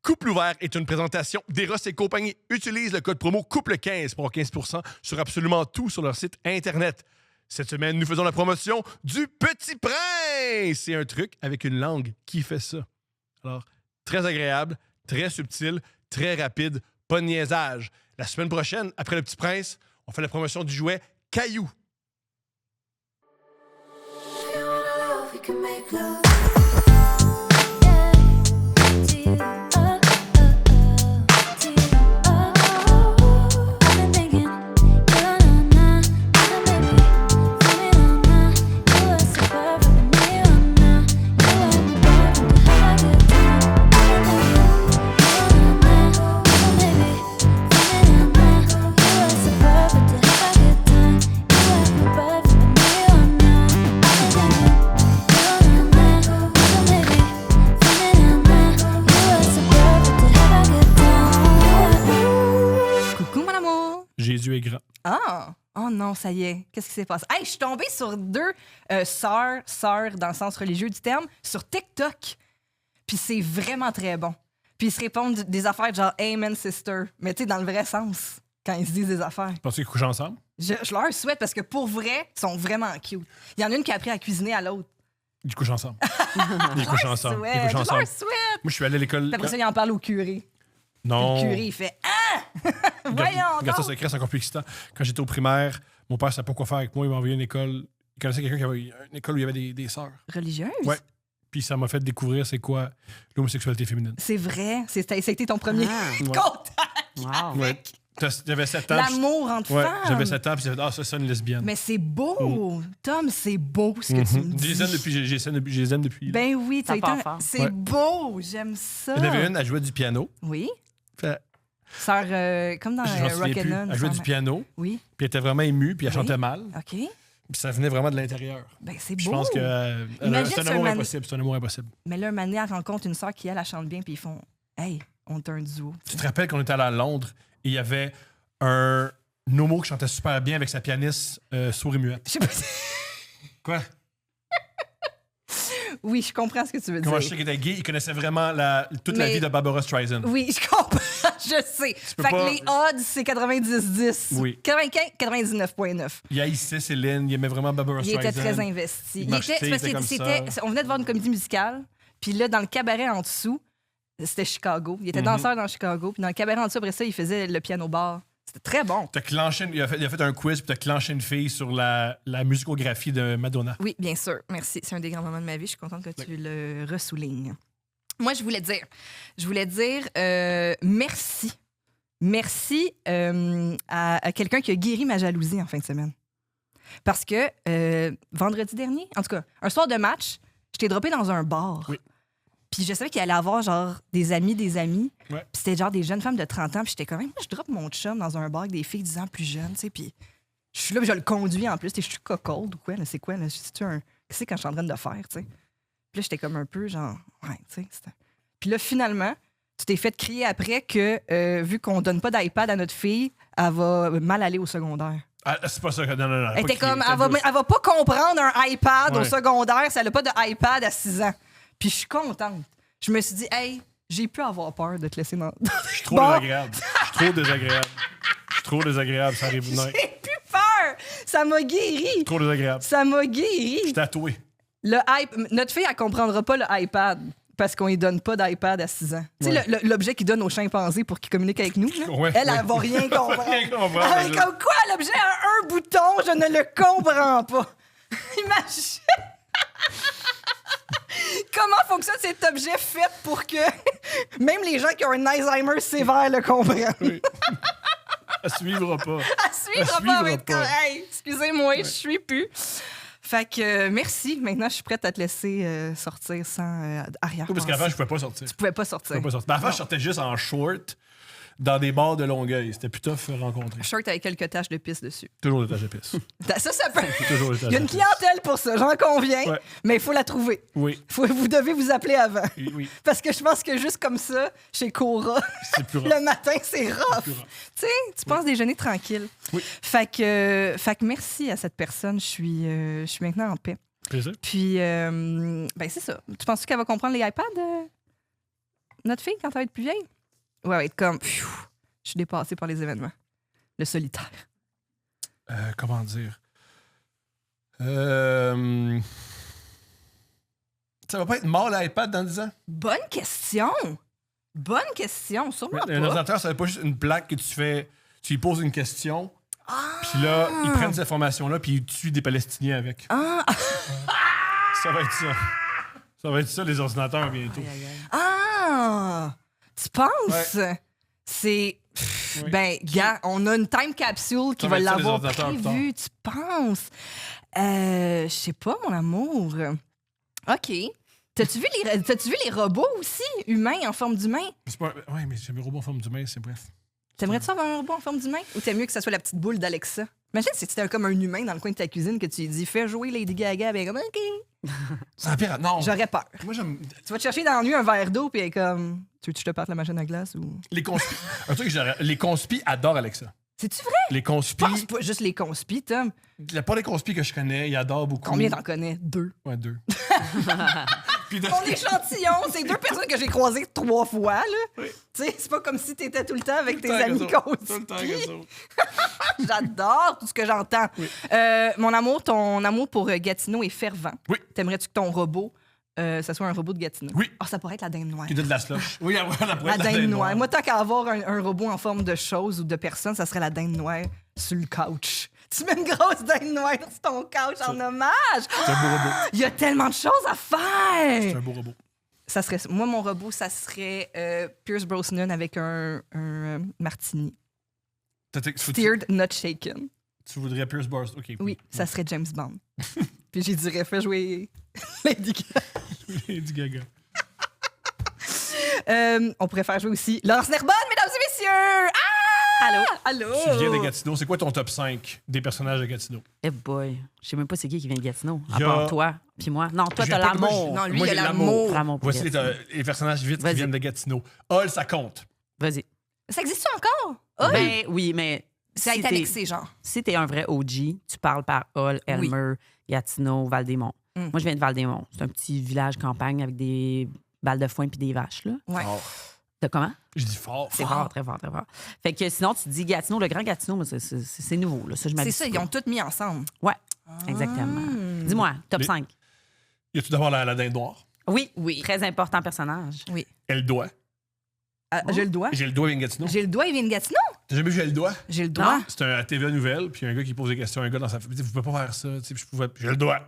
Couple ouvert est une présentation d'Eros et compagnie. Utilise le code promo COUPLE15 pour avoir 15% sur absolument tout sur leur site Internet. Cette semaine, nous faisons la promotion du Petit Prince. C'est un truc avec une langue qui fait ça. Alors, très agréable, très subtil, très rapide, pas de niaisage. La semaine prochaine, après le Petit Prince, on fait la promotion du jouet Caillou. Jésus est grand. Ah! Oh non, ça y est. Qu'est-ce qui s'est passé? Hey, je suis tombée sur deux sœurs dans le sens religieux du terme, sur TikTok. Puis c'est vraiment très bon. Puis ils se répondent des affaires genre « Amen, sister ». Mais tu sais, dans le vrai sens, quand ils se disent des affaires. Penses-tu qu'ils couchent ensemble? Je leur souhaite parce que pour vrai, ils sont vraiment cute. Il y en a une qui a appris à cuisiner à l'autre. Ils couchent ensemble. Ils couchent ensemble. Ils couchent Je ensemble. leur souhaite. Moi, je suis allé à l'école. Puis après ça, il en parle au curé. Non. Le curé, il fait « Ah! Voyons Regarde ça, donc! secret, c'est encore plus excitant. Quand j'étais au primaire, mon père ne savait pas quoi faire avec moi. Il m'a envoyé à une école. Il connaissait quelqu'un qui avait une école où il y avait des sœurs. » Religieuse? Ouais. Puis ça m'a fait découvrir c'est quoi l'homosexualité féminine. C'est vrai. Ça a été ton premier contact Wow. Ouais. J'avais 7 ans. L'amour entre Ouais, femmes. j'avais 7 ans, puis j'ai fait, ça, une lesbienne. Mais c'est beau. Tom, c'est beau ce que tu me dis. Je les aime depuis. Ben oui, Ça part été... fort. c'est Ouais. beau. J'aime ça. Il y en avait une, elle jouait du piano. Oui. Fait- Sœur, comme dans je m'en souviens plus. Rock'n'On. Elle jouait du piano, Oui. puis elle était vraiment émue, puis elle Oui. chantait mal. OK. Puis ça venait vraiment de l'intérieur. Ben c'est beau. Je pense que Imagine c'est un ce amour man- impossible. C'est un amour impossible. Mais là, un moment donné, elle rencontre une sœur qui, elle chante bien, puis ils font « Hey, on est un duo. » Tu te rappelles qu'on était allé à Londres et il y avait un homo qui chantait super bien avec sa pianiste sourde et muette. Je sais pas si... Quoi? Oui, je comprends ce que tu veux Comment je dire. sais qu'il était gay, il connaissait vraiment toute la Mais- vie de Barbara Streisand. Oui, je comprends. Je sais. peux Fait pas- que les odds, c'est 90-10. Oui. 99,9. Il haïssait Céline, il aimait vraiment Barbara Il Streisand. était très investi. Il marchait, c'est parce il que était comme ça. on venait de voir une comédie musicale, puis là, dans le cabaret en dessous, c'était Chicago. Il était danseur dans Chicago, puis dans le cabaret en dessous, après ça, il faisait le piano-bar. C'était très bon. Il a fait un quiz, puis t'as clenché une fille sur la musicographie de Madonna. Oui, bien sûr. Merci. C'est un des grands moments de ma vie. Je suis contente que tu le ressoulignes. Moi, je voulais dire merci. Merci à quelqu'un qui a guéri ma jalousie en fin de semaine. Parce que vendredi dernier, en tout cas, un soir de match, je t'ai droppé dans un bar. Oui. Puis je savais qu'il allait avoir genre des amis. Ouais. Puis c'était genre des jeunes femmes de 30 ans. Puis j'étais comme, moi, je droppe mon chum dans un bar avec des filles 10 ans plus jeunes, tu sais. Puis je suis là, puis je le conduis en plus. Je suis cocold ou quoi, là, c'est quoi, là? C'est-tu un... Qu'est-ce que je suis en train de faire, tu sais? Puis là, j'étais comme un peu genre, ouais, tu sais. Puis là, finalement, tu t'es fait crier après que, vu qu'on donne pas d'iPad à notre fille, elle va mal aller au secondaire. Ah, c'est pas ça. Non. Elle était pas comme, crier. elle va pas comprendre un iPad au Ouais. secondaire si elle a pas de iPad à 6 ans. Puis je suis contente. Je me suis dit, hey, j'ai pu avoir peur de te laisser dans. Je suis trop Bon. désagréable. Je suis trop désagréable, ça arrive. Non. J'ai plus peur. Ça m'a guéri. Trop désagréable. Ça m'a Je guéri. suis tatoué. Notre fille, elle comprendra pas le iPad parce qu'on lui donne pas d'iPad à 6 ans. Tu sais, l'objet qu'ils donnent aux chimpanzés pour qu'ils communiquent avec nous, là, Ouais, elle ouais. va rien comprendre. Rien comprendre, Elle est comme quoi, l'objet a un bouton, je ne le comprends pas. Imagine. Comment fonctionne cet objet fait pour que même les gens qui ont un Alzheimer sévère le comprennent? Oui. Elle suivra pas. Elle suivra Elle pas, suivra mais être pas. comme, hey, excusez-moi, je suis plus. Fait que merci. Maintenant, je suis prête à te laisser sortir sans arrière. Parce qu'avant, je pouvais pas sortir. Tu pouvais pas sortir. Ben, avant, je sortais juste en short dans des bars de Longueuil. C'était plus tough à rencontrer. Shirt avec quelques taches de pisse dessus. Toujours des taches de pisse. Ça peut. Toujours des Il taches y a de une pisse. clientèle pour ça, j'en conviens, Ouais. mais il faut la trouver. Oui, Vous devez vous appeler avant. oui. Parce que je pense que juste comme ça, chez Cora, C'est plus rare. le matin, c'est rough. plus rare. Tu sais, tu penses déjeuner tranquille. Oui. Fait que merci à cette personne. Je suis maintenant en paix. Plaisir. Puis, ben c'est ça. Tu penses qu'elle va comprendre les iPads? notre fille, quand elle va être plus vieille, ouais, elle va être comme, pfiou, je suis dépassée par les événements. Le solitaire. Comment dire? Ça va pas être mort l'iPad dans 10 ans? Bonne question. Bonne question, sûrement Un pas. ordinateur, ça va pas juste une plaque que tu lui poses une question, puis là, ils prennent cette information-là, puis ils tuent des Palestiniens avec. Ah! Ça va être ça. Ça va être ça, les ordinateurs, bientôt. Ah! Tu penses? Ouais. C'est... Oui. Ben, gars, on a une time capsule qui Ça va va être ça, les l'avoir ordinateurs, plus prévu. Tu penses? Je sais pas, mon amour. OK. T'as-tu vu les robots aussi, humains, en forme d'humain? Ouais, mais j'ai mes robots en forme d'humain, c'est bref. T'aimerais-tu avoir un robot en forme d'humain? Ou t'aimes mieux que ça soit la petite boule d'Alexa? Imagine si c'était comme un humain dans le coin de ta cuisine que tu lui dis « Fais jouer Lady Gaga », ben comme « OK ». C'est pire. Non. J'aurais peur. Moi, j'aime. Tu vas te chercher dans l'ennui un verre d'eau, puis elle est comme « Tu veux que je te parte la machine à glace? » ou... Les conspis. Un truc que j'aurais. Les conspis adorent Alexa. C'est-tu vrai? Les Je pense conspis. pas juste les conspis, Tom. Il n'y a pas les conspis que je connais, ils adorent beaucoup. Combien t'en connais? 2. Ouais, 2. Puis Mon échantillon, c'est 2 personnes que j'ai croisées 3 fois, là. Oui. Tu sais, c'est pas comme si t'étais tout le temps avec tes Tout le temps amis avec eux. conspis. Tout le temps avec eux. J'adore tout ce que j'entends. Oui. Mon amour, ton amour pour Gatineau est fervent. Oui. T'aimerais-tu que ton robot, ça soit un robot de Gatineau? Oui. Ah, ça pourrait être la dinde noire. Qui donne de la slush. Oui, La dinde noire. Moi, tant qu'à avoir un robot en forme de chose ou de personne, ça serait la dinde noire sur le couch. Tu mets une grosse dinde noire sur ton couch en hommage. C'est un beau robot. Il y a tellement de choses à C'est faire. un beau robot. Ça serait, moi, mon robot, ça serait Pierce Brosnan avec un martini. Steered, not shaken. Tu voudrais Pierce Brosnan? OK. Oui, ça serait James Bond. Puis j'y dirais, fais jouer Lady Gaga. Lady Gaga. On pourrait faire jouer aussi Laurence Nerbonne, mesdames et messieurs! Ah! Allô? Allô? Tu viens de Gatineau. C'est quoi ton top 5 des personnages de Gatineau? Eh boy, je sais même pas c'est qui vient de Gatineau, à Il y a- part toi puis moi. Non, toi, Je t'as viens pas- moi, l'amour. Non, lui, Moi, il a j'ai l'amour. L'amour pour Voici Gatineau. les personnages vite qui Vas-y. viennent de Gatineau. Hall, ça compte. Vas-y. Ça existe encore? Hall? Ben oui, mais Ça a si été t'es- annexé, genre. si t'es un vrai OG, tu parles par Hall, Elmer, Gatineau, Val-des-Monts. Mm. Moi, je viens de Val-des-Monts. C'est un petit village campagne avec des balles de foin puis des vaches, là. Ouais. T'as comment? Je dis fort. C'est fort, très fort, très fort. Fait que sinon, tu te dis Gatineau, le grand Gatineau, mais c'est nouveau, là. Ça, je C'est m'habitue ça, ils pas. ont tout mis ensemble. Ouais, exactement. Dis-moi, top Les- 5. Il y a tout d'abord la dinde noire. Oui, Oui. très important personnage. Oui. Elle doit. J'ai le doigt. J'ai le doigt avec Gatineau. J'ai le doigt, il vient de Gatineau. T'as jamais vu J'ai le doigt? J'ai le doigt. Non. C'est un à TVA Nouvelle, puis un gars qui pose des questions à un gars dans sa famille. Vous pouvez pas faire ça. Tu sais, puis je pouvais. J'ai le doigt.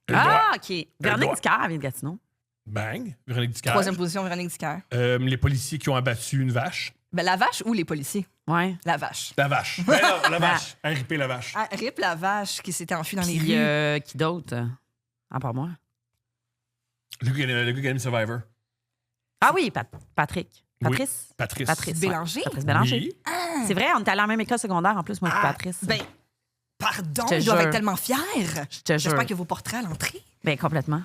J'ai le doigt. Ah, OK. Véronique doigt. Dicker vient de Gatineau. Bang. Véronique Dicker. Troisième position, Véronique Dicker. Les policiers qui ont abattu une vache. Ben, la vache ou les policiers? Ouais. La vache. La vache. Ben non, la vache. RIP la vache. Ah, rip la vache qui s'était enfuie dans les Puis, rues. qui d'autre? À part moi. Le gars qui a gagné Survivor. Ah oui, Patrick. Oui. Patrice? Patrice. Patrice. Bélanger? Ouais. Patrice Bélanger. Oui. C'est vrai, on était à la même école secondaire en plus, moi et Ah, Patrice. Ben, pardon, Je te je dois jure. être tellement fière. je te jure. J'espère que vos portraits à l'entrée. Ben, complètement.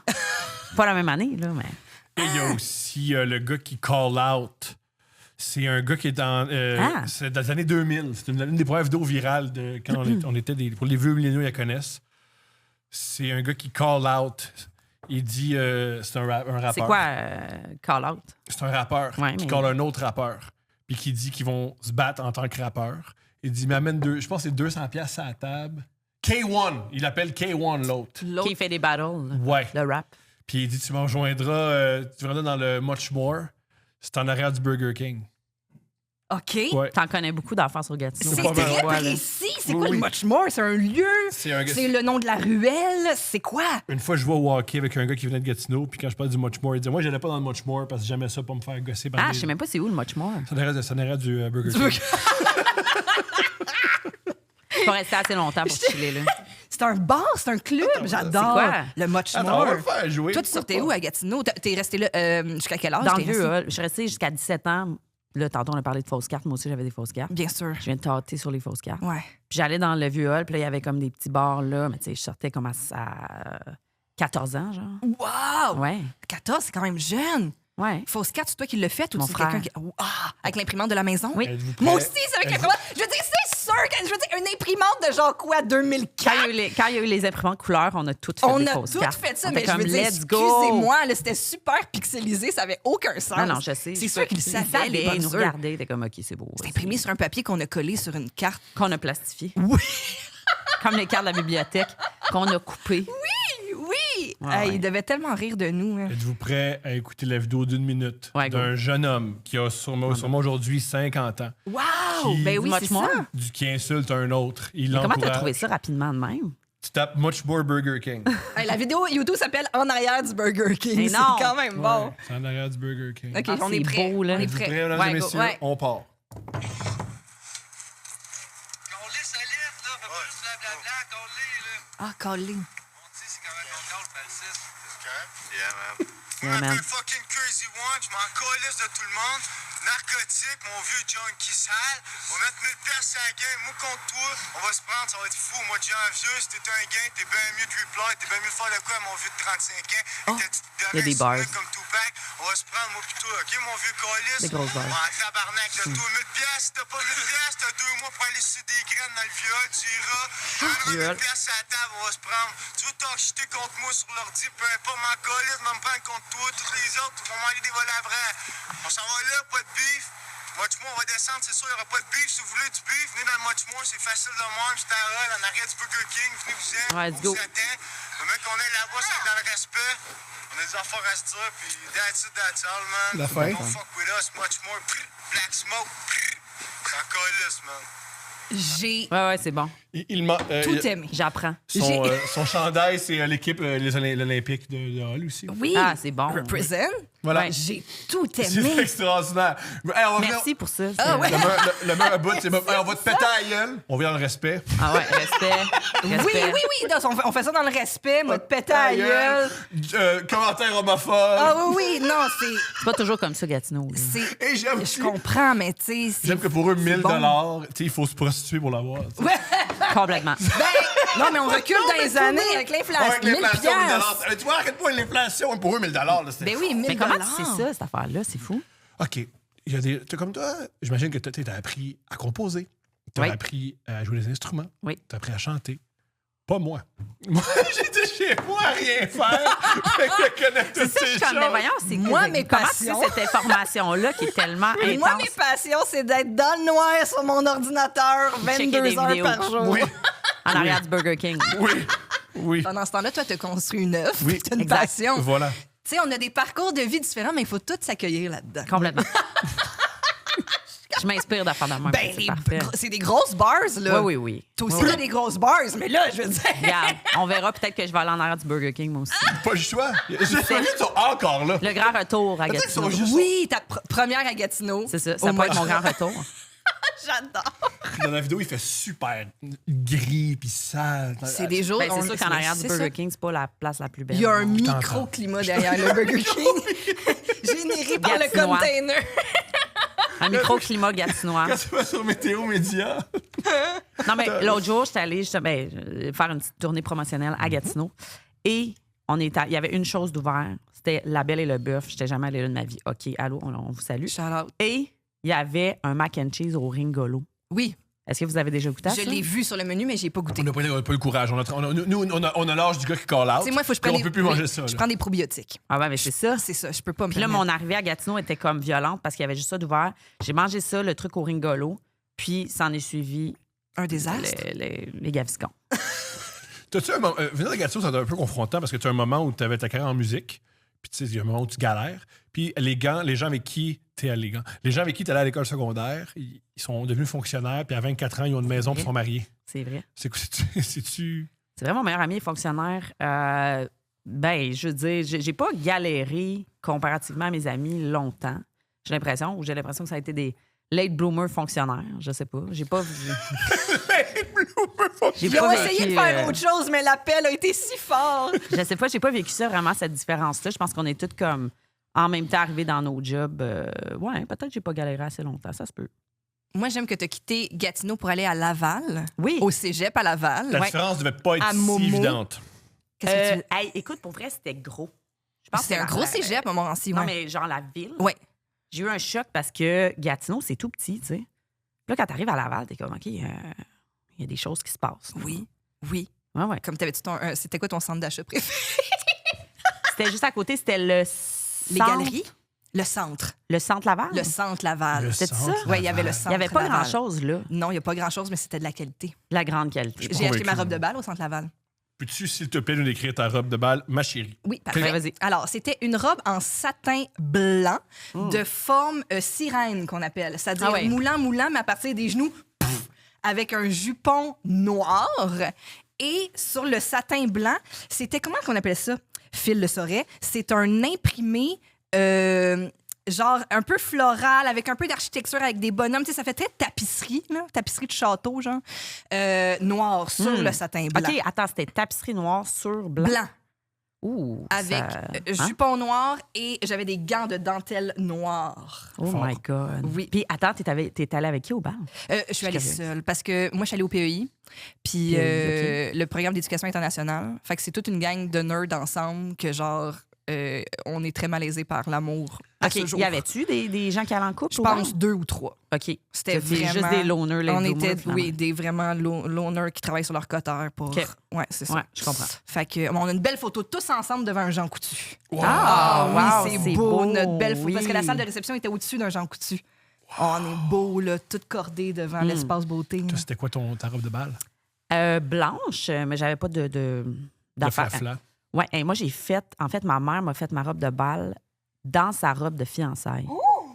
Pas la même année, là, mais. Et il y a aussi le gars qui call out. C'est un gars qui est dans. C'est dans les années 2000. C'est une des preuves d'eau virale de quand on était des. Pour les vieux milléniaux, ils la connaissent. C'est un gars qui call out. Il dit. C'est un rappeur. C'est quoi, call out? C'est un rappeur Ouais, qui mais- call un autre rappeur. Puis qui dit qu'ils vont se battre en tant que rappeur. Il dit, m'amène je pense que c'est 200$ à la table. K1. Il appelle K1 l'autre. L'autre. Qui fait des battles, Ouais. le rap. Puis il dit, tu me rejoindras, tu vas dans le Much More. C'est en arrière du Burger King. OK. Ouais. T'en connais beaucoup d'affaires sur Gatineau. C'est pas mal. très Ouais, là. précis. C'est Oui, quoi oui. le Much More? C'est un lieu? C'est un gars. C'est le nom de la ruelle? C'est quoi? Une fois, je vois au hockey avec un gars qui venait de Gatineau. Puis quand je parle du Much More, il dit, moi, j'allais pas dans le Much More parce que j'aimais ça pour me faire gosser par Ah, des- je sais même pas c'est où le Much More. C'est en arrière du Burger King. Je vais rester assez longtemps pour chiller, là. C'est un bar, c'est un club. J'adore. quoi? Le Much Attends, on va More. le faire jouer. Toi, tu sortais où à Gatineau? T'es resté là jusqu'à quel âge? Dans le T'es vieux resté? hall. Je suis restée jusqu'à 17 ans. Là, tantôt, on a parlé de fausses cartes. Moi aussi, j'avais des fausses cartes. Bien sûr. Je viens de tâter sur les fausses cartes. Ouais. Puis j'allais dans le vieux hall, puis là, il y avait comme des petits bars là. Mais tu sais, je sortais comme à 14 ans, genre. Wow! Ouais. 14, c'est quand même jeune. Ouais. Fausse 4, c'est toi qui l'as fait ou Mon c'est frère. quelqu'un qui. Ah, avec l'imprimante de la maison? Oui. Êtes-vous prêts? Moi aussi, c'est avec Êtes-vous- l'imprimante. Je veux dire, c'est sûr Je veux dire, une imprimante de genre quoi, 2004? Quand il y a eu les imprimantes couleurs, on a toutes fait On des a fausses tout cartes. fait ça, On mais était je veux comme, dire, let's go. excusez-moi, là, c'était super pixelisé, ça avait aucun sens. Non, je sais. C'est sûr qu'ils savaient, les Ils nous bonnes sœurs. regardaient, t'es comme, OK, c'est beau. C'est imprimé sur un papier qu'on a collé sur une carte. Qu'on a plastifié. Oui. Comme les cartes de la bibliothèque qu'on a coupées. Oui! Ouais, Hey, ouais. il devait tellement rire de nous. Hein. Êtes-vous prêt à écouter la vidéo d'1 minute Ouais, go. d'un jeune homme qui a sûrement aujourd'hui 50 ans, Wow! Qui- Ben oui, Much c'est more. ça. qui insulte un autre? Il Mais comment t'as l'encourage. trouvé ça rapidement de même? Tu tapes Much More Burger King. Hey, la vidéo YouTube s'appelle En arrière du Burger King. Mais C'est non. quand même bon. Ouais, c'est en arrière du Burger King. OK, Ah, on est c'est prêt. beau, là. On est Êtes-vous prêt. prêts, mesdames Ouais, et go, messieurs? ouais. On part. On lit solide, là. Fait pas juste blablabla, qu'on lit, là. Ah, Colin. On sait c'est comment on call par le 6. Yeah, man. Yeah, man. Un peu fucking crazy one, je m'en calisse de tout le monde. Narcotique, mon vieux junkie sale. On va mettre 1000 piastres à la game, moi contre toi. On va se prendre, ça va être fou. Moi, de janvier, si t'es un gain, t'es bien mieux de reply, t'es bien mieux de faire de quoi, mon vieux de 35 ans. Oh, il y a des bars. Comme Tupac. On va se prendre, moi, plutôt, ok, mon vieux calice. Des grosses bars. En tabarnak de toi, 1000 piastres. Si t'as pas 1000 piastres, t'as 2 mois pour aller sucer des graines dans le viol, tu iras. Je Viol. 1000 piastres à la table, on va se prendre. Tu veux t'enchiter contre moi sur l'ordi, peu importe, m'en calisse, m'en prendre contre toi. Tous les autres vont m'aller des vols à vrai. On s'en va là, pas de beef. Much-more, on va descendre, c'est sûr, il n'y aura pas de beef. Si vous voulez du beef, venez dans le Much-more, c'est facile de même. C'est à Roll, en arrière du Burger King. Venez vous en. Ouais, let's go. On s'attend. Le mec, on est là-bas, c'est dans le respect. On a des affaires à se dire, puis that's it, that's all, man. La fin. Don't fuck with us, Much-more. Black smoke. C'est encore lisse, man. J'ai Ouais, c'est bon. tout aimé. J'apprends. Son chandail, c'est l'équipe l'Olympique de Hall aussi. Oui. Ah, c'est bon. Represent. Voilà. Ouais. J'ai tout C'est aimé. extraordinaire. Hey, on va Merci pour ça. Ah ouais. Le meilleur bout, c'est hey, on va te péter à la gueule. On vient dans le respect. Ah ouais, respect. Oui, Respect. oui, oui. On fait ça dans le respect, moi, de péter à la gueule. Commentaire homophobe. Ah oui, oui. Non, C'est pas toujours comme ça, Gatineau. là. c'est... Et j'aime Je comprends, mais tu sais... J'aime que pour eux, 1000 bon. $, il faut se prostituer pour l'avoir. tu sais. Ouais. Complètement. Ben, non, mais on recule dans les années avec l'inflation. Avec 1000 l'inflation, 1000 piastres. Tu vois, arrête pas l'inflation. Pour eux, 1000 là, c'est- Ben oui, 1000 Mais comment tu sais ça, cette affaire-là? C'est fou. OK. Il y a des. T'as comme toi, j'imagine que t'as appris à composer. T'as Oui. appris à jouer des instruments. Oui. T'as appris à chanter. Pas moi. Moi, j'étais chez moi à rien faire. Fait que je connais toutes C'est ça, je ces suis comme, mais choses. voyons, c'est Moi, mes comment passions. tu sais cette information-là qui est tellement intense? Moi, mes passions, c'est d'être dans le noir sur mon ordinateur Checker 22 des heures vidéos. par jour. Oui, En arrière du Burger King. oui, oui. Pendant ce temps-là, toi, t'as construit une œuvre, Oui, t'as une exact. passion. Voilà. Tu sais, on a des parcours de vie différents, mais il faut tous s'accueillir là-dedans. Complètement. Je m'inspire d'affaires de même. Ben, c'est parfait. c'est des grosses bars, là. Oui, oui, oui. Toi aussi, Oui, t'as des grosses bars, mais là, je veux dire... Regarde, on verra peut-être que je vais aller en arrière du Burger King, moi aussi. Pas le choix. Ils sont encore là. Le grand retour à Peut-être qu'ils sont Gatineau. juste- Oui, ta première à Gatineau. C'est ça, Oh ça my peut être mon God. grand retour. J'adore. Dans la vidéo, il fait super gris puis sale. C'est des jours... Ben, c'est on- sûr qu'en arrière du c'est Burger ça. King, c'est pas la place la plus belle. Il y a un t'entends. micro-climat derrière le Burger King. Généré par le Gatinois. container. Un micro-climat gatinois. Quand tu vas sur Météo Média. Non, mais l'autre jour, j'étais allée faire une petite tournée promotionnelle à Gatineau. Et il y avait une chose d'ouvert. C'était La Belle et le Bœuf. J'étais jamais allée là de ma vie. OK, allô, on vous salue. Shout out. Et il y avait un mac and cheese au Ringolo. Oui, Est-ce que vous avez déjà goûté à je ça? l'ai vu sur le menu, mais j'ai pas goûté. On n'a pas le courage. On a l'âge du gars qui call out. Tu sais, moi, il faut que je Puis prenne on peut plus manger ça. Je là. prends des probiotiques. Ah ouais, mais c'est ça. C'est ça, je peux pas me Puis là, permettre. mon arrivée à Gatineau était comme violente parce qu'il y avait juste ça d'ouvert. J'ai mangé ça, le truc au Ringolo. Puis, s'en est suivi Un désastre. les gaviscons. T'as-tu un moment. Venir de Gatineau, c'est un peu confrontant parce que tu as un moment où tu avais ta carrière en musique. Puis, tu sais, il y a un moment où tu galères. Puis, les gens avec qui t'es allé, les gens avec qui tu allé à l'école secondaire, ils sont devenus fonctionnaires. Puis, à 24 ans, ils ont une maison puis ils sont mariés. C'est vrai. C'est-tu. C'est vrai, mon meilleur ami est fonctionnaire. Ben, je veux dire, j'ai pas galéré comparativement à mes amis longtemps. J'ai l'impression que ça a été des late bloomers fonctionnaires. Je sais pas. J'ai pas vu. J'ai Ils ont pas essayé de vécu, faire autre chose, mais l'appel a été si fort. Je sais pas, j'ai pas vécu ça vraiment, cette différence-là. Je pense qu'on est toutes comme en même temps arrivés dans nos jobs. Ouais, peut-être que j'ai pas galéré assez longtemps, ça se peut. Moi, j'aime que tu as quitté Gatineau pour aller à Laval, Oui. au cégep à Laval. La Ouais. différence devait pas être À si Momo. évidente. Qu'est-ce que tu... Hey, écoute, pour vrai, c'était gros. Je pense que C'est un gros cégep à Montmorency, Non, ouais. mais genre la ville. Ouais. J'ai eu un choc parce que Gatineau, c'est tout petit, tu sais. là, quand t'arrives à Laval, t'es comme, OK, il y a des choses qui se passent. Oui, oui. Ouais. Comme t'avais-tu c'était quoi ton centre d'achat préféré? C'était juste à côté, c'était le Les centre. galeries? Le centre. Le centre Laval? Le centre Laval. C'était ça? Oui, il y avait le Il centre n'y avait pas Laval. grand-chose, là. Non, il n'y a pas grand-chose, mais c'était de la qualité. La grande qualité. J'ai acheté ma convaincu. robe de bal au centre Laval. Peux-tu, s'il te plaît, nous décrire ta robe de bal, ma chérie? Oui, parfait. Ouais, vas-y. Alors, c'était une robe en satin blanc de forme sirène qu'on appelle. C'est-à-dire Ah ouais. moulant, mais à partir des genoux, pouf, avec un jupon noir. Et sur le satin blanc, c'était, comment qu'on appelle ça? Phil le saurait. C'est un imprimé... genre un peu floral, avec un peu d'architecture, avec des bonhommes. Tu sais, ça fait très tapisserie, là, tapisserie de château, genre. Noir sur le satin blanc. OK, attends, c'était tapisserie noire sur blanc. Blanc, Ouh, avec ça- jupon noir et j'avais des gants de dentelle noire. Oh Fort. my God. Oui. Puis attends, t'es allée avec qui au bal? Je suis allée curieuse. seule parce que moi, je suis allée au PEI. Puis PEI, le programme d'éducation internationale. Fait que c'est toute une gang de nerds ensemble que, genre, on est très malaisés par l'amour à OK, ce jour. y avait-tu des gens qui allaient en couple Je au bal? pense 2 ou 3. OK. C'était Juste vraiment... des loners, les On bloomers, était, finalement. oui, des vraiment loners qui travaillent sur leur coteur pour... OK. Ouais, c'est ça. Ouais, je comprends. Fait que, on a une belle photo tous ensemble devant un Jean Coutu. Ah, wow, oui, c'est beau, notre belle photo. oui. Parce que la salle de réception était au-dessus d'un Jean Coutu. On est beau, là, tout cordé devant l'espace beauté. là. Toi, c'était quoi ta robe de bal? Blanche, mais j'avais pas de Le d'affaires. flafla. Ouais, et moi, en fait, ma mère m'a fait ma robe de bal dans sa robe de fiançailles.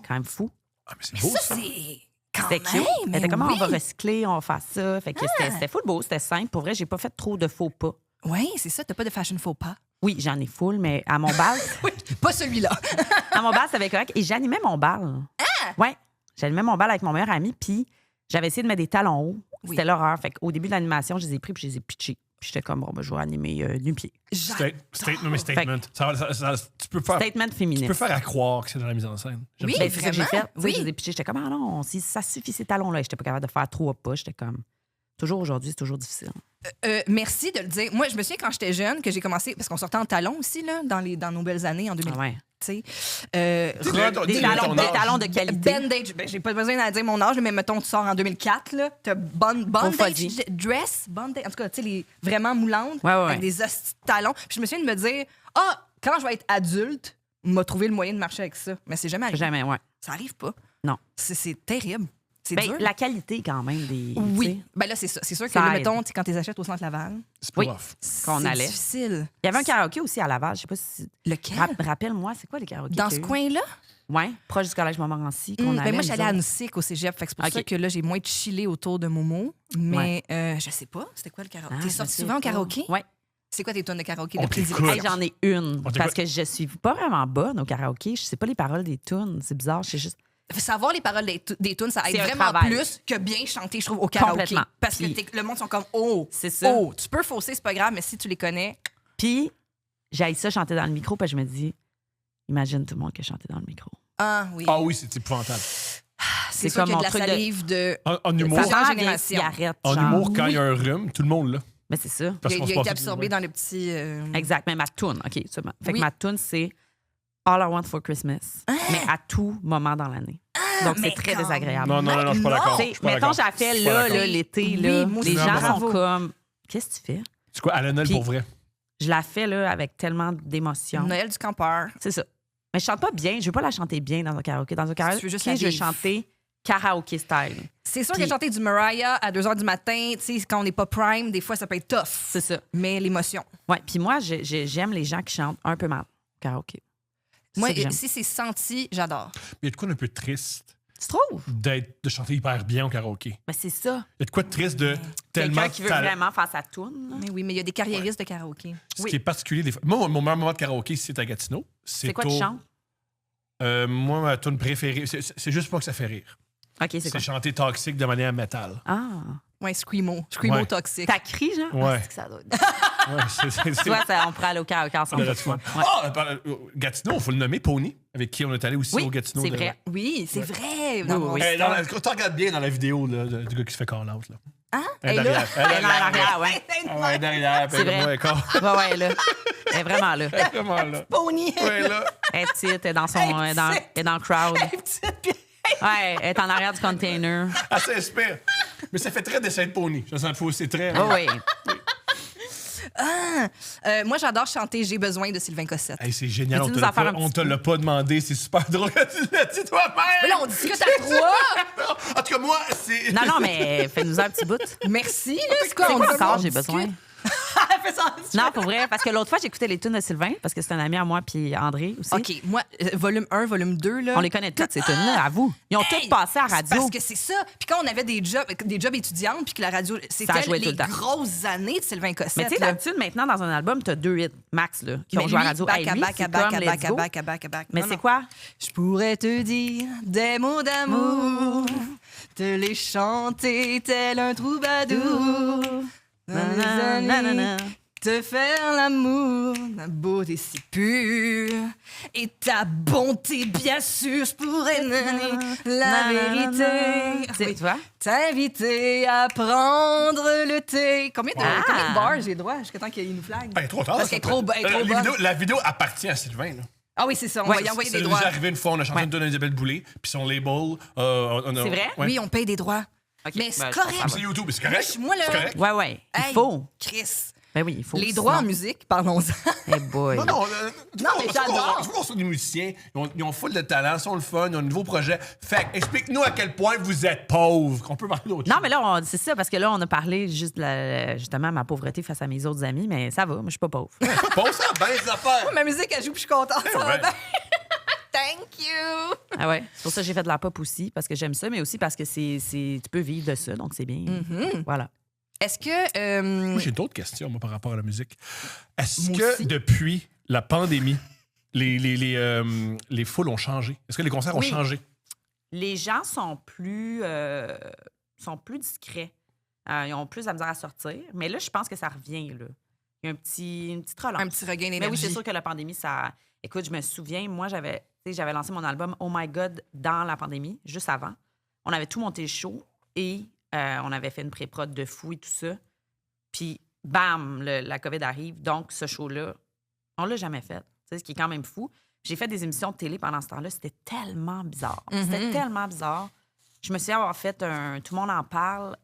Quand même fou. Ah, mais c'est beau, Ça, ça. c'est quand C'était même. cute. Elle était mais comment oui. on va recycler, on va faire ça. Fait que c'était full beau, c'était simple. Pour vrai, j'ai pas fait trop de faux pas. Oui, c'est ça. T'as pas de fashion faux pas. Oui, j'en ai full, mais à mon bal, Oui, pas celui-là. à mon bal, c'était correct. Et j'animais mon bal. Ouais, j'animais mon bal avec mon meilleur ami, puis j'avais essayé de mettre des talons hauts. Oui. C'était l'horreur. Fait qu'au début de l'animation, je les ai pris puis je les ai pitchés. Puis j'étais comme, bon, ben, je vais animer nu-pied. Statement, mais statement. Tu peux faire Statement féministe. à croire que c'est dans la mise en scène. J'aime Oui, ça. Ben, c'est ça que j'ai vraiment? fait. Tu sais, Oui. Je les ai pitchés. J'étais comme, ah non, si ça suffit ces talons-là. J'étais pas capable de faire 3 pas. J'étais comme, toujours aujourd'hui, c'est toujours difficile. Merci de le dire. Moi, je me souviens quand j'étais jeune que j'ai commencé, parce qu'on sortait en talons aussi, là, dans nos belles années, en 2000. Ah ouais. Tu sais. Dis-le ton- Des dis-le talons, ton des âge. talons de qualité. Bandage, ben, j'ai pas besoin de dire mon âge, mais mettons, tu sors en 2004, là, t'as bandage fuzzy. dress, bandage, en tout cas, tu sais, les vraiment moulantes, Ouais, ouais, avec ouais. des hosties de talons. Puis je me souviens de me dire, quand je vais être adulte, m'a trouvé le moyen de marcher avec ça. Mais c'est jamais arrivé. Jamais, ouais. Ça arrive pas. Non. C'est terrible. C'est Ben, dur. la qualité, quand même, des. Oui. Ben là, c'est ça. C'est sûr que, Ça là, aide. mettons, tu sais, quand tu les achètes au centre Laval, C'est pas Oui. rough. Qu'on c'est allait. difficile. Il y avait un karaoké aussi à Laval. Je sais pas si. Lequel? Rappelle-moi, c'est quoi les karaokés? Dans qu'il y ce a eu? coin-là? Ouais, proche du collège Montmorency qu'on allait. Ben moi, je suis allée à nous autres. Annecy au cégep. Fait que c'est pour OK. ça que là, j'ai moins chillé autour de Momo. Mais je sais pas, c'était quoi le karaoké? Ah, T'es je sorti sais souvent au pas. karaoké? Ouais. C'est quoi tes tonnes de karaoké On de prédilection? t'écoute. Hey, j'en ai une. On t'écoute. Parce que je suis pas vraiment bonne au karaoké. Je sais pas les paroles des tunes. C'est bizarre. Je sais juste. Savoir les paroles des tunes, ça aide C'est un vraiment travail. plus que bien chanter, je trouve, au karaoké. Complètement. Parce que Puis- le monde sont comme, oh, C'est ça. oh, tu peux fausser, c'est pas grave, mais si tu les connais, Puis, j'aille ça chanter dans le micro. Puis je me dis, imagine tout le monde qui a chanté dans le micro. ah oui. Ah oui, c'est épouvantable. c'est c'est sûr qu'il y a comme de la mon truc de- salive de... En humour, Ça Ça change sent de la génération. cigarette. en genre. humour, quand il y a un rhume, tout le monde là. Mais c'est ça. Parce Il qu'on a se été passe- absorbé dans le petit... Exact. Mais ma toune, OK. Ça, fait Oui. que ma toune, c'est All I Want for Christmas. Mais à tout moment dans l'année. Donc, mais c'est très quand désagréable. Non, je suis pas Non. d'accord. Tu Je sais, suis pas mettons, d'accord. j'ai Je fait suis pas là, d'accord. l'été, Oui, là. moi Les aussi, gens bravo. sont comme, qu'est-ce que tu fais? C'est quoi, à la Noël Puis- pour vrai? Je la fais là avec tellement d'émotion. Noël du campeur. C'est ça. Mais je chante pas bien. Je veux pas la chanter bien dans un karaoké. Dans un karaoké, veux juste je la veux vivre. chanter karaoké style. C'est sûr Puis- que chanter du Mariah à 2 h du matin, tu sais, quand on n'est pas prime, des fois, ça peut être tough. C'est ça. Mais l'émotion. Ouais. Puis moi, j'aime les gens qui chantent un peu mal au karaoké. C'est Moi, ça que j'aime. si c'est senti, j'adore. Il y a de quoi d'un peu triste Tu trouves? de chanter hyper bien au karaoké. Mais c'est ça. Il y a de quoi de triste de tellement Quelqu'un qui veut talent. vraiment faire sa toune. là. Mais oui, mais il y a des carriéristes de karaoké. Ce qui est particulier des fois. Moi, mon meilleur moment de karaoké, c'est à Gatineau. C'est quoi tu chantes? Moi, ma tune préférée, c'est juste pas que ça fait rire. OK, c'est C'est quoi? chanter toxique de manière métal. Ah. Ouais, Screamo. Screamo Ouais. toxique. T'as crié, genre? Ouais. Ah, c'est que ça doit être- Ouais, c'est- Tu vois, on pourrait aller au karaoké ensemble. Ça doit être fun. Ouais. Gatineau, il faut le nommer, Pony, avec qui on est allé aussi Oui, au Gatineau. c'est de- vrai. Oui, c'est vrai. Oui, oui. Hey, tu regardes bien dans la vidéo là, du gars qui se fait call out. Là. Hein? Elle est Et là? derrière. Elle est Elle est en arrière, ouais. Ah ouais, derrière. C'est vrai. Ouais, corps. Ouais, ouais, là. Elle est vraiment là. Vraiment là. Pony. Ouais, là. Elle est petite, elle est dans son. Elle est dans le crowd. Elle est petite, puis elle est Ouais, elle est en arrière du container. Elle s'inspire. Mais ça fait très dessin de pony. Ça sent faux, c'est très... Oh, oui. Moi, j'adore chanter J'ai besoin de Sylvain Cossette. Hey, c'est génial, Peux-tu nous en faire un on petit te l'a pas demandé, c'est super drôle que tu l'as dit toi-même! Mais là, on discute à 3. En tout cas, moi, c'est... Non, mais fais-nous un petit bout. Merci. Là, c'est quoi? C'est On quoi dit- encore, on j'ai discute. besoin? Fais ça en Non, pour vrai, parce que l'autre fois, j'écoutais les tunes de Sylvain, parce que c'est un ami à moi, puis André aussi. OK, moi, volume 1, volume 2, là. On les connaît toutes, ces tunes-là, à vous. Ils ont Hey, toutes passé à c'est radio. Parce que c'est ça. Puis quand on avait des jobs étudiantes, puis que la radio, c'était jouait tout les le temps. grosses années de Sylvain Cossette. Mais tu sais, là. d'habitude, maintenant, dans un album, t'as 2 hits, max, là, qui Mais ont joué à lui, radio. back Hey, à lui, back c'est à back comme à Let's back à Go. back à back à back. Mais Non, c'est non. quoi? Je pourrais te dire des mots d'amour, te les chanter tel un troubadour. Nanana. Te faire l'amour, ta beauté si pure et ta bonté, bien sûr, je pourrais donner la vérité. Tu vois? T'inviter à prendre le thé. Combien de bars j'ai droit jusqu'à temps qu'il nous flague? Ben, trop tard. Parce qu'elle est trop, elle est trop bonne. La vidéo appartient à Sylvain, là. Ah oui, c'est ça. On Ouais, va y envoyer Ça des nous droits. est arrivé une fois, on a chanté une tonne d'Isabelle Boulay, puis son label... C'est vrai? Oui, on paye des droits. OK, Mais c'est ben, correct. ça va. C'est YouTube, c'est correct? Moi, là- C'est correct? Ouais. Il Hey, faut. Chris. Ben oui, il faut. Les droits en musique, parlons-en. Hey boy. Non, mais j'adore. Il faut qu'on soit des musiciens. Ils ont full de talent, ils sont le fun, ils ont un nouveau projet. Fait que, explique-nous à quel point vous êtes pauvres, qu'on peut parler d'autre Non, chose. mais là, c'est ça, parce que là, on a parlé juste de justement ma pauvreté face à mes autres amis, mais ça va, moi, je suis pas pauvre. Pas ça, ben des affaires. Ma musique, elle joue, puis je suis contente. Ça va ouais. bien. Thank you. Ah ouais. C'est pour ça que j'ai fait de la pop aussi, parce que j'aime ça, mais aussi parce que tu peux vivre de ça, donc c'est bien. Voilà. Est-ce que. Moi, j'ai une autre question, moi, par rapport à la musique. Est-ce Moi que aussi. depuis la pandémie, les foules ont changé? Est-ce que les concerts ont Oui. changé? Les gens sont plus discrets. Ils ont plus la misère à sortir. Mais là, je pense que ça revient. Là. Il y a une petite relance. un petit regain d'énergie. Mais oui, c'est sûr que la pandémie, ça. Écoute, je me souviens, moi, j'avais lancé mon album Oh My God dans la pandémie, juste avant. On avait tout monté le show et on avait fait une pré-prod de fou et tout ça. Puis, bam, la COVID arrive. Donc, ce show-là, on l'a jamais fait. Tu sais, ce qui est quand même fou. J'ai fait des émissions de télé pendant ce temps-là. C'était tellement bizarre. C'était tellement bizarre. Je me suis avoir fait un... Tout le monde en parle.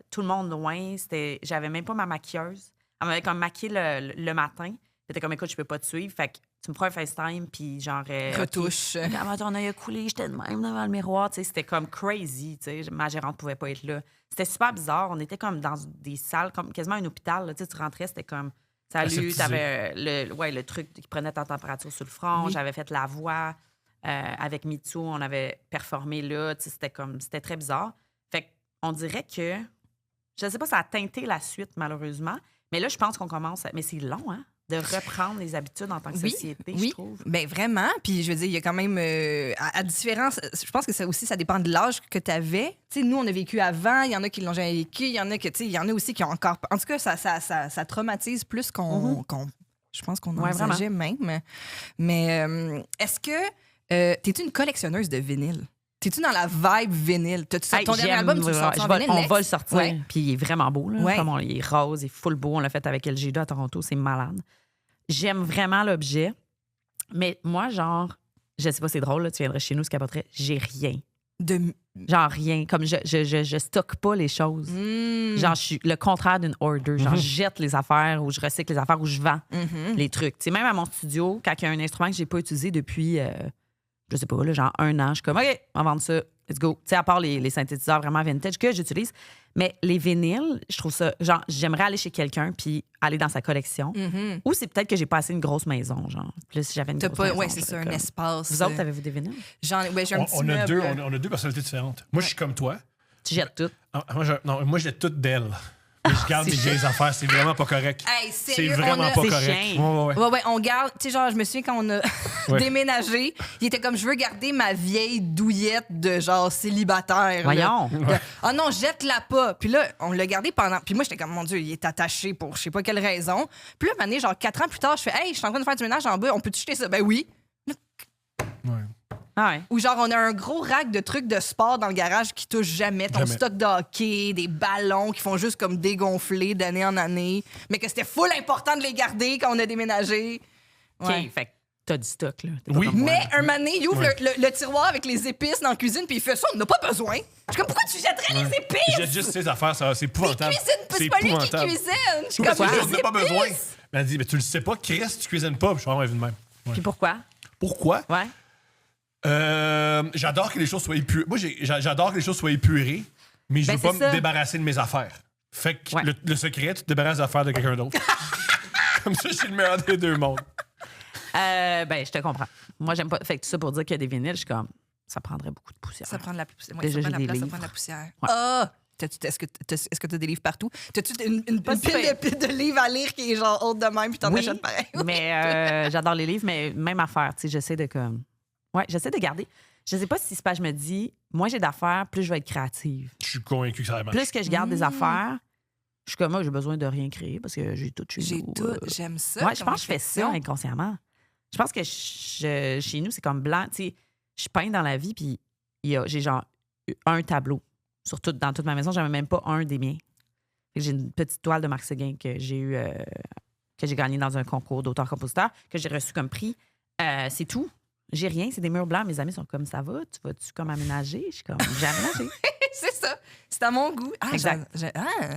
Tout le monde loin. J'avais même pas ma maquilleuse. Elle m'avait comme maquillée le matin. J'étais comme, écoute, je peux pas te suivre. Fait que tu me prends un FaceTime, puis genre... Retouche. OK, comment ton œil a coulé? J'étais de même devant le miroir. Tu sais, c'était comme crazy. Tu sais, ma gérante pouvait pas être là. C'était super bizarre. On était comme dans des salles, comme quasiment un hôpital. Là. Tu sais, tu rentrais, c'était comme... Salut, Aseptisé. t'avais le truc qui prenait ta température sur le front. J'avais fait la voix. Avec Mitsu, on avait performé là. Tu sais, c'était très bizarre. Fait qu'on dirait que... Je sais pas, ça a teinté la suite, malheureusement. Mais là, je pense qu'on commence... Mais c'est long, hein? De reprendre les habitudes en tant que société, je trouve. Ben vraiment. Puis je veux dire, il y a quand même à différence. Je pense que ça aussi, ça dépend de l'âge que tu avais. Tu sais, nous, on a vécu avant. Il y en a qui l'ont jamais vécu. Il y en a que, tu sais, il y en a aussi qui ont encore. En tout cas, ça traumatise plus qu'on. Je pense qu'on envisageait même. Mais est-ce que t'es-tu une collectionneuse de vinyle? T'es-tu dans la vibe vinyle? T'as-tu sorti ton dernier J'aime album? Tu le vraiment. sors en vinyle, On Lex? va le sortir. Ouais. Puis il est vraiment beau. Là. Ouais. Comme il est rose, il est full beau. On l'a fait avec LG2 à Toronto. C'est malade. J'aime vraiment l'objet. Mais moi, genre, je sais pas, c'est drôle, là, tu viendrais chez nous, ce capoterait. J'ai rien. Genre rien. Comme je stocke pas les choses. Genre, je suis le contraire d'une order. Genre, je jette les affaires ou je recycle les affaires ou je vends les trucs. Tu sais, même à mon studio, quand il y a un instrument que j'ai pas utilisé depuis, je sais pas, là, genre 1 an, je suis comme, OK, on va vendre ça. Let's go. Tu sais, à part les synthétiseurs vraiment vintage que j'utilise. Mais les vinyles, je trouve ça... Genre, j'aimerais aller chez quelqu'un puis aller dans sa collection. Ou c'est peut-être que j'ai pas assez une grosse maison, genre. Puis là, si j'avais une grosse maison... Ouais, c'est ça, j'aurais un comme- espace. Vous autres, avez-vous des vinyles? J'ai un petit On a meuble. on a deux personnalités différentes. Moi, je suis comme toi. Tu jettes tout. Ah, moi, j'ai toutes d'elles. Mais je garde des vieilles affaires. C'est vraiment pas correct. Hey, C'est sérieux, vraiment on a- pas C'est correct. chiant. Ouais. Ouais, on garde. Tu sais, genre, je me souviens quand on a Ouais. déménagé, il était comme, je veux garder ma vieille douillette de genre célibataire. là. Voyons. Ah non, jette-la pas. Puis là, on l'a gardé pendant. Puis moi, j'étais comme, mon Dieu, il est attaché pour je sais pas quelle raison. Puis là, une année, genre 4 ans plus tard, je fais, hey, je suis en train de faire du ménage en bas, on peut-tu jeter ça? Ben oui. Ouais. Ah ouais. Ou genre, on a un gros rack de trucs de sport dans le garage qui touche jamais. Ton Jamais. stock de hockey, des ballons qui font juste comme dégonfler d'année en année. Mais que c'était full important de les garder quand on a déménagé. OK, Ouais. fait que T'as du stock, là. T'es pas Oui. comme moi, Mais là. un moment donné, il ouvre Ouais. le tiroir avec les épices dans la cuisine, puis il fait ça, on n'a pas besoin. Je suis comme, pourquoi tu jetterais les épices? Jette juste ses affaires, ça, c'est Il épouvantable. cuisine, c'est pas lui qui cuisine. Je suis Parce comme, que les on n'a pas épices. besoin. Mais elle dit, mais tu le sais pas, Chris, tu cuisines pas. Puis je suis vraiment de même. Ouais. Puis pourquoi? Pourquoi? Ouais. J'adore que les choses soient épurées. Moi, j'adore que les choses soient épurées, mais je Ben, veux pas c'est ça. me débarrasser de mes affaires. Fait que Ouais. le secret, tu te débarrasses des affaires de quelqu'un d'autre. Comme ça, je suis le meilleur des deux mondes. Ben, je te comprends. Moi, j'aime pas. Fait que tout ça pour dire qu'il y a des vinyles, je suis comme, ça prendrait beaucoup de poussière. Ça prend de la poussière. Déjà, ça prend de j'ai la des place, ça livres. prend de la poussière. Ouais. Ah! Est-ce que tu as des livres partout? T'as-tu une Pas pile de livres à lire qui est genre haute de même, puis t'en Oui, achètes pareil? mais j'adore les livres, mais même affaire. Tu sais, j'essaie de comme. Ouais, j'essaie de garder. Je sais pas si c'est pas, je me dis, moins j'ai d'affaires, plus je vais être créative. Je suis convaincu que ça va marcher. Plus que je garde des affaires, je suis comme moi, j'ai besoin de rien créer parce que j'ai tout chez J'ai nous. tout. J'aime ça. Ouais, je comme pense que je fais ça réflexion. inconsciemment. Je pense que chez nous, c'est comme blanc. Tu sais, je peins dans la vie, puis j'ai genre un tableau. Dans toute ma maison, j'avais même pas un des miens. Fait que j'ai une petite toile de Marc Séguin que j'ai eu, que j'ai gagné dans un concours d'auteur-compositeur, que j'ai reçu comme prix. C'est tout. J'ai rien, c'est des murs blancs. Mes amis sont comme, ça va? Tu vas-tu comme aménager? Je suis comme, j'ai aménagé. C'est ça. C'est à mon goût. Ah, Exact. j'aime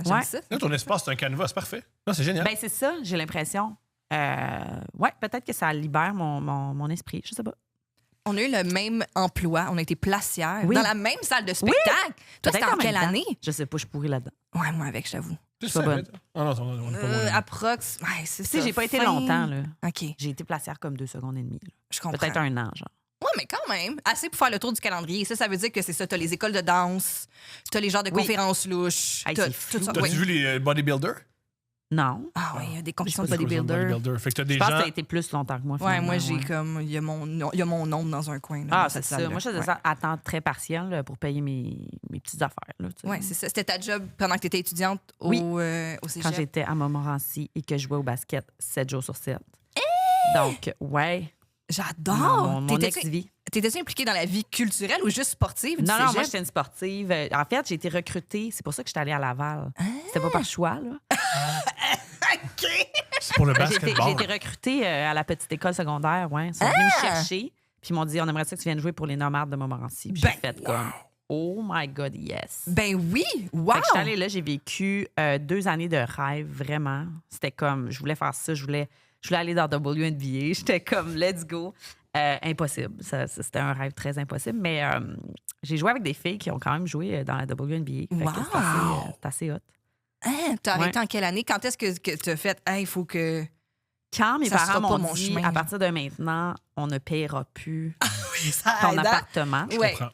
Ouais. ça. Là, ton espace, c'est un canevas, c'est parfait. Non, c'est génial. Ben, c'est ça, j'ai l'impression. Ouais, peut-être que ça libère mon esprit. Je sais pas. On a eu le même emploi. On a été placières Oui. dans la même salle de spectacle. Toi, c'était Peut-être en même quelle temps. année? Je sais pas, je pourris là-dedans. Ouais, moi avec, j'avoue. Tu pas sais, bonne. Ah non, on est pas loin. Approx. Ouais, c'est Tu ça. sais, j'ai pas été fin. longtemps, là. OK, J'ai été placière comme 2 secondes et demie. là. je comprends. Peut-être un an, genre. Ouais, mais quand même. Assez pour faire le tour du calendrier. Ça veut dire que c'est ça. T'as les écoles de danse, t'as les genres de Oui. conférences louches. Hey, t'as c'est tout fou. ça. T'as-tu Oui. vu les bodybuilders? Non. Ah oui, il y a des compétitions de C'est quoi, ça, bodybuilder. Fait que t'as Je des pense que gens. ça a été plus longtemps que moi. Ouais, finalement, moi, j'ai ouais. comme. Il y a mon nombre dans un coin. là, Ah, dans c'est cette ça. salle-là. Moi, je faisais Ouais. ça à temps très partiel là, pour payer mes petites affaires. Là, tu sais. Ouais, c'est ça. C'était ta job pendant que tu étais étudiante au, Oui. au cégep. Quand j'étais à Montmorency et que je jouais au basket 7 jours sur 7. Donc, ouais. J'adore. Mon T'étais-tu ex-vie. t'étais-tu impliquée dans la vie culturelle ou juste sportive? du Non, non, cégep? moi, j'étais une sportive. En fait, j'ai été recrutée. C'est pour ça que j'étais allée à Laval. C'était pas par choix, là. OK. C'est pour le J'ai été basketball. recrutée à la petite école secondaire, ouais. Ils sont venus me chercher, puis ils m'ont dit, on aimerait ça que tu viennes jouer pour les Nomades de Montmorency. Puis Ben, j'ai fait comme, oh my God, yes. Ben oui. Wow. Fait que je suis allée là, j'ai vécu 2 années de rêve, vraiment. C'était comme, je voulais faire ça, je voulais aller dans WNBA. J'étais comme, let's go. Impossible. C'était un rêve très impossible. Mais j'ai joué avec des filles qui ont quand même joué dans la WNBA. Fait que Wow. c'est assez hot. Hein, t'as arrêté Ouais. en quelle année? Quand est-ce que tu as fait, il faut que. Quand mes Ça sera parents pas m'ont mon dit, chemin. à partir de maintenant, on ne paiera plus Ça ton aide, hein? appartement. Ouais. comprends.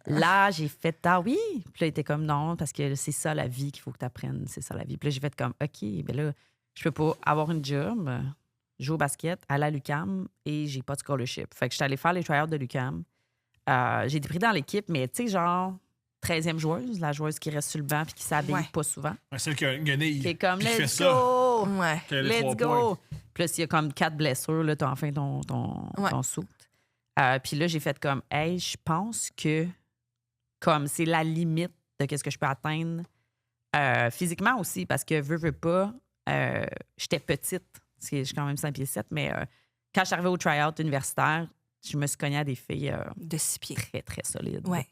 Là, j'ai fait, ah oui. Puis là, il était comme, non, parce que c'est ça la vie qu'il faut que tu apprennes. C'est ça la vie. Puis là, j'ai fait comme, OK, ben là, je peux pas avoir une job, jouer au basket, aller à l'UQAM et j'ai pas de scholarship. Fait que je suis allée faire les tryouts de l'UQAM. J'ai été pris dans l'équipe, mais tu sais, genre, 13e joueuse, la joueuse qui reste sur le banc puis qui s'habille Ouais. pas souvent. Celle qui a une guenille. Qui est comme, puis qui fait let's ça. go! Ouais. Qui a les 3 Let's points. go! Puis là, s'il y a comme 4 blessures, là, t'as enfin Ouais. ton suit. Puis là, j'ai fait comme, hey, je pense que comme c'est la limite de qu'est-ce que je peux atteindre physiquement aussi, parce que veux pas, j'étais petite, parce que je suis quand même 5 pieds 7, mais quand je suis arrivée au tryout universitaire, je me suis cognée à des filles De 6 pieds. très, très solides. Ouais.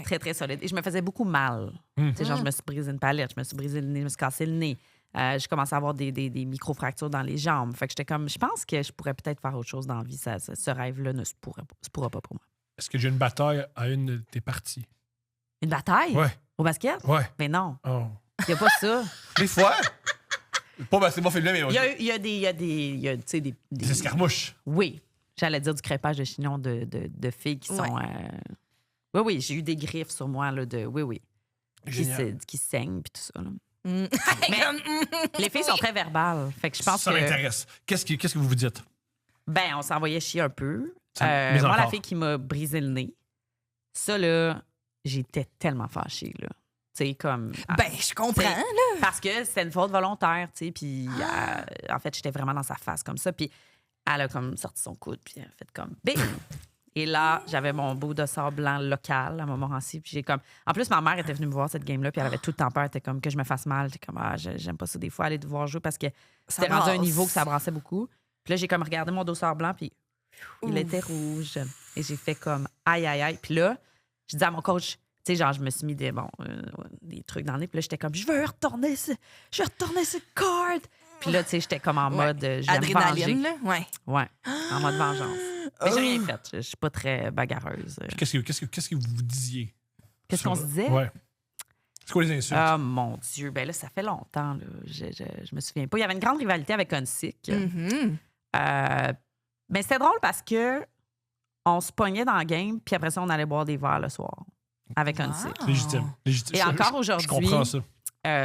Très, très solides. Et je me faisais beaucoup mal. Mm. Tu sais, genre, je me suis brisé une palette, je me suis brisé le nez, je me suis cassé le nez. J'ai commencé à avoir des micro-fractures dans les jambes. Fait que j'étais comme, je pense que je pourrais peut-être faire autre chose dans la vie. Ce rêve-là ne se pourra pas pour moi. Est-ce que j'ai une bataille à une de tes parties? Une bataille? Ouais. Au basket? Ouais. Mais non, Oh. il n'y a pas ça. Des fois? Pas basketball féminin, mais Il y a tu sais, des des escarmouches. Oui, j'allais dire du crêpage de chignon de filles qui sont... Oui, j'ai eu des griffes sur moi, là, oui, Génial. qui saignent puis tout ça. Là. Mm. Les filles sont très verbales. Fait que je pense Ça que... m'intéresse. Qu'est-ce que vous vous dites? Ben, on s'envoyait chier un peu. Mais Moi, la encore. fille qui m'a brisé le nez, ça, là, j'étais tellement fâchée, là. Tu sais, comme... Ben, je comprends, T'sais, là. Parce que c'était une faute volontaire, tu sais, puis en fait, j'étais vraiment dans sa face comme ça, puis elle a comme sorti son coude, puis elle a fait comme bing! Et là, j'avais mon beau dossard blanc local à Montmorency, puis j'ai comme... En plus, ma mère était venue me voir cette game-là, puis elle avait tout le temps peur, elle était comme que je me fasse mal, j'étais comme, j'aime pas ça des fois, aller devoir jouer, parce que c'était rendu à un brasse. niveau que ça brassait beaucoup. Puis là, j'ai comme regardé mon dossard blanc, puis Il était rouge. Et j'ai fait comme aïe, aïe, aïe. Puis là, je dis à mon coach, tu sais, genre, je me suis mis des trucs dans le nez. Puis là, j'étais comme, je veux retourner ce card. Puis là, tu sais, j'étais comme en mode, je vais me venger. Adrénaline, là? Ouais. Ouais, en mode vengeance. Mais j'ai rien fait. Je suis pas très bagarreuse. Puis qu'est-ce que vous disiez? Qu'est-ce qu'on se disait? Ouais. C'est quoi les insultes? Oh mon Dieu, ben là, ça fait longtemps. Là. Je me souviens pas. Il y avait une grande rivalité avec Unsick. Mais c'était drôle parce que on se pognait dans le game, puis après ça, on allait boire des verres le soir avec Unsick. Légitime. Et encore aujourd'hui, je comprends ça.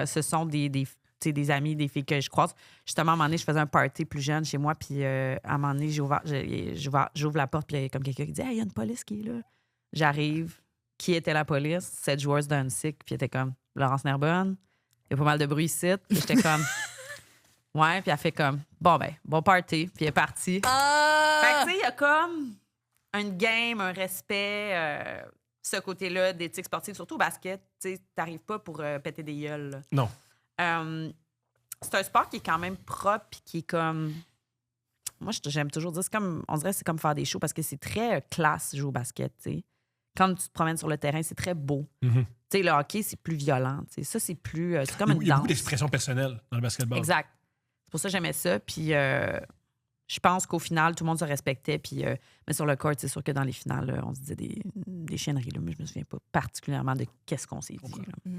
Ce sont des amis, des filles que je croise. Justement, à un moment donné, je faisais un party plus jeune chez moi, puis à un moment donné, j'ouvre la porte, puis il y a comme quelqu'un qui dit « Hey, il y a une police qui est là. » J'arrive. Qui était la police? Cette joueuse d'Unsick, puis elle était comme « Laurence Nerbonne, il y a pas mal de bruit ici. » Puis j'étais comme « Ouais. » Puis elle fait comme « Bon party. » Puis elle est partie. Fait que, tu sais, il y a comme une game, un respect, ce côté-là d'éthique sportive, surtout au basket. Tu sais, t'arrives pas pour péter des gueules. Là. Non. C'est un sport qui est quand même propre puis qui est comme... Moi, j'aime toujours dire, on dirait que c'est comme faire des shows parce que c'est très classe jouer au basket, tu sais. Quand tu te promènes sur le terrain, c'est très beau. Tu sais, le hockey, c'est plus violent. Tu sais. Ça, c'est plus... c'est comme une danse. Il y a beaucoup d'expression personnelle dans le basketball. Exact. C'est pour ça que j'aimais ça. Puis je pense qu'au final, tout le monde se respectait. Puis, mais sur le court, c'est sûr que dans les finales, là, on se disait des chienneries. Là, mais je me souviens pas particulièrement de qu'est-ce qu'on s'est dit. Là.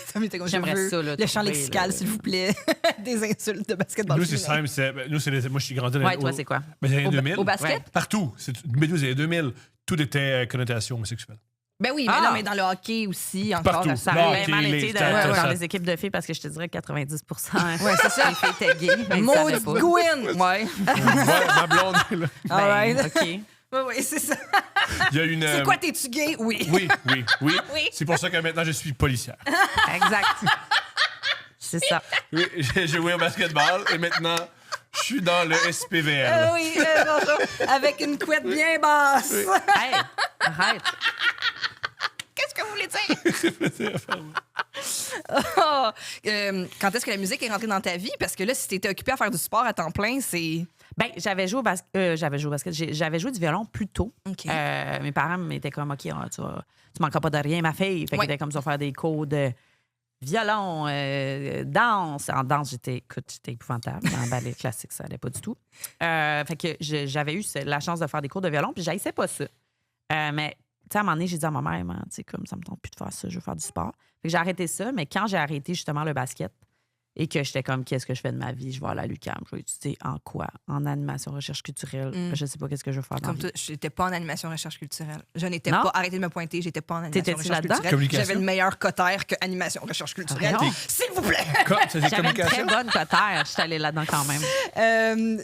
Ça m'était comme J'aimerais ça. Là, le champ trouver, lexical, là. s'il vous plaît. Des insultes de basketball. Nous, c'est simple. Moi, je suis grandi dans Ouais, toi, c'est quoi? les années 2000. Au basket? Ouais. Partout. Mais nous, les années 2000, tout était connotation homosexuelle. Ben oui, mais non, mais dans le hockey aussi, encore. Partout. Ça Le a hockey, mal les été stats, dans ça. les équipes de filles parce que je te dirais que 90 Ouais, c'est ça. les filles étaient gays, mais ils Maudit savaient pas. Gwyn! Ouais. Ouais, ma blonde est là. Ben, All right. OK. Oui, c'est ça. Il y a une. C'est quoi, t'es-tu gay? Oui. Oui. Oui. C'est pour ça que maintenant, je suis policière. Exact. C'est ça. Oui, j'ai joué au basketball et maintenant, je suis dans le SPVL. Oui, bonjour. Avec une couette bien basse. Hey, arrête. Qu'est-ce que vous voulez dire? Oh, quand est-ce que la musique est rentrée dans ta vie? Parce que là, si t'étais occupé à faire du sport à temps plein, c'est... Ben, j'avais joué au basket. J'avais joué du violon plus tôt. OK. Mes parents m'étaient comme, OK, tu manqueras pas de rien, ma fille. Fait qu'ils étaient comme ça, faire des cours de violon, danse. En danse, j'étais épouvantable. En ballet classique, ça allait pas du tout. Fait que j'avais eu la chance de faire des cours de violon, puis j'haïssais pas ça. Mais, tu sais, à un moment donné, j'ai dit à ma mère, tu sais, comme ça me tente plus de faire ça, je veux faire du sport. Fait que j'ai arrêté ça, mais quand j'ai arrêté justement le basket, et que j'étais comme, qu'est-ce que je fais de ma vie? Je vais aller à l'UQAM. Je vais étudier en quoi? En animation, recherche culturelle. Je sais pas qu'est-ce que je veux faire dans Comme la vie. toi, j'étais pas en animation recherche culturelle. Je n'étais Non? pas arrêté de me pointer, j'étais pas en animation T'étais-tu recherche là-dedans? culturelle. Communication? J'avais le meilleur cotère que animation recherche culturelle. Voyons. S'il vous plaît! C'est des J'avais une très communications? bonne cotère. Je suis allée là-dedans quand même.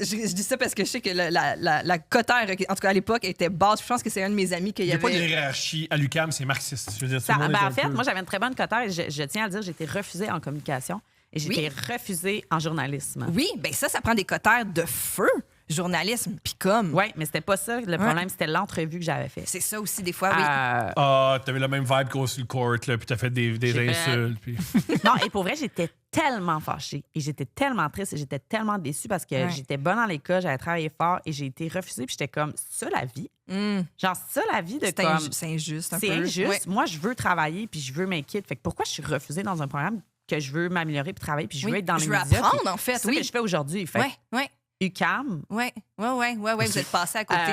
Je dis ça parce que je sais que la cotère, en tout cas à l'époque, était basse. Je pense que c'est un de mes amis qui Il n'y a pas de avait... hiérarchie à l'UQAM, c'est marxiste. Je veux dire, tout Ça, le monde ben, est en un fait, peu- moi, j'avais une très bonne cotère. Et je tiens à le dire, j'ai été refusée en communication et j'ai été refusée en journalisme. Oui, ben ça prend des cotères de feu, journalisme, puis comme... Oui, mais c'était pas ça. Le problème, c'était l'entrevue que j'avais faite. C'est ça aussi, des fois, oui. Ah, t'avais la même vibe qu'au sur le court, là, puis t'as fait des J'ai insultes. Puis... Non, et pour vrai, j'étais tellement fâchée et j'étais tellement triste et j'étais tellement déçue parce que Ouais. j'étais bonne à l'école, j'avais travaillé fort et j'ai été refusée. Puis j'étais comme, c'est ça la vie? Genre, c'est ça la vie de C'est comme... c'est injuste un peu. C'est injuste. Ouais. Moi, je veux travailler puis je veux m'inquiéter. Fait que pourquoi je suis refusée dans un programme que je veux m'améliorer puis travailler puis je veux Oui, être dans les je veux médias? apprendre, puis en fait, c'est ça oui. que je fais aujourd'hui. Fait Ouais. UQAM. Ouais, vous êtes passé à côté.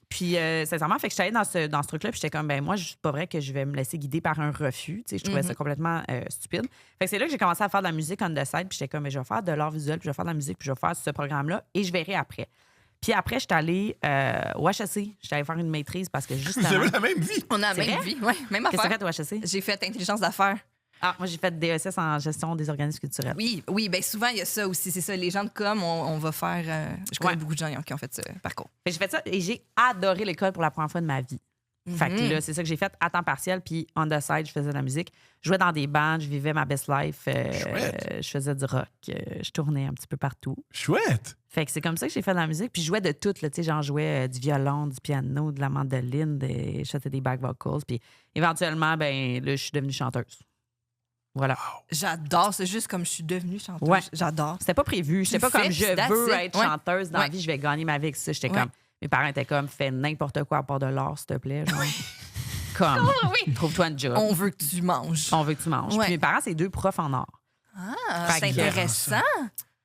Puis, sincèrement, fait que j'étais allée dans ce truc-là, puis j'étais comme, ben moi, c'est pas vrai que je vais me laisser guider par un refus. Tu sais, je trouvais ça complètement stupide. Fait que c'est là que j'ai commencé à faire de la musique on the side, puis j'étais comme, ben, je vais faire de l'art visuel, puis je vais faire de la musique, puis je vais faire ce programme-là, et je verrai après. Puis après, j'étais allée au HEC. J'étais allée faire une maîtrise parce que Vous justement... avez la même vie. On a la C'est même vrai? vie, ouais, même Qu'est-ce que affaire. tu as fait au HEC? J'ai fait intelligence d'affaires. Ah, moi, j'ai fait DSS en gestion des organismes culturels. Oui, ben souvent, il y a ça aussi. C'est ça, les gens de com, on va faire... je connais Ouais. beaucoup de gens qui ont fait ce parcours. Fait que j'ai fait ça et j'ai adoré l'école pour la première fois de ma vie. Fait que là, c'est ça que j'ai fait à temps partiel. Puis on the side, je faisais de la musique. Je jouais dans des bandes, je vivais ma best life. Chouette. Je faisais du rock. Je tournais un petit peu partout. Chouette. Fait que c'est comme ça que j'ai fait de la musique. Puis je jouais de tout. Tu sais, j'en jouais du violon, du piano, de la mandoline, je faisais des back vocals. Puis éventuellement, ben là, je suis devenue chanteuse. Voilà. J'adore, c'est juste comme je suis devenue chanteuse. Ouais. J'adore. C'était pas prévu. J'étais Tu pas le fais, comme je puis that's veux it. être Ouais. chanteuse dans la Ouais. vie, je vais gagner ma vie avec ça. J'étais Ouais. comme. Mes parents étaient comme, fais n'importe quoi à part de l'art, s'il te plaît. Genre. Comme, oui. trouve-toi un job. On veut que tu manges. On veut que tu manges. Ouais. Puis mes parents, c'est 2 profs en art. Ah, Fait c'est que- intéressant.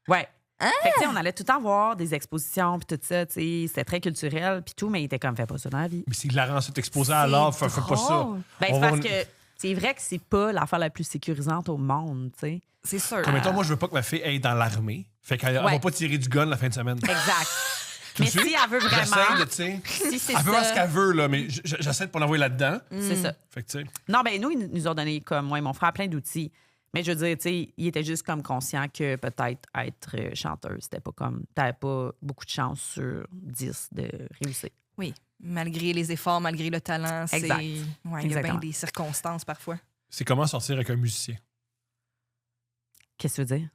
Ouais. Ah! Fait que, tu sais, on allait tout le temps voir des expositions, puis tout ça, tu sais, c'était très culturel, puis tout, mais il était comme, fais pas ça dans la vie. Mais c'est hilarant, ça, t'exposer à l'art, fais pas ça. drôle. Ben, On c'est va- parce que c'est vrai que c'est pas l'affaire la plus sécurisante au monde, tu sais. C'est sûr. Comme mettons, moi, je veux pas que ma fille aille dans l'armée. Fait qu'elle Ouais. va pas tirer du gun la fin de semaine. Exact. Mais si elle veut J'essaie vraiment, de, tu sais. si c'est Elle veut voir ce ça, qu'elle veut, là, mais j'essaie de pas l'envoyer là-dedans. c'est ça. Fait que, tu sais. Non, ben nous, ils nous ont donné, comme moi et mon frère, plein d'outils. Mais je veux dire, tu sais, il était juste comme conscient que peut-être être chanteuse, c'était pas comme. T'avais pas beaucoup de chance sur 10 de réussir. Oui, malgré les efforts, malgré le talent, c'est... Exact. Ouais, il y a bien Exactement. des circonstances parfois. C'est comment sortir avec un musicien. Qu'est-ce que tu veux dire?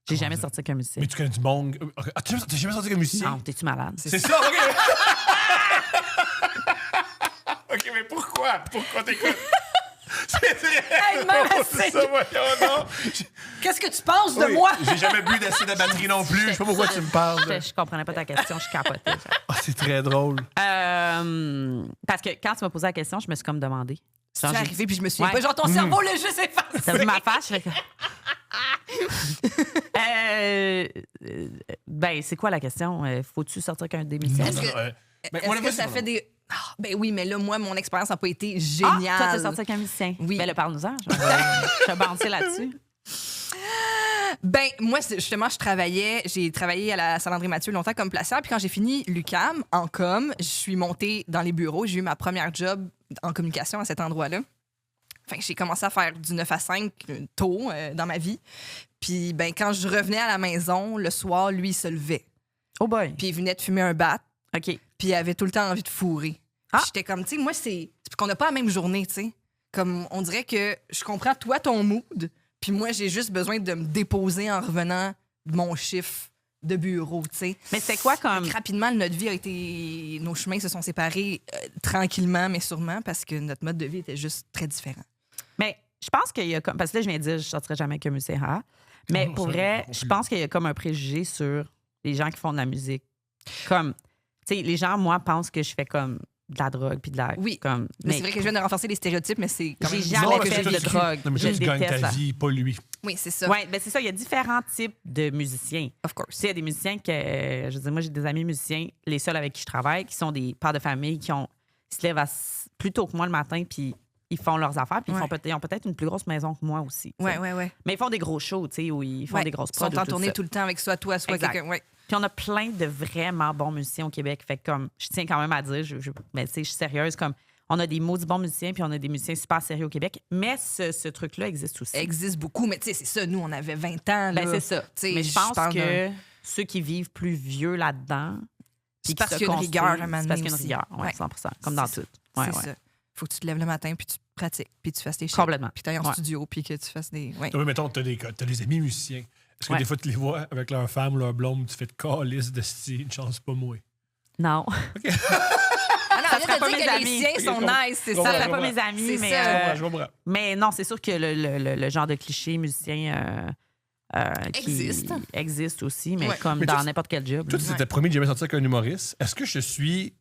J'ai Comment jamais dire? sorti avec un musicien. Mais tu connais du monde. Ah, t'as jamais sorti avec un musicien? Non, t'es-tu malade? C'est ça, OK! OK, mais pourquoi? Pourquoi t'écoutes? C'est vrai! Hey, man, C'est ça, voyons, non! Qu'est-ce que tu penses de Oui, moi? J'ai jamais bu d'acide de batterie non plus. Je sais pas pourquoi tu me parles. Je comprenais pas ta question, je capotais. Ah, c'est très drôle. Parce que quand tu m'as posé la question, je me suis comme demandé. Je suis Genre, j'ai- arrivée puis je me suis dit, Ouais. genre ton cerveau l'a juste effacé. T'as vu ma face? Je fais comme- ben, c'est quoi la question? Faut-tu sortir avec un des musiciens? Est-ce que- mais Est-ce moi, que moi, ça c'est- fait des... Ah, ben oui, mais là, moi, mon expérience n'a pas été Ah, géniale. toi, t'es sorti avec un musicien. Oui. Ben, le parle-nous-en. Je vais bouncer là-dessus. Ben, moi, justement, j'ai travaillé à la salle André-Mathieu longtemps comme placière. Puis quand j'ai fini l'UQAM en com, je suis montée dans les bureaux. J'ai eu ma première job en communication à cet endroit-là. Fait que j'ai commencé à faire du 9 à 5 tôt dans ma vie. Puis ben, quand je revenais à la maison, le soir, lui, il se levait. Oh boy. Puis il venait de fumer un bat. OK. Puis il avait tout le temps envie de fourrer. Ah. Puis j'étais comme, tu sais, moi, c'est parce qu'on n'a pas la même journée, tu sais. Comme, on dirait que je comprends, toi, ton mood, puis moi, j'ai juste besoin de me déposer en revenant de mon chiffre de bureau, tu sais. Mais c'est quoi comme. Rapidement, notre vie a été... Nos chemins se sont séparés tranquillement, mais sûrement, parce que notre mode de vie était juste très différent. Mais je pense qu'il y a comme. Parce que là, je viens de dire, je sortirai jamais avec un musicien. Hein? Mais Non, pour ça, vrai, non je plus. pense qu'il y a comme un préjugé sur les gens qui font de la musique. Comme. Tu sais, les gens, moi, pensent que je fais comme de la drogue puis de la. Oui. Comme, Mais c'est vrai que je viens de renforcer les stéréotypes, mais c'est quand J'ai même... jamais Non, fait mais c'est de toi, drogue. Non, mais Je toi, tu gagnes déteste ta ça. vie, pas lui. Oui, c'est ça. Oui, ben c'est ça. Il y a différents types de musiciens. Of Tu course. sais, il y a des musiciens que, je veux dire, moi, j'ai des amis musiciens, les seuls avec qui je travaille, qui sont des pères de famille, qui se lèvent plus tôt que moi le matin, puis ils font leurs affaires, puis Ouais. ils ont peut-être une plus grosse maison que moi aussi. tu sais. Ouais. Mais ils font des gros shows, tu sais, où ils font Ouais. des grosses Ils sont prods. en ou tout tournée ça. tout le temps avec soit toi, soit Exact. quelqu'un. Ouais. Puis on a plein de vraiment bons musiciens au Québec. Fait que comme, je tiens quand même à dire, mais tu sais, je suis sérieuse, comme, on a des maudits bons musiciens, puis on a des musiciens super sérieux au Québec. Mais ce truc-là existe aussi. Existe beaucoup, mais tu sais, c'est ça. Nous, on avait 20 ans. Ben, là. c'est ça. Tu sais, Mais je pense parle que ceux qui vivent plus vieux là-dedans, C'est puis qui parce se qu'il y a une rigueur, construisent, à un moment c'est parce donné qu'il y a une aussi. rigueur, ouais, Ouais. 100 comme dans C'est tout. Ouais, c'est ouais. ça. Faut que tu te lèves le matin, puis tu pratiques, puis tu fasses tes choses. Complètement. Puis tu ailles en Ouais. studio, puis que tu fasses des... Ouais. Oui, mettons, t'as des amis musiciens. Est-ce que Ouais. des fois, tu les vois avec leur femme ou leur blonde, tu fais de calice de style, une chance pas moi. Non. Ah non, Ça on serait vient pas de dire mes que amis. les siens Ok, sont je comprends. nice, c'est Je Ça comprends. ça. serait pas mes amis, C'est mais, ça. Je comprends. mais non, c'est sûr que le genre de cliché musicien qui existe aussi, mais Ouais. comme Mais dans toi, n'importe quel job. Toi, là. tu t'étais promis de jamais sortir avec un humoriste. Est-ce que je suis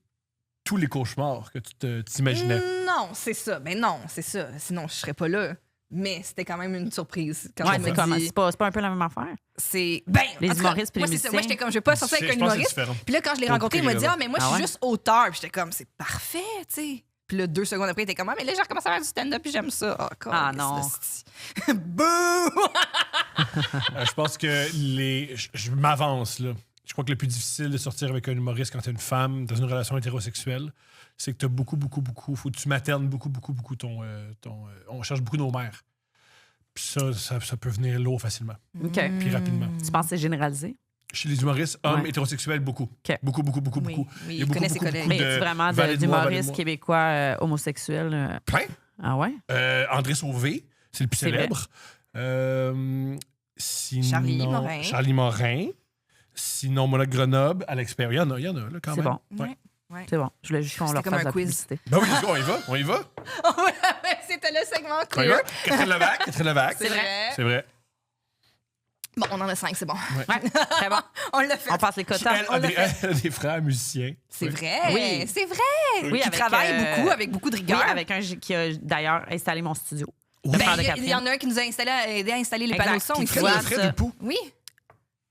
tous les cauchemars que tu t'imaginais? Non, c'est ça. Ben non, c'est ça. Sinon, je serais pas là. Mais c'était quand même une surprise. Quand Ouais, on c'est m'a comme, dit, c'est pas un peu la même affaire? c'est... Ben, Les en tout cas, humoristes puis moi, les c'est ça. Moi, musiciens. j'étais comme, je vais pas sortir avec un Je pense que c'est humoriste. différent. Puis là, quand je l'ai Pour rencontré, il m'a dit, raisons. ah, mais moi, Ah je suis ouais? juste auteur. Puis j'étais comme, c'est parfait, tu sais. Puis là, 2 secondes après, il était comme, ah, mais là, j'ai recommencé à faire du stand-up, puis j'aime ça. Ah, non. Bouh! Je pense que je m'avance, là. Je crois que le plus difficile de sortir avec un humoriste quand t'es une femme dans une relation hétérosexuelle, c'est que t'as beaucoup, faut que tu maternes beaucoup ton... on cherche beaucoup nos mères. Puis ça peut venir lourd facilement, OK. puis rapidement. Tu penses que c'est généralisé? Chez les humoristes, hommes Ouais. hétérosexuels, beaucoup. OK. Beaucoup. Oui, Il y il a beaucoup, connaît ses beaucoup, collègues. beaucoup Mais y de a-tu vraiment valets de moi, valets de d'humoristes moi. québécois homosexuels? Plein. Ah ouais? André Sauvé, c'est le plus C'est vrai. célèbre. Sinon, Charlie Morin. Sinon, Moloch Grenoble, Alex Perry. Il y en a là, quand C'est même. bon. Ouais. Ouais. C'est bon. Je voulais juste qu'on C'était leur comme fasse un la quiz. publicité. Ben oui, on y va. C'était le segment On y va. queer. Catherine Levac. C'est vrai. C'est vrai. Bon, on en a 5, c'est bon. Ouais, très bon. On l'a fait. On passe les quotas. Elle a des frères musiciens. C'est Oui. vrai. Oui. C'est vrai. Oui, Qui avec, travaille beaucoup, avec beaucoup de Oui, rigueur. avec un qui a d'ailleurs installé mon studio. Le Ben, frère de il Catherine. y en a un qui nous a aidé à installer les Exact. panneaux son. Puis ici. Fred, Fred, Fred ça. ou Pou? Oui.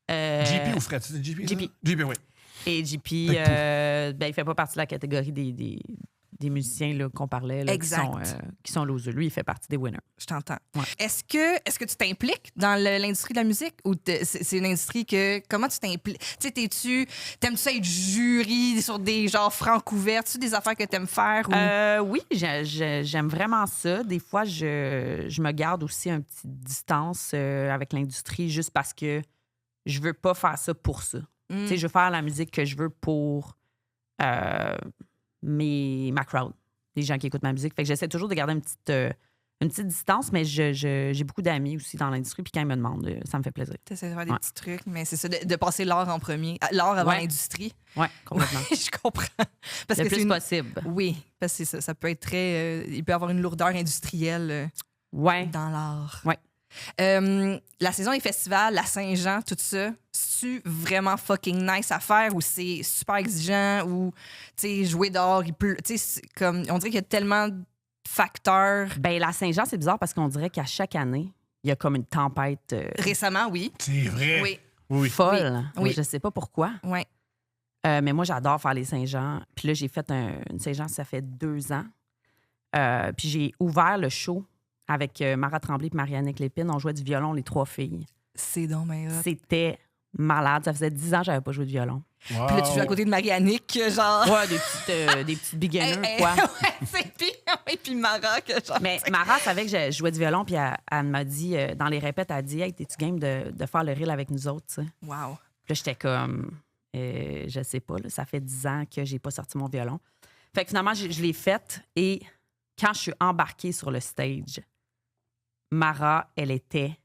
JP ou Fred? C'était JP? ça? JP. JP, oui. Et JP, il fait pas partie de la catégorie des musiciens là, qu'on parlait, là, Exact. qui sont losers. Lui, il fait partie des winners. Je t'entends. Ouais. Est-ce que tu t'impliques dans l'industrie de la musique ou c'est une industrie que comment tu t'impliques? Tu sais, t'aimes-tu ça être jury sur des genres francs ouverts? Tu des affaires que t'aimes faire? Ou... Oui, j'aime vraiment ça. Des fois, je me garde aussi une petite distance avec l'industrie juste parce que je veux pas faire ça pour ça. Tu sais, je veux faire la musique que je veux pour ma crowd, les gens qui écoutent ma musique. Fait que j'essaie toujours de garder une petite distance, mais j'ai beaucoup d'amis aussi dans l'industrie, puis quand ils me demandent, ça me fait plaisir. Tu essaies de faire des Ouais. petits trucs, mais c'est ça, de passer l'art en premier. L'art avant Ouais. l'industrie. Oui, complètement. Oui, je comprends. Parce Le que plus c'est une... possible. Oui, parce que ça peut être très... il peut y avoir une lourdeur industrielle Ouais. dans l'art. Ouais. La saison des festivals, la Saint-Jean, tout ça, c'est-tu vraiment fucking nice à faire ou c'est super exigeant ou, tu sais, jouer dehors, il pleut, tu sais, comme, on dirait qu'il y a tellement de facteurs. Ben la Saint-Jean, c'est bizarre parce qu'on dirait qu'à chaque année, il y a comme une tempête Récemment, oui. C'est vrai. Oui, Oui. folle. Oui. Je sais pas pourquoi. oui. Mais moi, j'adore faire les Saint-Jean. Puis là, j'ai fait une Saint-Jean, ça fait 2 ans. Puis j'ai ouvert le show avec Mara Tremblay et Marianne Lépine. On jouait du violon, les 3 filles. C'est donc bien hot. C'était malade. Ça faisait 10 ans que j'avais pas joué de violon. Wow. Puis là, tu joues à côté de Marie-Annick, genre... Ouais, des petites beginners, quoi. ouais, c'est pire. Et puis Mara, que genre... Mais Mara savait que je jouais du violon, puis elle m'a dit, dans les répètes, elle a dit « Hey, t'es-tu game de faire le reel avec nous autres? » tu sais. Wow. Puis là, j'étais comme, je sais pas, là, ça fait 10 ans que j'ai pas sorti mon violon. Fait que finalement, je l'ai faite et quand je suis embarquée sur le stage, Mara, elle était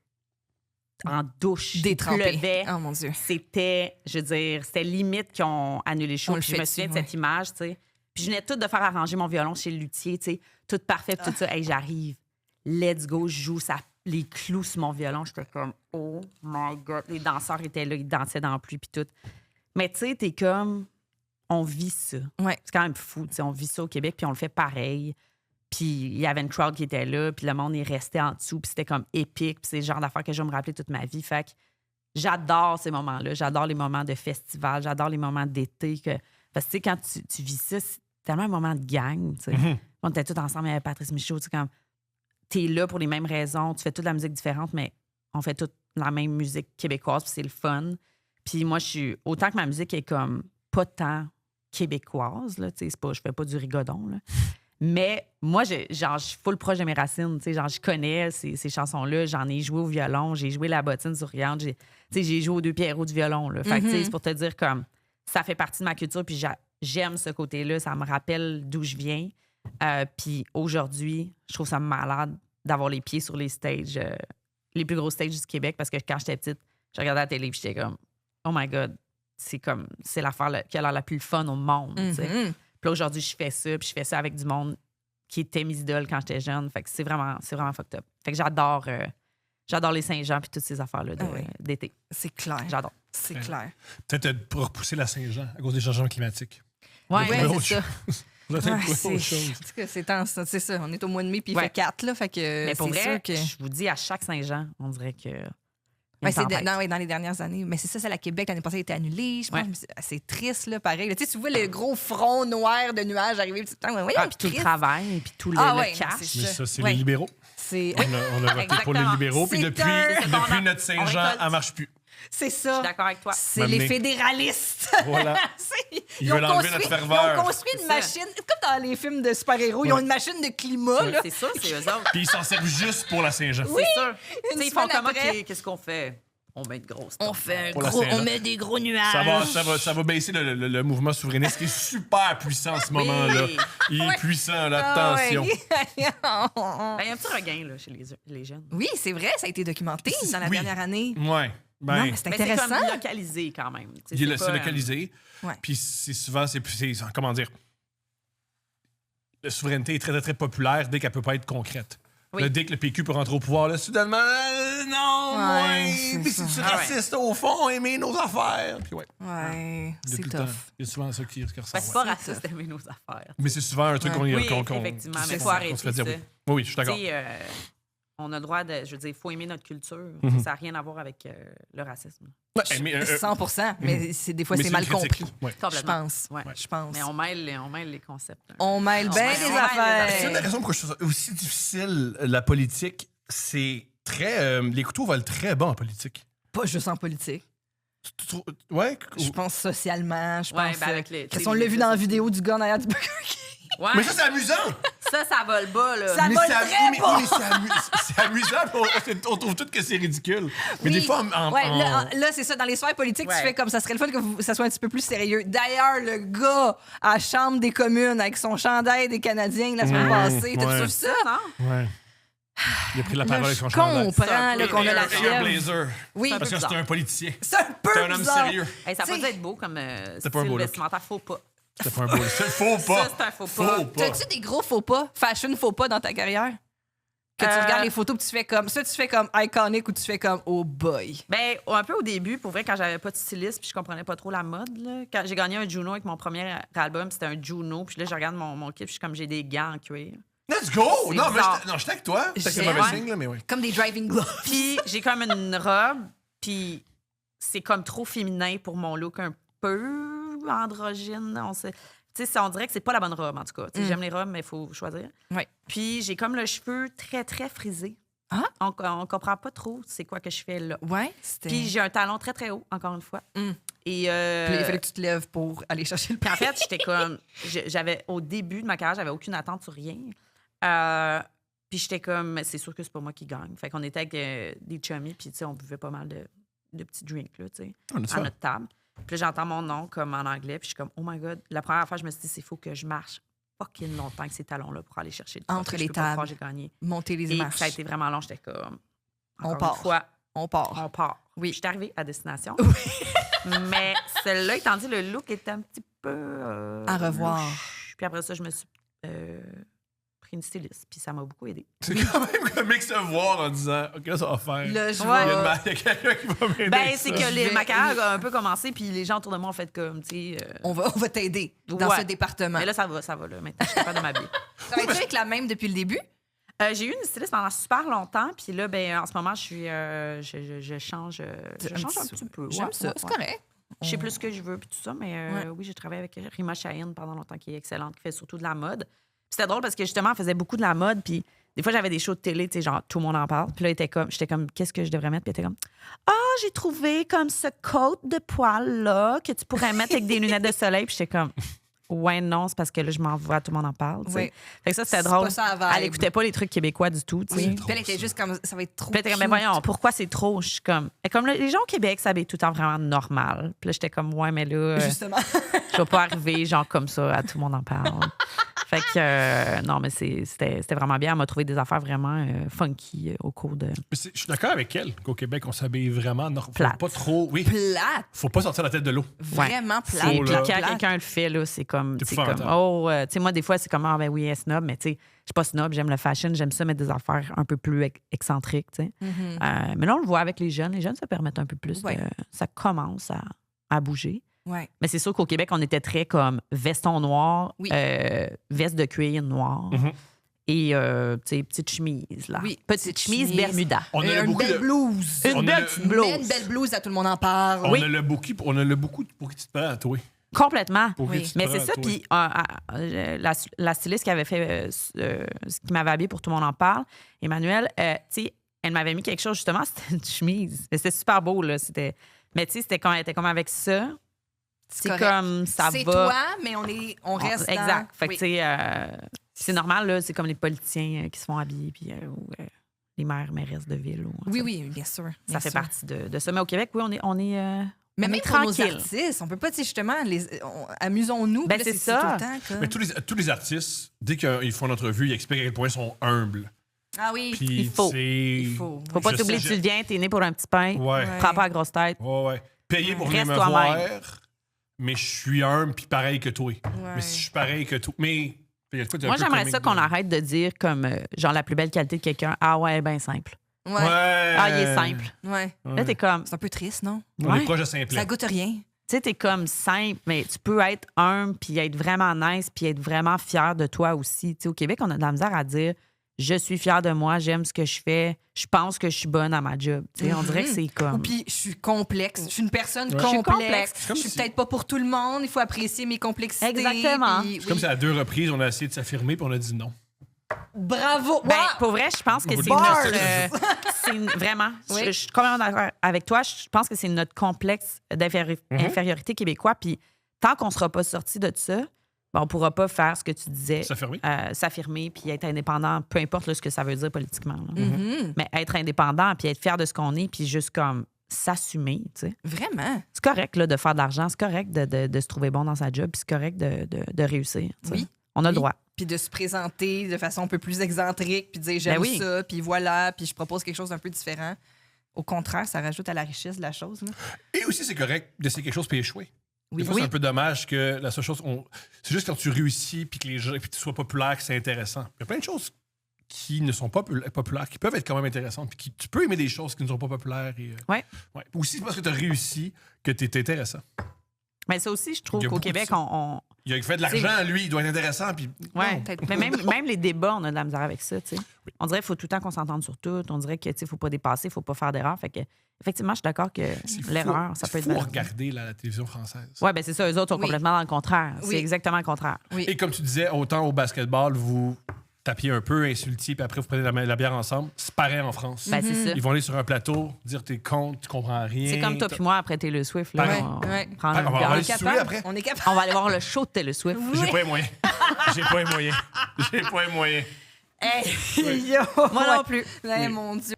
en douche. Détrempée. Il pleuvait. Oh mon Dieu. C'était, je veux dire, c'était limite qu'ils ont annulé le show. On le Puis je me fait souviens de dessus, cette image, tu sais. Puis je venais toute de faire arranger mon violon chez le luthier, tu sais, tout parfait, puis tout ça. Hey, j'arrive, let's go, je joue les clous sur mon violon. J'étais comme, oh my God. Les danseurs étaient là, ils dansaient dans la pluie, puis tout. Mais tu sais, t'es comme, on vit ça. Ouais. C'est quand même fou, tu sais, on vit ça au Québec, puis on le fait pareil. Puis il y avait une crowd qui était là, puis le monde est resté en dessous, puis c'était comme épique, puis c'est le genre d'affaires que je vais me rappeler toute ma vie. Fait que j'adore ces moments-là. J'adore les moments de festival, j'adore les moments d'été. Parce que tu sais, quand tu vis ça, c'est tellement un moment de gang, tu sais. On était tous ensemble avec Patrice Michaud, tu sais, comme t'es là pour les mêmes raisons, tu fais toute la musique différente, mais on fait toute la même musique québécoise, puis c'est le fun. Puis moi, je suis... Autant que ma musique est comme pas tant québécoise, là, tu sais, je fais pas du rigodon, là. Mais moi, je suis full proche de mes racines. Tu sais, genre, je connais ces chansons-là. J'en ai joué au violon. J'ai joué la bottine souriante. J'ai joué aux 2 Pierrots du violon. Là. Fait que, tu sais, c'est pour te dire comme ça fait partie de ma culture. Puis j'aime ce côté-là. Ça me rappelle d'où je viens. Puis aujourd'hui, je trouve ça malade d'avoir les pieds sur les stages, les plus gros stages du Québec. Parce que quand j'étais petite, je regardais la télé et j'étais comme, oh my God, c'est l'affaire qui a l'air la plus fun au monde. Tu sais. Puis là, aujourd'hui, je fais ça, puis je fais ça avec du monde qui était mes idoles quand j'étais jeune. Fait que c'est vraiment fucked up. Fait que j'adore les Saint-Jean puis toutes ces affaires-là d'été. C'est clair. J'adore. C'est clair. Peut-être pour repousser la Saint-Jean à cause des changements climatiques. Ouais, Ouais, autre c'est ça. Vous avez Ouais, trouvé c'est autre chose. en tout cas, c'est ça. On est au mois de mai, puis il Ouais. fait 4, là. Fait que mais pour c'est vrai, sûr que... je vous dis, à chaque Saint-Jean, on dirait que. Ouais, une tempête. dans les dernières années. Mais c'est ça, c'est la Québec. L'année passée, elle a été annulée. Je pense Ouais. que c'est triste, là, pareil. Là, tu vois le gros front noir de nuages arriver. Puis Puis tout le travail, puis tout le ouais, cash. c'est Mais ça, c'est Ouais. les libéraux. C'est On a voté pour les Exactement. libéraux. Puis C'est depuis, un- depuis notre Saint-Jean, récolte. elle marche plus. c'est Je ça. suis d'accord avec toi. C'est M'amener. les fédéralistes. Voilà. Ils ont veulent enlever construit- notre ferveur. Ils ont construit une C'est ça. machine, comme dans les films de super-héros, ils ont une machine de climat. Là. C'est sûr, c'est eux autres. Puis ils s'en servent juste pour la Saint-Jean. C'est sûr. Une Tu sais, ils font semaine comme, après. OK, qu'est-ce qu'on fait? On met de grosses. On fait un Pour la gros, Saint-Jean. on met des gros nuages. Ça va baisser le mouvement souverainiste qui est super puissant en ce moment-là. Il est puissant, là, Ah attention. ouais. Ben, il y a un petit regain là, chez les jeunes. Oui, c'est vrai, ça a été documenté dans la Oui. dernière année. Ouais. Ben, Non, mais c'est Mais c'est intéressant. comme localisé quand même. Tu sais, c'est pas, localisé. Ouais. Puis c'est souvent, comment dire, la souveraineté est très, très, très populaire dès qu'elle peut pas être concrète. Oui. Là, dès que le PQ peut rentrer au pouvoir, là, soudainement, non, Ouais, ouais. c'est Puis ça. c'est raciste au fond, aimer nos affaires. Puis ouais. Ouais, Il y a c'est tout le temps. tough. Il y a souvent ça qui ressort. Ben, c'est pas raciste d'aimer nos affaires. Mais c'est souvent un truc Ouais. qu'on Oui, qu'on- effectivement, qu'on- mais faut qu'on arrêter se fait dire ça. oui. Oui, je suis d'accord. Tu sais, on a le droit de. Je veux dire, il faut aimer notre culture. Mhm. Ça n'a rien à voir avec le racisme. Ouais, mais, 100%, mais des fois, mais c'est une mal critique. compris. Ouais. Je Complètement. pense. Ouais. Je pense. Mais on mêle les concepts. hein. On mêle bien mêle- des on mêle les affaires. C'est une des raisons pourquoi je trouve ça aussi difficile, la politique. C'est très. Les couteaux valent très bas en politique. Pas juste en politique. Tu trouves- Ouais? Je pense socialement. Je Ouais, pense. ben avec les- on l'a vu dans la vidéo du gars en arrière du Burger King. Ouais. Mais ça, c'est amusant! Ça vole bas, là. Ça Mais vole c'est très mais- bas. oui, mais c'est amusant, puis on trouve tout que c'est ridicule. Mais Oui. des fois, Ouais, là, c'est ça. Dans les sphères politiques, tu Ouais. fais comme ça serait le fun que ça soit un petit peu plus sérieux. D'ailleurs, le gars à la Chambre des communes avec son chandail des Canadiens la semaine passée, t'as-tu ouais. vu ça? Non? Ouais. Il a pris la Là, parole avec je son chandail. comprends Ça, là, qu'on a Et la un fièvre. blazer. Oui, Parce que c'est bizarre. un politicien. c'est un peu C'est un homme bizarre. sérieux. Hey, ça peut T'sais- être beau comme C'est pas un style beau look. vestimentaire. Faux pas. C'était pas un beau. C'est faux pas. Ça, c'est un faux pas. Faux pas. T'as-tu des gros faux pas, fashion faux pas dans ta carrière? Que tu Euh, regardes les photos et tu fais comme. Ça, tu fais comme iconic ou tu fais comme oh boy. Ben, un peu au début, pour vrai, quand j'avais pas de styliste puis je comprenais pas trop la mode, là. Quand j'ai gagné un Juno avec mon premier album, c'était un Juno. Puis là, je regarde mon clip, je suis comme j'ai des gants en cuir. Let's go! C'est Non, mais bizarre. j'étais avec toi. C'est J'ai- un mauvais ouais. signe, là, mais oui. Comme des driving gloves. Puis j'ai comme une robe, puis c'est comme trop féminin pour mon look un peu androgyne. Tu sais, on dirait que c'est pas la bonne robe, en tout cas. Tu sais, j'aime les robes, mais il faut choisir. Ouais. Puis j'ai comme le cheveu très, très frisé. Ah? On comprend pas trop c'est quoi que je fais là. Ouais, c'était. Puis j'ai un talon très, très haut, encore une fois. Mm. Et Puis là, il fallait que tu te lèves pour aller chercher le puis en prix. fait, j'étais comme... J'avais, au début de ma carrière, j'avais aucune attente sur rien. Puis j'étais comme, c'est sûr que c'est pas moi qui gagne. Fait qu'on était avec des chummies, puis tu sais, on buvait pas mal de petits drinks, là, tu sais, On a à ça. notre table. Puis là, j'entends mon nom comme en anglais, puis je suis comme, oh my God. La première fois, je me suis dit, c'est faux que je marche fucking longtemps avec ces talons-là pour aller chercher le Entre trophée. les Je peux pas croire tables. que j'ai gagné. Monter les Et marches. ça a été vraiment long. J'étais comme, On encore part. une fois, On part. on part. Oui. Je suis arrivée à destination. Mais celle-là, étant dit, le look était un petit peu... À revoir. louche. Puis après ça, je me suis pris une styliste. Puis ça m'a beaucoup aidée. C'est quand même comique se voir en disant OK, là, ça va faire. Là, je Il y a une vais- ma- il y a quelqu'un qui va m'aider. Ben, avec c'est ça. que Je vais- ma carrière a un peu commencé, puis les gens autour de moi ont fait comme, tu sais... on va t'aider dans Ouais. ce département. Mais là, ça va, là. Maintenant, je suis capable de m'habiller. Travailles-tu avec la même depuis le début? J'ai eu une styliste pendant super longtemps, puis là, ben, en ce moment, je suis, je change un petit peu. J'aime Ouais, ça, ouais, c'est ouais. correct. Je sais plus ce que je veux, puis tout ça, mais Ouais. oui, j'ai travaillé avec Rima Shaheen pendant longtemps, qui est excellente, qui fait surtout de la mode. Puis c'était drôle parce que justement, elle faisait beaucoup de la mode, puis des fois, j'avais des shows de télé, tu sais, genre, tout le monde en parle. Puis là, j'étais comme, qu'est-ce que je devrais mettre? Puis elle était comme, j'ai trouvé comme ce coat de poil-là que tu pourrais mettre avec des lunettes de soleil. Puis j'étais comme, ouais, non, c'est parce que là, je m'en vois, tout le monde en parle, tu sais. Oui. Fait que ça, c'était C'est drôle. pas ça, la vibe. Elle écoutait pas les trucs québécois du tout, tu sais. Oui. Puis elle était juste comme ça va être trop. Puis là, t'es comme, mais cute. voyons, pourquoi c'est trop? Je suis comme, et comme les gens au Québec s'habillent tout le temps vraiment normal. Puis là, j'étais comme, ouais, mais là, Justement. je vais pas arriver, genre, comme ça, à tout le monde en parle. Fait que, non, mais c'était vraiment bien. Elle m'a trouvé des affaires vraiment funky au cours de. Mais je suis d'accord avec elle qu'au Québec, on s'habille vraiment faut Plate. pas trop. Oui. Plate. Faut pas sortir la tête de l'eau. Vraiment Puis plate. là. quand plate. quelqu'un le fait, là, c'est comme. C'est C'est pas comme rentable. tu sais, moi, des fois, c'est comme, ben oui, elle est snob, mais tu sais, je suis pas snob, j'aime le fashion, j'aime ça mettre des affaires un peu plus excentriques, tu sais. Mhm. Mais là, on le voit avec les jeunes. Les jeunes se permettent un peu plus. Ouais. Ça commence à bouger. Ouais. Mais c'est sûr qu'au Québec, on était très comme veston noir, Oui. veste de cuir noir Mhm. et tu sais, petite chemise. Là. Oui, Petite chemise chemise. Bermuda. On a Une beaucoup belle de. blouse. Une on a belle le- petite Mais blouse. une belle blouse, à tout le monde en parle. On Oui. a le beaucoup pour qui tu te prends à toi. Complètement. Pour qui Oui. tu te Mais prends c'est à ça. toi. Puis la styliste qui avait fait qui m'avait habillée pour Tout le monde en parle, Emmanuelle, tu sais, elle m'avait mis quelque chose, justement, c'était une chemise. Mais c'était super beau, là. Mais tu sais, elle était comme avec ça. C'est correct. comme ça C'est va. toi, mais on reste dans... Exact. Fait que, Oui. tu sais, c'est normal, là. C'est comme les politiciens qui se font habiller, puis ou, les mairesses de ville. Oui, oui, bien sûr. Ça bien fait sûr. partie de ça. Mais au Québec, oui, on est Mais on même est pour nos tranquille. artistes, on peut pas, tu sais, justement, Ben, amusons-nous. puis là, c'est ça. tout le temps comme... Mais tous les artistes, dès qu'ils font une entrevue, ils expliquent à quel point ils sont humbles. Ah oui, Puis Il faut. il faut. Faut pas Je t'oublier, sais, tu viens, t'es né pour un petit pain. Ouais. Ouais. Prends pas la grosse tête. Ouais. Payer pour venir Reste me toi-même. voir, mais je suis humble puis pareil que toi. Ouais. Mais si je suis pareil que toi. Mais. il y a de quoi de un Moi, peu j'aimerais comique ça qu'on de- arrête de dire comme, genre, la plus belle qualité de quelqu'un. Ah ouais, ben simple. Ouais. Ah, il est simple. Ouais. Là, t'es comme... C'est un peu triste, non? On est Ouais. proche de simplet. Ça goûte rien. Tu sais, t'es comme simple, mais tu peux être humble, puis être vraiment nice, puis être vraiment fier de toi aussi. Tu sais, au Québec, on a de la misère à dire « Je suis fier de moi, j'aime ce que je fais, je pense que je suis bonne à ma job. » Tu sais, on dirait que c'est Ou comme... puis, je suis complexe. Je suis une personne Ouais. Je suis complexe. complexe. comme Je suis si- peut-être pas pour tout le monde. Il faut apprécier mes complexités. Exactement. puis- C'est comme si à 2 reprises, on a essayé de s'affirmer puis on a dit non. Bravo! Ben, Wow! pour vrai, je pense que c'est Bars. vraiment. Oui. Je suis complètement d'accord avec toi. Je pense que c'est notre complexe d'infériorité québécois. Puis tant qu'on ne sera pas sorti de ça, ben, on ne pourra pas faire ce que tu disais. S'affirmer. S'affirmer puis être indépendant, peu importe là, ce que ça veut dire politiquement. là. Mhm. Mais être indépendant puis être fier de ce qu'on est puis juste comme s'assumer, tu sais. Vraiment? C'est correct là, de faire de l'argent, c'est correct de se trouver bon dans sa job puis c'est correct de réussir. tu sais. Oui. On a le Oui. droit. Puis de se présenter de façon un peu plus excentrique, puis de dire j'aime Ben oui. ça, puis voilà, puis je propose quelque chose d'un peu différent. Au contraire, ça rajoute à la richesse de la chose. Là. Et aussi, c'est correct d'essayer quelque chose puis échouer. Oui. Des fois, Oui. c'est un peu dommage que la seule chose. C'est juste quand tu réussis puis que les gens, puis que tu sois populaire que c'est intéressant. Il y a plein de choses qui ne sont pas populaires, qui peuvent être quand même intéressantes, puis tu peux aimer des choses qui ne sont pas populaires. Et, Ouais. Aussi, c'est parce que tu as réussi que tu es intéressant. Mais ça aussi, je trouve Il y a qu'au beaucoup de Québec, ça. on... Il a fait de l'argent, lui, il doit être intéressant. Puis Ouais. non. Peut-être Mais pas. même les débats, on a de la misère avec ça, tu sais. On dirait qu'il faut tout le temps qu'on s'entende sur tout. On dirait que, tu sais, faut pas dépasser, faut pas faire d'erreur. Fait que, effectivement, je suis d'accord que C'est l'erreur, fou- ça peut être fou à valorisé. regarder la télévision française. Ouais, ben c'est ça. Eux autres sont Oui. complètement dans le contraire. Oui. C'est exactement le contraire. Oui. Et comme tu disais, autant au basketball, vous tapiez un peu, insultiez, puis après vous prenez la bière ensemble. C'est pareil en France. Ben, c'est ça. Ils vont aller sur un plateau, dire t'es con, tu comprends rien. C'est comme toi puis moi après Taylor Swift. Là, Pareil. on, Ouais. prend Pareil, une on va bière. aller On est se saouler capable. après. On est capable. On va aller voir le show de Taylor Swift. J'ai pas les moyens. J'ai pas les moyens. J'ai pas les moyens. Hey, yo! Moi non plus. Ouais, mon Dieu.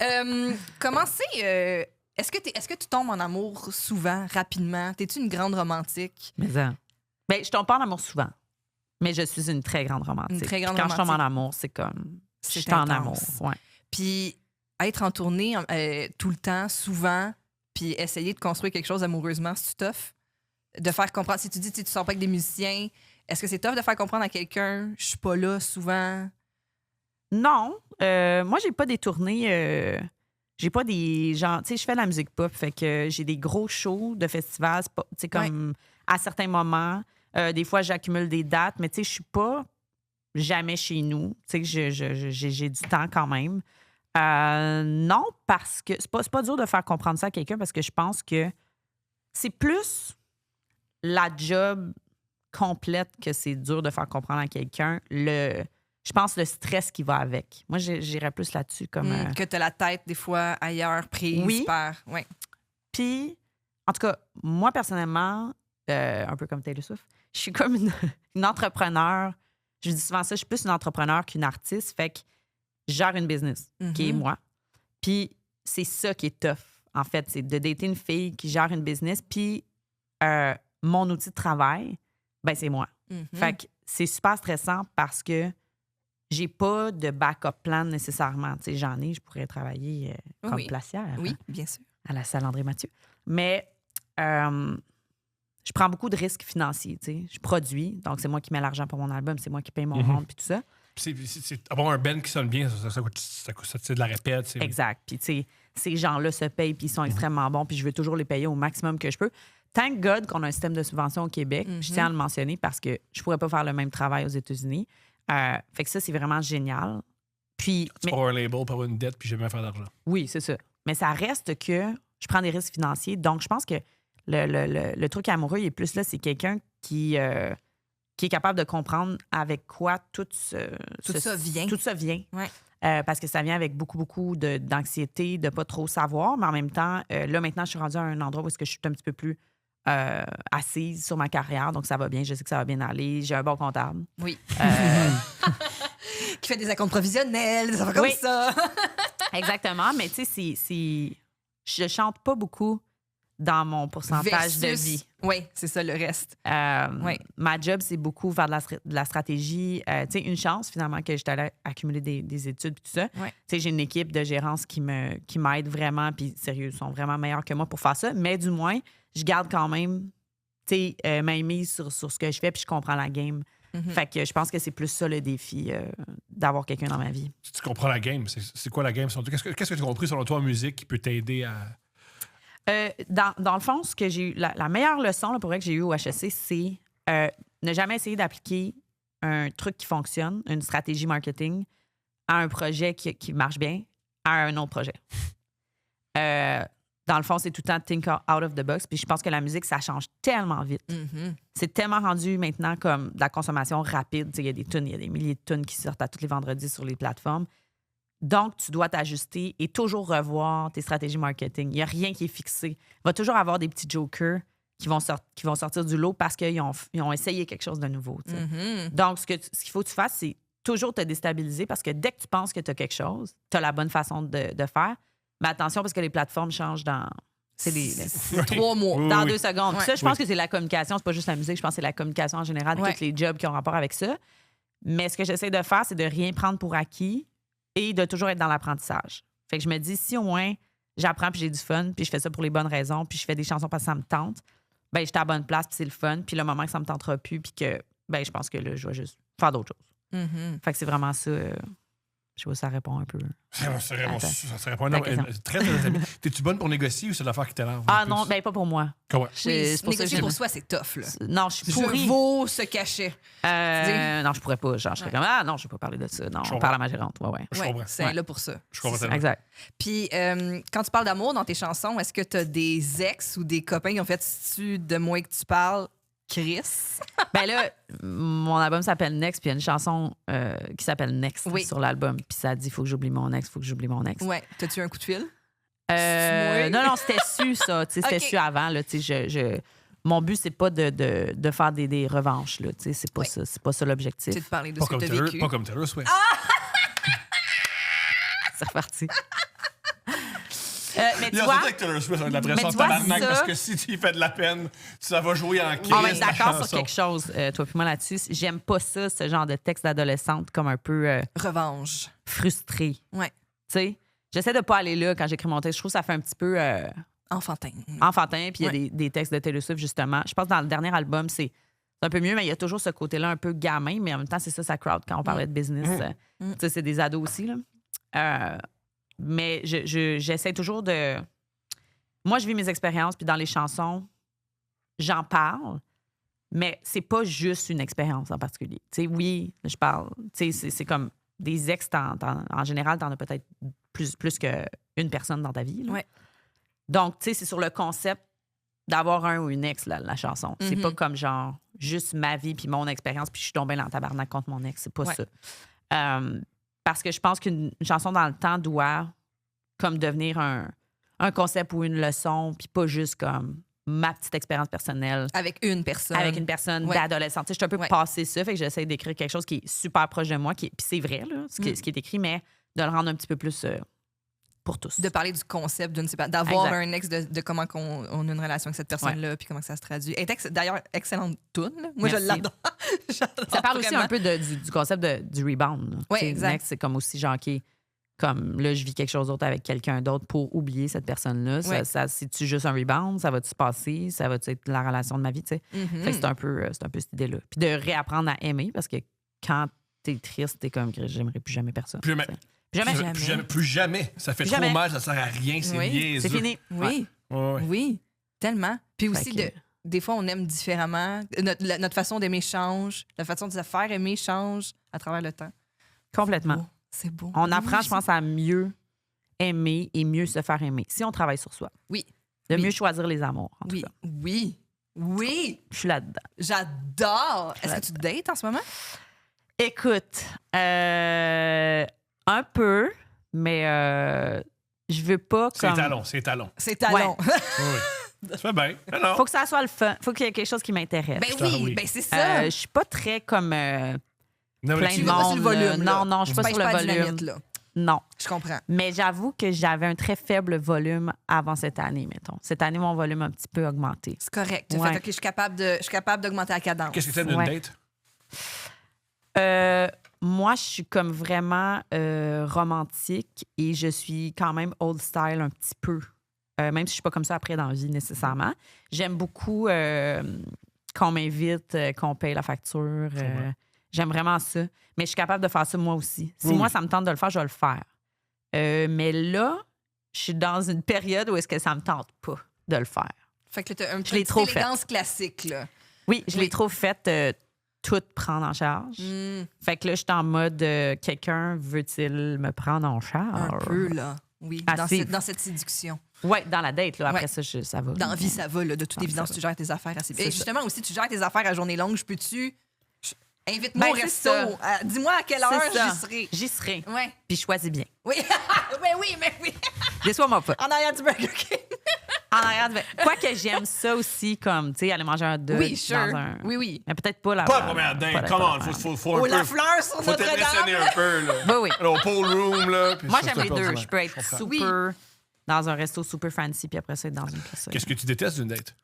Comment c'est... est-ce que tu tombes en amour souvent, rapidement? T'es-tu une grande romantique? Mais ça. Ben, je tombe pas en amour souvent. Mais je suis une très grande romantique. Une très grande Puis quand je tombe en romantique. amour, c'est comme... Je C'est suis en intense. amour. Ouais. Puis être en tournée tout le temps, souvent, puis essayer de construire quelque chose amoureusement, c'est tough? De faire comprendre... Si tu dis tu sors pas avec des musiciens, est-ce que c'est tough de faire comprendre à quelqu'un je suis pas là souvent? Non. Moi, j'ai pas des tournées. J'ai pas des gens. Tu sais, je fais de la musique pop, fait que j'ai des gros shows de festivals. C'est pas- Tu sais, comme à certains moments. Des fois, j'accumule des dates, mais tu sais, je suis pas jamais chez nous. Tu sais, j'ai du temps quand même. Non, parce que c'est pas dur de faire comprendre ça à quelqu'un parce que je pense que c'est plus la job complète que c'est dur de faire comprendre à quelqu'un. Je pense le stress qui va avec. Moi, j'irais plus là-dessus. Comme, Que t'as la tête, des fois, ailleurs, prise Oui. par... Ouais. Puis, en tout cas, moi, personnellement, un peu comme Taylor Swift, je suis comme une entrepreneur. Je dis souvent ça, je suis plus une entrepreneur qu'une artiste. Fait que je gère une business, qui est moi. Puis, c'est ça qui est tough, en fait. C'est de dater une fille qui gère une business. Puis, mon outil de travail, ben c'est moi. Mhm. Fait que c'est super stressant parce que j'ai pas de backup plan nécessairement. Tu sais, j'en ai, je pourrais travailler comme Oui. placière Oui, bien sûr. à la salle André-Mathieu. Mais je prends beaucoup de risques financiers. Tu sais. Je produis, donc c'est moi qui mets l'argent pour mon album, c'est moi qui paye mon monde puis tout ça. C'est avoir un band qui sonne bien, ça coûte c'est de la répète. c'est- Exact. Puis, tu sais, ces gens-là se payent, puis ils sont extrêmement bons, puis je veux toujours les payer au maximum que je peux. Thank God qu'on a un système de subvention au Québec. Je tiens à le mentionner parce que je pourrais pas faire le même travail aux États-Unis. Fait que ça, c'est vraiment génial. Puis, Tu mais- peux avoir un label, pour avoir une dette, puis jamais faire d'argent. oui, c'est ça. Mais ça reste que je prends des risques financiers. Donc, je pense que le truc amoureux, il est plus là, c'est quelqu'un qui est capable de comprendre avec quoi tout ça vient. Tout ça vient. Ouais. Parce que ça vient avec beaucoup, beaucoup d'anxiété, de pas trop savoir. Mais en même temps, là, maintenant, je suis rendue à un endroit où est-ce que je suis un petit peu plus assise sur ma carrière. Donc, ça va bien. Je sais que ça va bien aller. J'ai un bon comptable. Oui. Qui fait des acomptes provisionnels, des affaires comme Oui. ça. Exactement. Mais tu sais, je chante pas beaucoup dans mon pourcentage de vie. Oui, c'est ça, le reste. Ouais. Ma job, c'est beaucoup faire de la stratégie. Tu sais, une chance, finalement, que j'étais allée accumuler des études et tout ça. Ouais. Tu sais, j'ai une équipe de gérance qui m'aide vraiment, puis sérieux, ils sont vraiment meilleurs que moi pour faire ça. Mais du moins, je garde quand même, tu sais, ma mise sur ce que je fais, puis je comprends la game Fait que je pense que c'est plus ça le défi d'avoir quelqu'un dans ma vie. Tu comprends la game. C'est quoi la game? Qu'est-ce que tu as compris selon toi en musique qui peut t'aider à... Dans le fond, ce que j'ai eu, la meilleure leçon là, pour vrai que j'ai eue au HEC, c'est ne jamais essayer d'appliquer un truc qui fonctionne, une stratégie marketing, à un projet qui marche bien, à un autre projet. Dans le fond, c'est tout le temps think out of the box. Puis je pense que la musique, ça change tellement vite. C'est tellement rendu maintenant comme de la consommation rapide. Il y a des tunes, il y a des milliers de tunes qui sortent à tous les vendredis sur les plateformes. Donc, tu dois t'ajuster et toujours revoir tes stratégies marketing. Il n'y a rien qui est fixé. Il va toujours avoir des petits jokers qui vont sortir du lot parce qu'ils ont essayé quelque chose de nouveau. Donc, ce qu'il faut que tu fasses, c'est toujours te déstabiliser parce que dès que tu penses que tu as quelque chose, tu as la bonne façon de faire. Mais attention, parce que les plateformes changent dans... C'est 3 mois. Dans 2 secondes. Ouais. Ça, je pense que c'est la communication. C'est pas juste la musique. Je pense que c'est la communication en général, tous les jobs qui ont rapport avec ça. Mais ce que j'essaie de faire, c'est de rien prendre pour acquis et de toujours être dans l'apprentissage. Fait que je me dis, si au moins j'apprends puis j'ai du fun puis je fais ça pour les bonnes raisons puis je fais des chansons parce que ça me tente, ben j'étais à la bonne place puis c'est le fun. Puis le moment que ça me tentera plus puis que, ben je pense que là, je vais juste faire d'autres choses. Fait que c'est vraiment ça... Je sais pas si ça répond un peu. Ça répond très bien. T'es-tu bonne pour négocier ou c'est l'affaire qui t'énerve? Ah non, ben pas pour moi. Comment? Oui, négocier pour soi, c'est tough. Là. Non, je suis pourrie. Je vaux ce cachet. Non, je pourrais pas. Genre, je serais comme, ah non, je vais pas parler de ça. Non, on parle à ma gérante. Ouais. Je comprends. C'est là pour ça. Je comprends tellement. Exact. Puis, quand tu parles d'amour dans tes chansons, est-ce que tu as des ex ou des copains qui ont fait de moi que tu parles? Chris. Ben là, mon album s'appelle Next, puis il y a une chanson qui s'appelle Next sur l'album. Puis ça dit, faut que j'oublie mon ex, faut que j'oublie mon ex. Ouais. T'as-tu eu un coup de fil? Non, c'était su, ça. C'était su avant. Là, mon but, c'est pas de faire des revanches. Là, c'est pas ça. C'est pas ça l'objectif. C'est de parler de ce que t'as vécu. Pas comme Taylor Swift. C'est reparti. Mais tu Il y a vois, ça avec Taylor Swift, avec la pression tu vois, tabarnak, ça- parce que si tu lui fais de la peine, ça va jouer en crise. on va être d'accord la sur quelque chose, toi puis moi là-dessus. J'aime pas ça, ce genre de texte d'adolescente comme un peu Revanche. frustré. Ouais. Tu sais, j'essaie de pas aller là quand j'écris mon texte. Je trouve que ça fait un petit peu Enfantin. enfantin. Puis il y a des textes de Taylor Swift, justement. Je pense que dans le dernier album, c'est un peu mieux, mais il y a toujours ce côté-là un peu gamin, mais en même temps, c'est ça, sa crowd. Quand on parlait de business, tu sais, c'est des ados aussi, là. Mais j'essaie toujours de... Moi, je vis mes expériences, puis dans les chansons, j'en parle, mais c'est pas juste une expérience en particulier. Tu sais, oui, je parle. Tu sais, c'est comme des ex, en général, t'en as peut-être plus qu'une personne dans ta vie. Là. Ouais. Donc, tu sais, c'est sur le concept d'avoir un ou une ex, la chanson. C'est pas comme genre juste ma vie puis mon expérience, puis je suis tombée dans le tabarnak contre mon ex. C'est pas ça. Parce que je pense qu'une chanson dans le temps doit comme devenir un concept ou une leçon, puis pas juste comme ma petite expérience personnelle. Avec une personne. Avec une personne d'adolescente. Tu sais, je suis un peu passé ça, fait que j'essaie d'écrire quelque chose qui est super proche de moi, puis c'est vrai, là, ce qui est écrit, mais de le rendre un petit peu plus pour tous. De parler du concept d'une séparation, d'avoir un ex, de comment on a une relation avec cette personne-là, puis comment ça se traduit. D'ailleurs, excellente toune. Là. Moi, Merci. je l'adore. Ça parle aussi un peu du concept du rebound. Oui, Tu sais, exact. next, c'est comme aussi genre qui comme là, je vis quelque chose d'autre avec quelqu'un d'autre pour oublier cette personne-là. Ouais. C'est-tu juste un rebound? Ça va-tu se passer? Ça va-tu être la relation de ma vie? Tu sais? Fait que c'est un peu cette idée-là. Puis de réapprendre à aimer, parce que quand t'es triste, t'es comme, j'aimerais plus jamais personne. Plus jamais. Tu sais. Plus jamais. Ça fait trop mal, ça sert à rien, c'est niaiseux. C'est fini. Oui. Ouais. Oui, tellement. Puis aussi, Fait que- des fois, on aime différemment. Notre façon d'aimer change. La façon de se faire aimer change à travers le temps. Complètement. C'est beau. On apprend, je pense, à mieux aimer et mieux se faire aimer. Si on travaille sur soi. Oui. De Oui. mieux choisir les amours, en tout Oui. cas. Oui. Je suis là-dedans. J'adore. Est-ce que tu dates en ce moment? Écoute, un peu, mais je veux pas C'est comme... talon, c'est talon. C'est talon. Oui. Ça fait bien. Mais non. Faut que ça soit le fun. Faut qu'il y ait quelque chose qui m'intéresse. Ben oui. oui, ben c'est ça. Je suis pas très comme Non, mais plein tu de vas pas sur monde. le volume, là. Non, je suis pas sur le la volume. dynamite, là. Non. Je comprends. Mais j'avoue que j'avais un très faible volume avant cette année, mettons. Cette année, mon volume a un petit peu augmenté. C'est correct. Tu Ouais. fais, OK, je suis capable d'augmenter la cadence. Qu'est-ce que c'est d'une Ouais. date? Moi, je suis comme vraiment romantique et je suis quand même old style un petit peu. Même si je suis pas comme ça après dans la vie nécessairement. J'aime beaucoup qu'on m'invite, qu'on paye la facture. J'aime vraiment ça. Mais je suis capable de faire ça moi aussi. Si Oui. moi, ça me tente de le faire, je vais le faire. Mais là, je suis dans une période où est-ce que ça me tente pas de le faire. Fait que là, t'as un Je l'ai petit trop fait. élégance classique, là. Oui, je l'ai trop fait tout prendre en charge. Fait que là, je suis en mode quelqu'un veut-il me prendre en charge? Un peu, là. Oui, Assez. dans cette séduction. Oui, dans la date. Là. Après Ouais. ça, ça va. Dans la vie, ça va, là. De toute Dans la évidence, vie, ça tu gères tes affaires assez bien. C'est Et justement, aussi, tu gères tes affaires à journée longue. Je peux-tu... Invite-moi Ben, au c'est resto. ça. Dis-moi à quelle C'est heure ça. j'y serai. J'y serai. Ouais. Puis choisis bien. Oui. mais oui. Déçois-moi pas. En arrière du Burger King. En arrière de... Quoi que j'aime ça aussi, comme, tu sais, aller manger un dog Oui, sure. dans un... Oui. Mais peut-être pas la... Pas la première pas date. la Comment? première. Faut un Ou peu... la fleur sur Faut Notre-Dame. t'impressionner un peu, là. Oui, oui. Là, au pool room, là. puis Moi, ça, j'aime c'est les un peu deux. ordinaire. Je peux être comprends. super dans un resto super fancy, puis après ça, être dans une place. Qu'est-ce que tu détestes d'une date?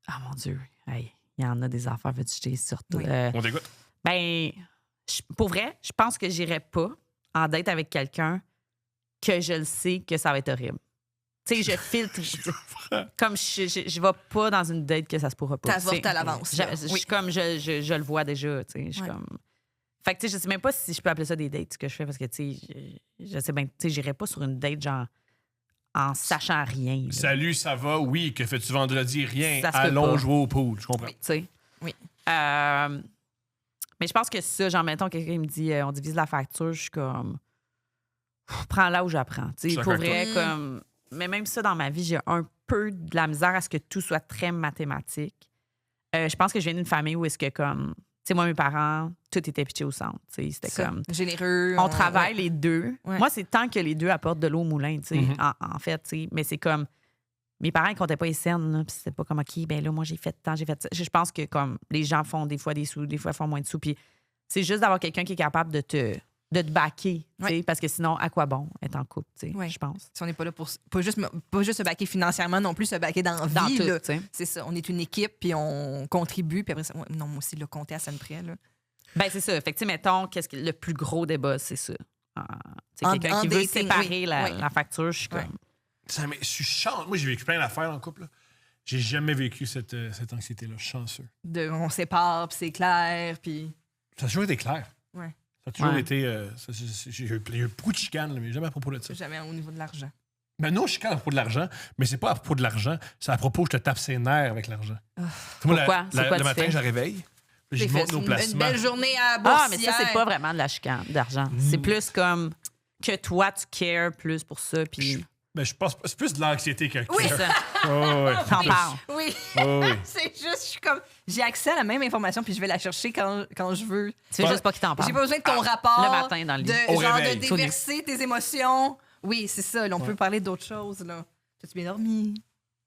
Ah, mon Dieu. Hey, il y en a des affaires vétutées, surtout. Oui. On t'écoute. Ben, pour vrai, je pense que j'irais pas en date avec quelqu'un que je le sais que ça va être horrible. Tu sais, je filtre. Comme je vais pas dans une date que ça se pourra pas. T'avortes C'est- à l'avance, là. Je Oui. suis comme, je le vois déjà, tu sais. Je suis Ouais. comme... Fait que, tu sais, je sais même pas si je peux appeler ça des dates, ce que je fais, parce que, tu sais, je sais bien, tu sais, j'irais pas sur une date, genre, en sachant rien. là. Salut, ça va? Oui. Que fais-tu vendredi? Rien. Ça se peut Allons pas. jouer au pool. Je comprends. Tu sais. Oui. Mais je pense que ça, genre, mettons, quelqu'un me dit, on divise la facture, je suis comme, prends-la où j'apprends. Tu sais, Je suis pour d'accord vrai, avec toi. comme. Mais même ça, dans ma vie, j'ai un peu de la misère à ce que tout soit très mathématique. Je pense que je viens d'une famille où est-ce que, comme, tu sais, moi, mes parents, tout était pitché au centre. Tu sais, c'était Ça. comme. Généreux. On travaille les deux. Ouais. Moi, c'est tant que les deux apportent de l'eau au moulin, tu sais, Mhm. en fait, tu sais. Mais c'est comme. Mes parents, ils comptaient pas les scènes, là, puis c'était pas comme, OK, ben là, moi, j'ai fait tant, j'ai fait ça. Je pense que, comme, les gens font des fois des sous, des fois, ils font moins de sous. Puis c'est juste d'avoir quelqu'un qui est capable de te backer, tu sais, Ouais. parce que sinon, à quoi bon être en couple, tu sais, Ouais. je pense. Si on n'est pas là pour pas juste se baquer financièrement, non plus se baquer dans la Dans vie. tout, là. tu sais. C'est ça. On est une équipe, puis on contribue. Puis après ça, non, moi aussi, le compter à scène près. Là. Ben, c'est ça. Fait que, tu sais, mettons, qu'est-ce que le plus gros débat, c'est ça. C'est En- quelqu'un en qui veut dating, séparer oui. la, Oui. la facture, je suis Ouais. comme. Ça, mais je suis chanceux. Moi, j'ai vécu plein d'affaires en couple. Là. J'ai jamais vécu cette anxiété-là. Je suis chanceux. On sépare, puis c'est clair, puis... Ça a toujours été clair. Ouais. Ça a toujours Ouais. été. J'ai eu beaucoup de chicanes, là, mais jamais à propos de ça. Jamais au niveau de l'argent. Mais non, je chicane à propos de l'argent, mais c'est pas à propos de l'argent, c'est à propos je te tape ses nerfs avec l'argent. Moi, Pourquoi? C'est quoi le tu matin, fais? je réveille, puis je C'est monte fait. nos Une placements. belle journée à Ah, Boursière. mais ça, c'est pas vraiment de la chicane d'argent. C'est plus comme que toi, tu cares plus pour ça, puis. Ben, je pense c'est plus de l'anxiété que. Oui. C'est ça. Oh, ouais. T'en parles. Oui. Oh, oui. C'est juste, je suis comme... J'ai accès à la même information, puis je vais la chercher quand je veux. Tu fais juste pas qu'il t'en parle. J'ai pas besoin de ton rapport. Le matin dans le lit. De, Au genre réveil. de Tout nu. déverser tes émotions. Oui, c'est ça. Là, on peut parler d'autres choses. Là. As-tu bien dormi?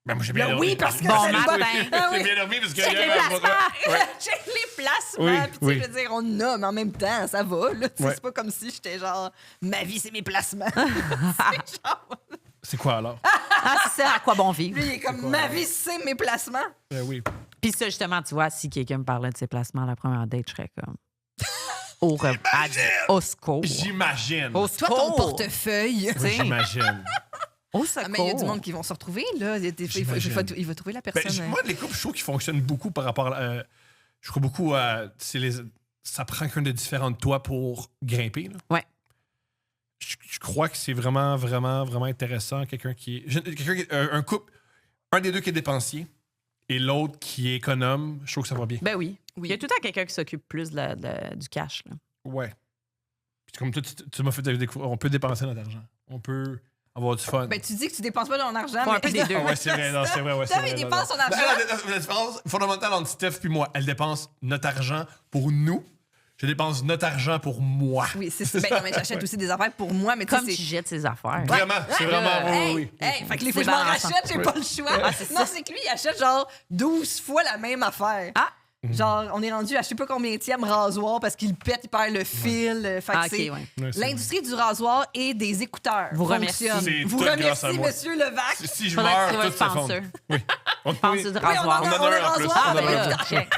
Ben, moi, j'ai bien Ben dormi. oui, parce que Bon c'est le matin. Ah oui. J'ai bien dormi parce que. Check les hier, placements. Check les placements. Oui, Puis, tu sais, oui. je veux dire, on a, mais en même temps, ça va. Là, Tu sais, Ouais. C'est pas comme si j'étais genre, ma vie, c'est mes placements. C'est genre, C'est quoi alors? Ah, c'est ça, à quoi bon vivre. lui, il est comme, ma vie, c'est mes placements. Ben oui. Puis ça, justement, tu vois, si quelqu'un me parlait de ses placements à la première date, je serais comme. Au secours. J'imagine. Au Toi, secours. ton portefeuille. Oui, j'imagine. Au Ah, secours. mais il y a du monde qui vont se retrouver, là. J'imagine. Il va trouver la Ben, personne. moi, les couples, je trouve qu'ils fonctionnent beaucoup par rapport à. Je crois beaucoup à. Ça prend quelqu'un de différent de toi pour grimper. Là. Ouais. Je crois que c'est vraiment, vraiment, vraiment intéressant. Quelqu'un qui est. Un couple, un des deux qui est dépensier et l'autre qui est économe. Je trouve que ça va bien. Ben oui. Oui. Il y a tout le temps quelqu'un qui s'occupe plus du cash. Là. Ouais. Puis comme toi, tu m'as fait découvrir, on peut dépenser notre argent. On peut avoir du fun. Ben, tu dis que tu dépenses pas ton argent. Faut un mais- peu des deux. Ah ouais, c'est vrai, non, c'est vrai. Ouais, c'est Tom, vrai, il non, dépense non. son argent. Ben, la différence fondamentale entre Steph et moi, elle dépense notre argent pour nous. Je dépense notre argent pour moi. Oui, c'est ça. Ben, non, mais j'achète aussi des affaires pour moi, mais tu sais, Comme tu c'est... jettes ses affaires. Vraiment, c'est vraiment. Hey, oui, oui. hey, fait que les fois C'est que je m'en balançant. rachète, j'ai Oui. pas le choix. Ah, c'est non, ça. c'est que lui, il achète genre 12 fois la même affaire. Ah! Genre, on est rendu à je sais pas combienième rasoir parce qu'il pète, il perd le fil. Fait que Ah, OK, c'est... ouais. Ouais, c'est L'industrie du rasoir et des écouteurs Vous remercie. fonctionne. C'est Vous tout grâce à remercie, moi. Monsieur Levac. Si je Faudrait que tu meurs, trouves un tout s'effondre. sponsor. Oui. Sponsor de Oui, on en rasoir. a- On en a on a un en plus. rasoir, On en a ben mais un. là, check.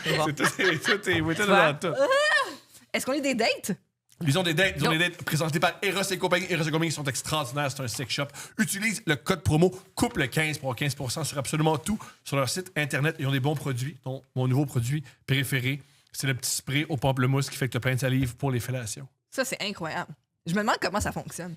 C'est tout est oui, tout vois? dans tout. Est-ce qu'on est des dates? Ils ont des dates, présentés par Eros et compagnie. Eros et compagnie sont extraordinaires, c'est un sex shop. Utilise le code promo couple15 pour avoir 15% sur absolument tout sur leur site internet. Ils ont des bons produits, dont mon nouveau produit préféré, c'est le petit spray au pamplemousse qui fait que tu as plein de salive pour les fellations. Ça, c'est incroyable. Je me demande comment ça fonctionne.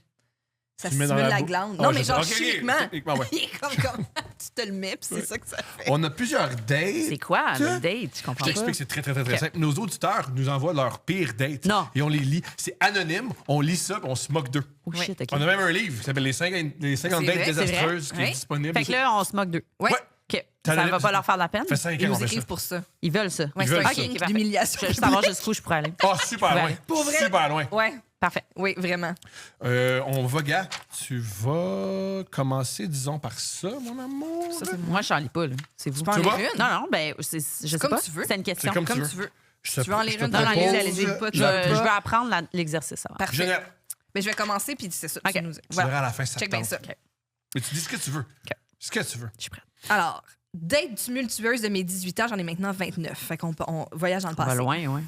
Ça Tu le mets stimule dans la la bouche? glande. Ah, Non, je mais sais. genre Ok, ok, chimiquement. techniquement, ouais. Il est comme tu te le mets, puis c'est ça que ça fait. On a plusieurs dates. C'est quoi, le date? Je Je comprends pas. t'explique, c'est très simple. Nos auditeurs nous envoient leurs pires dates. Non. Et on les lit. C'est anonyme, on lit ça, puis on se moque d'eux. Oh shit, OK. On a même un livre qui s'appelle Les 50 C'est dates vrai, désastreuses c'est qui est vrai. disponible. Fait que là, on se moque d'eux. Ouais. Ouais. OK. T'as Ça la- va pas leur faire de la peine? Ça fait 5 Ils ans qu'on nous fait ça. écrivent pour ça. Ils veulent ça. Ouais, Ils c'est veulent un ça. kink Ok, parfait. d'humiliation. Je veux juste savoir jusqu'où je pourrais aller. Ah, super Je vais loin. aller. Pour vrai? Super loin. Ouais. Parfait. Oui, vraiment. On va, gars, tu vas commencer, disons, par ça, mon amour. Ça, c'est Moi, je n'en lis pas, là. C'est vous. Tu peux en Tu lire vois? une? Non, non, ben, je sais comme pas. tu veux. C'est une question. C'est comme Comme tu tu veux. veux. Je te- Tu veux en je lire te une? Non, non, propose- allez-y, allez-y. Pas de- Je veux apprendre l'exercice. Ça va. Parfait. Génial. Mais je vais commencer, puis c'est ça. OK. Tu nous... Tu voilà. verras à la fin, ça Check te bien tente. ça. Mais tu dis ce que tu veux. Ce que tu veux. Je suis prête. Alors, date tumultueuse de mes 18 ans, j'en ai maintenant 29. Fait qu'on on voyage dans le On va passé. loin, ouais.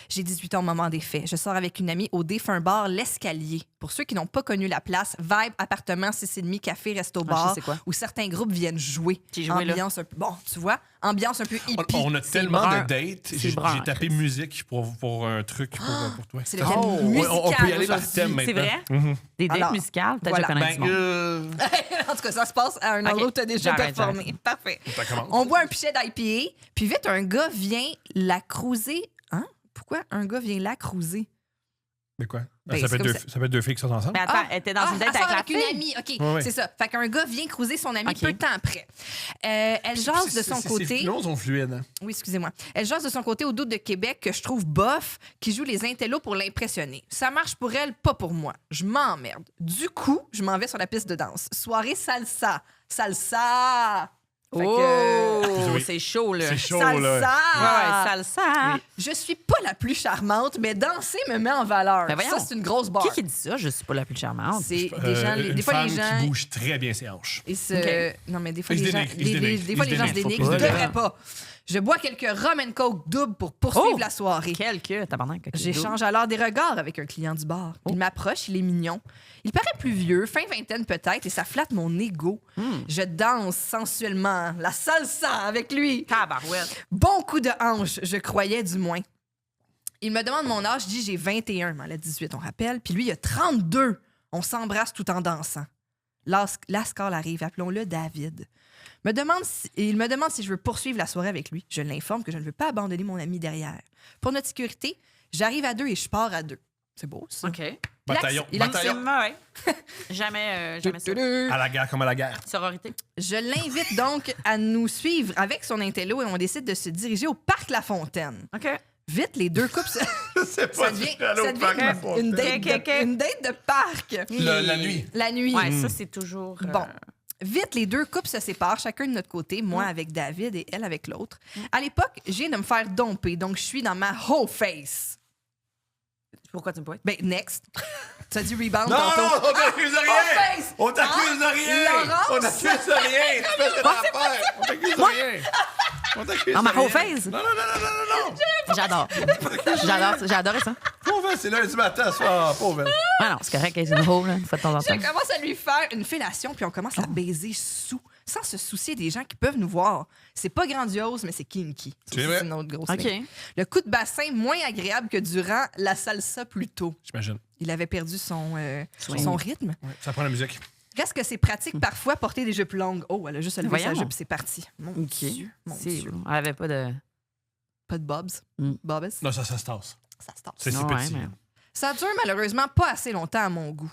J'ai 18 ans au moment des faits. Je sors avec une amie au défunt bar L'Escalier. Pour ceux qui n'ont pas connu la place, vibe, appartement, 6,5, café, resto, je bar, sais quoi. où certains groupes viennent jouer. J'ai joué là. Ambiance un peu... Bon, tu vois, ambiance un peu hippie. On a tellement brun. de dates. C'est J'ai brun, tapé Chris. musique pour un truc pour toi. C'est Ça- le thème Oh. musical on peut y aller par aujourd'hui. thème C'est maintenant. vrai? Mhm. Des dates Alors, musicales, t'as voilà. déjà connais du Ben, monde. En tout cas, ça se passe à un OK. endroit où tu as déjà J'arrête, performé. Parfait. ça commence. On boit un pichet d'IPA, puis vite, un gars vient la cruiser. Hein? Pourquoi un gars vient la cruiser? Mais quoi? Ben, ça, c'est peut être comme deux, ça. ça peut être deux filles qui sont ensemble? Mais attends, elle était dans une date elle sort avec la une fille. amie. OK, Ouais, ouais. c'est ça. Fait qu'un gars vient cruiser son amie OK. peu de temps après. Elle jase de son Ces côté. noms sont fluides. Hein? Oui, excusez-moi. Elle jase de son côté au doute de Québec que je trouve bof, qui joue les intellos pour l'impressionner. Ça marche pour elle, pas pour moi. Je m'emmerde. Du coup, je m'en vais sur la piste de danse. Soirée salsa. Salsa! Fait Oh, que- Oui. c'est chaud, là. C'est chaud, salsa! là. Ouais, salsa. Je suis pas la plus charmante, mais danser me met en valeur. Ben voyons. Ça, c'est une grosse barre. Qui dit ça? Je suis pas la plus charmante. C'est des gens, Une des fois, les femme gens. qui bouge très bien ses hanches. Ils se... OK. Non, mais des fois, Ils se les gens, dénigrent, ils se dénigrent, des fois, ils les se gens se dénigrent. dénigrent. Faut Je pas. devrais pas. Je bois quelques rum and coke double pour poursuivre Oh! la soirée. Quelques, tabarnak. ok. J'échange alors des regards avec un client du bar. Il m'approche, il est mignon. Il paraît plus vieux, fin vingtaine peut-être, et ça flatte mon ego. Je danse sensuellement, la salsa avec lui. Tabarouette. Bon coup de hanche, je croyais du moins. Il me demande mon âge, je dis j'ai 21, mais elle a 18, on rappelle. Puis lui, il a 32. On s'embrasse tout en dansant. L'ascal arrive, appelons-le David. Il me demande si je veux poursuivre la soirée avec lui. Je l'informe que je ne veux pas abandonner mon ami derrière. Pour notre sécurité, j'arrive à 2 et je pars à 2. C'est beau, ça. OK. Bataillon. Il a- Bataillon. Ouais. jamais ça. À la guerre comme à la guerre. Sororité. Je l'invite donc à nous suivre avec son intello et on décide de se diriger au Parc La Fontaine. OK. Vite, les deux couples... Je sais pas Ça devient, ça devient une, date Ok, ok. une date de parc. La nuit. La nuit. Ouais, ça, c'est toujours. Bon. Vite, les deux couples se séparent, chacun de notre côté, moi avec David et elle avec l'autre. À l'époque, je viens de me faire domper, donc je suis dans ma whole face. Pourquoi tu me pointes? Ben, next. Tu as dit rebound Non, tantôt. non, on t'accuse de Whole rien! face! On t'accuse de rien! Laurence! On t'accuse de rien! Tu fais ce que t'as à faire! On t'accuse de rien! On t'accuse Dans ma de rien. whole face? Non, non, non, non, non, non! J'adore. J'ai adoré ça. Pauvre, c'est lundi matin, ça. Pauvre. Ouais, non, c'est correct, c'est une rôle, une fois de temps en temps. Je commence à lui faire une fellation, puis on commence à baiser sans se soucier des gens qui peuvent nous voir. C'est pas grandiose, mais c'est kinky. Ça C'est aussi, vrai. une autre grosse OK. ligne. Le coup de bassin, moins agréable que durant la salsa plus tôt. J'imagine. Il avait perdu son Swing. rythme. Ouais, ça prend la musique. Reste que c'est pratique parfois porter des jupes longues. Oh, elle a juste levé sa Voyons. jupe, c'est parti. Mon OK. Dieu, mon C'est- Dieu. Elle avait pas de. Pas de bobs. Mm. Bobs. Non, ça se tasse. Ça se tasse. C'est si Non, ouais, petit. mais- Ça dure malheureusement pas assez longtemps à mon goût.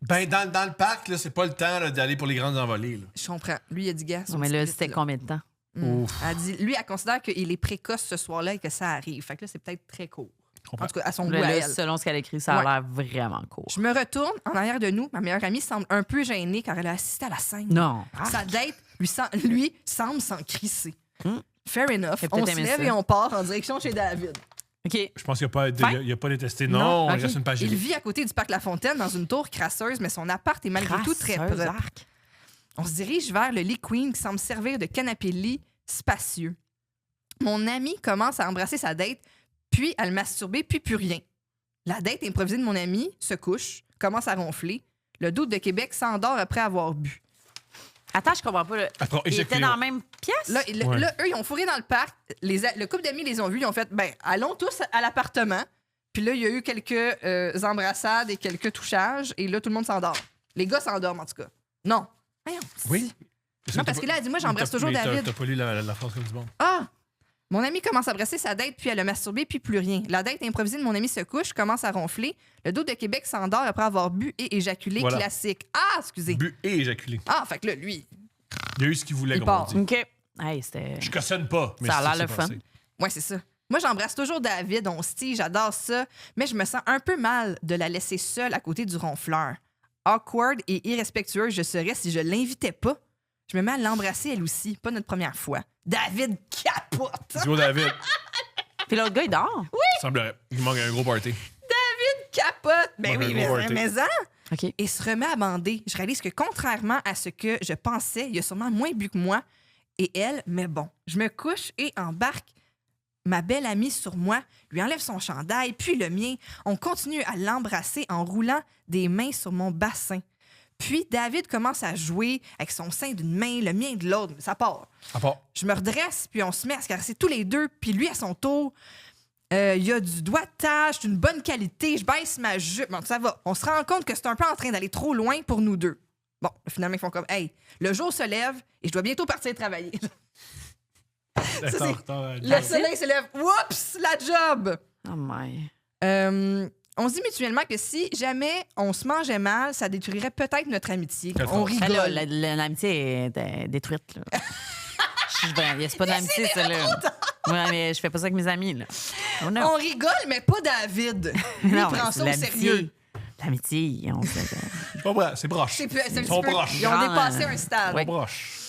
Ben, dans le parc, là, c'est pas le temps là, d'aller pour les grandes envolées. Là. Je comprends. Lui, il a dit gars. Non, mais là, c'était combien de temps? Ouf. Elle dit, lui, elle considère qu'il est précoce ce soir-là et que ça arrive. Fait que là, c'est peut-être très court. Je comprends. En tout cas, à son goût Là, à là, elle. selon ce qu'elle écrit, ça a Ouais. l'air vraiment court. Je me retourne. En arrière de nous, ma meilleure amie semble un peu gênée car elle a assisté à la scène. Non. Sa date lui semble s'en crisser. Hmm. Fair enough. Elle a On peut-être se aimé lève ça. et on part en direction chez David. OK. Je pense qu'il n'y a, pas détesté. Non, Non, ok. il reste une page. Il vit à côté du parc La Fontaine dans une tour crasseuse, mais son appart est malgré tout très Crasseuse, propre. arc. On se dirige vers le lit queen qui semble servir de canapé-lit spacieux. Mon ami commence à embrasser sa date, puis à le masturber, puis plus rien. La date improvisée de mon ami se couche, commence à ronfler. Le dude de Québec s'endort après avoir bu. Attends, je comprends pas. Après, Ils étaient dans la même pièce? Là, Ouais. là, eux, ils ont fourré dans le parc. Le couple d'amis les ont vus. Ils ont fait, allons tous à l'appartement. Puis là, il y a eu quelques embrassades et quelques touchages. Et là, tout le monde s'endort. Les gars s'endorment, en tout cas. Non. Voyons, Oui. Non, parce que là, elle dit, moi, j'embrasse toujours Mais David. T'as pas lu la phrase comme du monde. Ah! Mon ami commence à brasser sa date, puis elle a masturbé, puis plus rien. La date improvisée de mon ami se couche, commence à ronfler. Le dos de Québec s'endort après avoir bu et éjaculé. Voilà. Classique. Ah, excusez. Bu et éjaculé. Ah, fait que là, lui, Il a eu ce qu'il voulait, Il comme part. on dit. OK. Hey, c'était... Je cautionne pas, mais Ça a c'est l'air ce qui le s'est fun. passé. ouais, c'est ça. Moi, j'embrasse toujours David, on se tire, j'adore ça, mais je me sens un peu mal de la laisser seule à côté du ronfleur. Awkward et irrespectueux, je serais si je l'invitais pas. Je me mets à l'embrasser elle aussi, pas notre première fois. David capote! Dis-moi, David. Puis l'autre gars, il dort. Il semblerait. Il manque un gros party. Capote! Ben Ouais, oui, un gros party. mais hein? OK. Et se remet à bander. Je réalise que contrairement à ce que je pensais, il a sûrement moins bu que moi et elle, mais bon. Je me couche et embarque ma belle amie sur moi, lui enlève son chandail, puis le mien. On continue à l'embrasser en roulant des mains sur mon bassin. Puis David commence à jouer avec son sein d'une main, le mien de l'autre. Ça part. À part. Je me redresse, puis on se met à se caresser tous les deux. Puis lui, à son tour, il y a du doigtage, d'une bonne qualité. Je baisse ma jupe. Bon, ça va. On se rend compte que c'est un peu en train d'aller trop loin pour nous deux. Bon, finalement, ils font comme, hey, le jour se lève et je dois bientôt partir travailler. D'être c'est- en retard à la Le job. soleil se lève. Oups, la job! Oh my. On se dit mutuellement que si jamais on se mangeait mal, ça détruirait peut-être notre amitié. Très On fort. rigole. Là, l'amitié est détruite. Là. C'est pas de l'amitié, ça. Là. Ouais, mais je fais pas ça avec mes amis. Là. Oh, non. On rigole, mais pas David. Lui, Non, il prend c'est ça au l'amitié. sérieux. L'amitié, on sait. C'est pas vrai, c'est broche. C'est un Ils petit sont peu- proches. Ils ont Grand, dépassé un stade. ouais. Broche.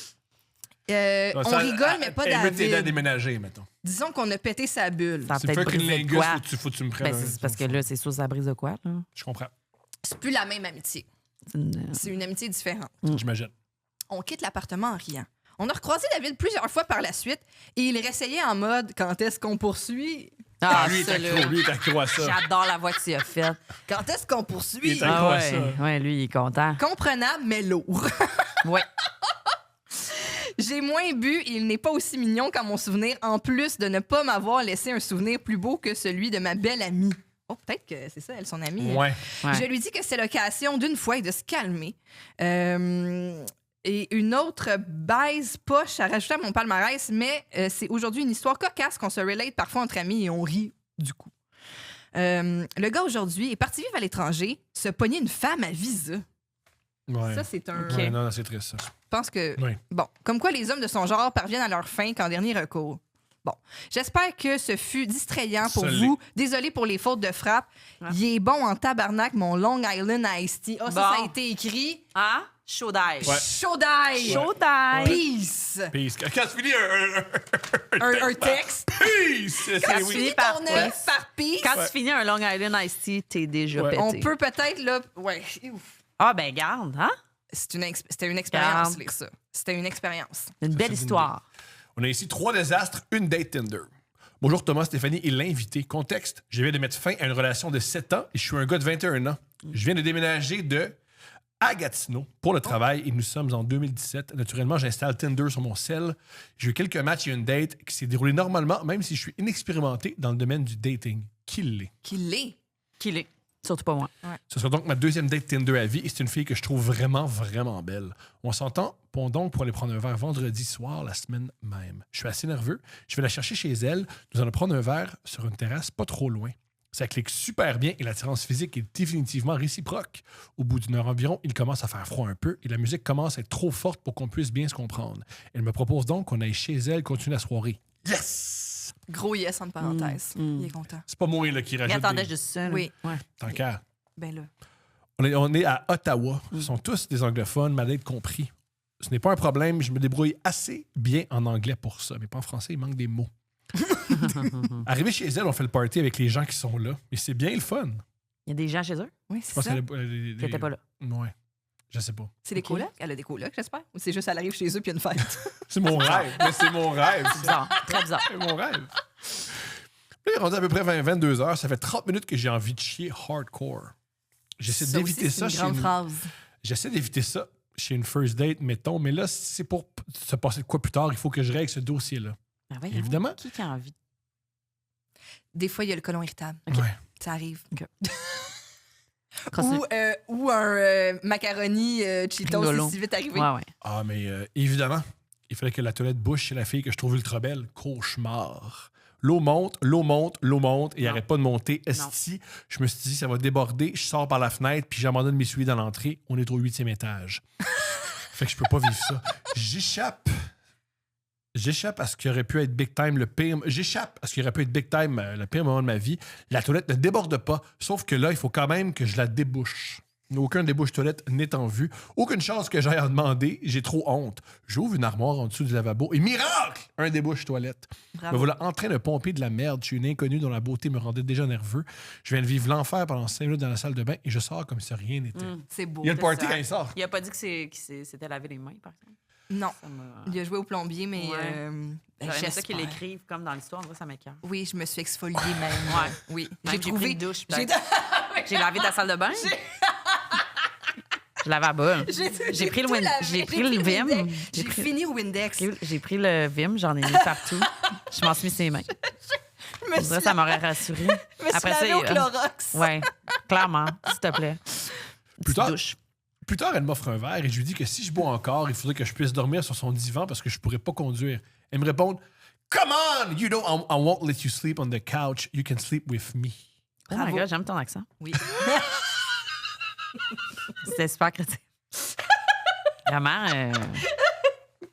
On rigole, mais pas Invite tes dents à David. déménager, mettons. Disons qu'on a pété sa bulle. Ça a Tu me peut-être fais une brisé de lingus, quoi. faut que tu me prennes. Ben, c'est parce que là, c'est sûr, ça brise de quoi. Là. Je comprends. C'est plus la même amitié. C'est une- C'est une amitié différente. J'imagine. On quitte l'appartement en riant. On a recroisé David plusieurs fois par la suite et il réessayait en mode quand est-ce qu'on poursuit? Ah, lui, il est ça, là. accro, lui, il est accro à ça. J'adore la voix que tu as faite. Quand est-ce qu'on poursuit? Il est accro. Ah quoi, ouais, ça? ouais, lui, il est content. Comprenable, mais lourd. Ouais. J'ai moins bu et il n'est pas aussi mignon qu'à mon souvenir, en plus de ne pas m'avoir laissé un souvenir plus beau que celui de ma belle amie. Oh, peut-être que c'est ça, elle, son amie. Ouais. Ouais. Je lui dis que c'est l'occasion d'une fois et de se calmer. Et une autre baise poche à rajouter à mon palmarès, mais c'est aujourd'hui une histoire cocasse qu'on se relate parfois entre amis et on rit du coup. Le gars aujourd'hui est parti vivre à l'étranger, se pogner une femme à visa. Ouais. Ça, c'est un... Ouais, non, c'est triste, ça. Je pense que... Oui. Bon, comme quoi les hommes de son genre parviennent à leur fin qu'en dernier recours. Bon, j'espère que ce fut distrayant pour Ça vous. Désolé pour les fautes de frappe. Ouais. Il est bon en tabarnak, mon Long Island Iced Tea. Ah, ça, ça a Bon. été écrit. Hein? Chaud d'ail. Ouais. Chaud d'ail. Chaud d'ail. Peace. Peace. Quand tu finis Un texte. Peace! C'est Quand tu oui. finis Ton par œuf par peace. Quand tu finis un Long Island Iced Tea, t'es déjà Ouais. pété. On peut peut-être, là... Ouais. Ouf. Ah, ben garde, hein? C'était une expérience, Garde. lire ça. C'était une expérience. Une belle c'est une histoire. On a ici 3 désastres, une date Tinder. Bonjour Thomas, Stéphanie et l'invité. Contexte, je viens de mettre fin à une relation de 7 ans et je suis un gars de 21 ans. Je viens de déménager à Gatineau pour le travail et nous sommes en 2017. Naturellement, j'installe Tinder sur mon cell. J'ai eu quelques matchs et une date qui s'est déroulée normalement, même si je suis inexpérimenté dans le domaine du dating. Qu'il l'est. Qu'il est. Qu'il est. Surtout pas moi. Ce sera donc ma deuxième date Tinder à vie et c'est une fille que je trouve vraiment, vraiment belle. On s'entend donc pour aller prendre un verre vendredi soir la semaine même. Je suis assez nerveux. Je vais la chercher chez elle. Nous allons prendre un verre sur une terrasse pas trop loin. Ça clique super bien et l'attirance physique est définitivement réciproque. Au bout d'une heure environ, il commence à faire froid un peu et la musique commence à être trop forte pour qu'on puisse bien se comprendre. Elle me propose donc qu'on aille chez elle continuer la soirée. Yes! Gros yes, entre parenthèses. Il est content. C'est pas moi là, qui Il rajoute attendait des... juste ça. là. Oui. Ouais. Tant qu'à. Ben là. On est à Ottawa. Ce sont tous des anglophones, ma date compris. Ce n'est pas un problème, je me débrouille assez bien en anglais pour ça, mais pas en français, il manque des mots. Arrivé chez elle, on fait le party avec les gens qui sont là. Et c'est bien le fun. Il y a des gens chez eux Oui, Je c'est pense ça. qu'elle qui n'étaient pas là. Ouais. Je sais pas. C'est des Ok. colocs? Elle a des colocs, j'espère? Ou c'est juste elle arrive chez eux puis il y a une fête? C'est mon rêve. Mais c'est mon rêve. Bizarre. Très bizarre. C'est mon rêve. Là, il est rendu à peu près 22 heures. Ça fait 30 minutes que j'ai envie de chier hardcore. J'essaie Ça d'éviter aussi, ça c'est une grande phrase. J'essaie d'éviter ça chez une first date, mettons. Mais là, si c'est pour se passer de quoi plus tard, il faut que je règle ce dossier-là. Ben voyons, Évidemment. Qui a envie? Des fois, il y a le côlon irritable. Ouais. Ça arrive. Continue. Ou un macaroni Cheetos, Rigolo. c'est si vite arrivé. Ouais, ouais. Ah, mais évidemment, il fallait que la toilette bouche chez la fille que je trouve ultra belle. Cauchemar. L'eau monte, l'eau monte, l'eau monte, et il Non. n'arrête pas de monter. Esti, je me suis dit, ça va déborder. Je sors par la fenêtre, puis j'abandonne mes souliers dans l'entrée. On est au 8e étage. Fait que je peux pas vivre ça. J'échappe. J'échappe à ce qui aurait pu être big time le pire. J'échappe à ce qui aurait pu être big time le pire moment de ma vie. La toilette ne déborde pas, sauf que là, il faut quand même que je la débouche. Aucun débouche-toilette n'est en vue. Aucune chance que j'aille en demander. J'ai trop honte. J'ouvre une armoire en dessous du lavabo et miracle! Un débouche-toilette. Bravo. Me voilà en train de pomper de la merde chez une inconnue dont la beauté me rendait déjà nerveux. Je viens de vivre l'enfer pendant 5 minutes dans la salle de bain et je sors comme si rien n'était. C'est beau. Il y a le party ça. quand il sort. Il a pas dit que c'était lavé les mains, par exemple. Non. Ça m'a- Il a joué au plombier, mais Ouais. ben, J'aurais aimé ça qu'il j'espère. l'écrive comme dans l'histoire. Moi, ça m'écoeure. Oui, je me suis exfoliée même. Ouais. Oui. Même j'ai pris une douche, J'ai J'ai lavé ta salle de bain. Je lavais à bas. J'ai pris le tout Win- lavé. j'ai pris le Vim. Windex. J'ai J'ai pris- fini au Windex. J'ai pris le Vim, j'en ai mis partout. Je m'en suis mis ses mains. Je me On suis dirait que ça m'aurait rassuré. lavé au Clorox. Ouais, clairement, s'il te plaît. Plus tard, Douche. plus tard, elle m'offre un verre et je lui dis que si je bois encore, il faudrait que je puisse dormir sur son divan parce que je pourrais pas conduire. Elle me répond Come on! You know, I won't let you sleep on the couch. You can sleep with me. Oh my Bravo. God, j'aime ton accent. Oui. C'était super créatif. Vraiment,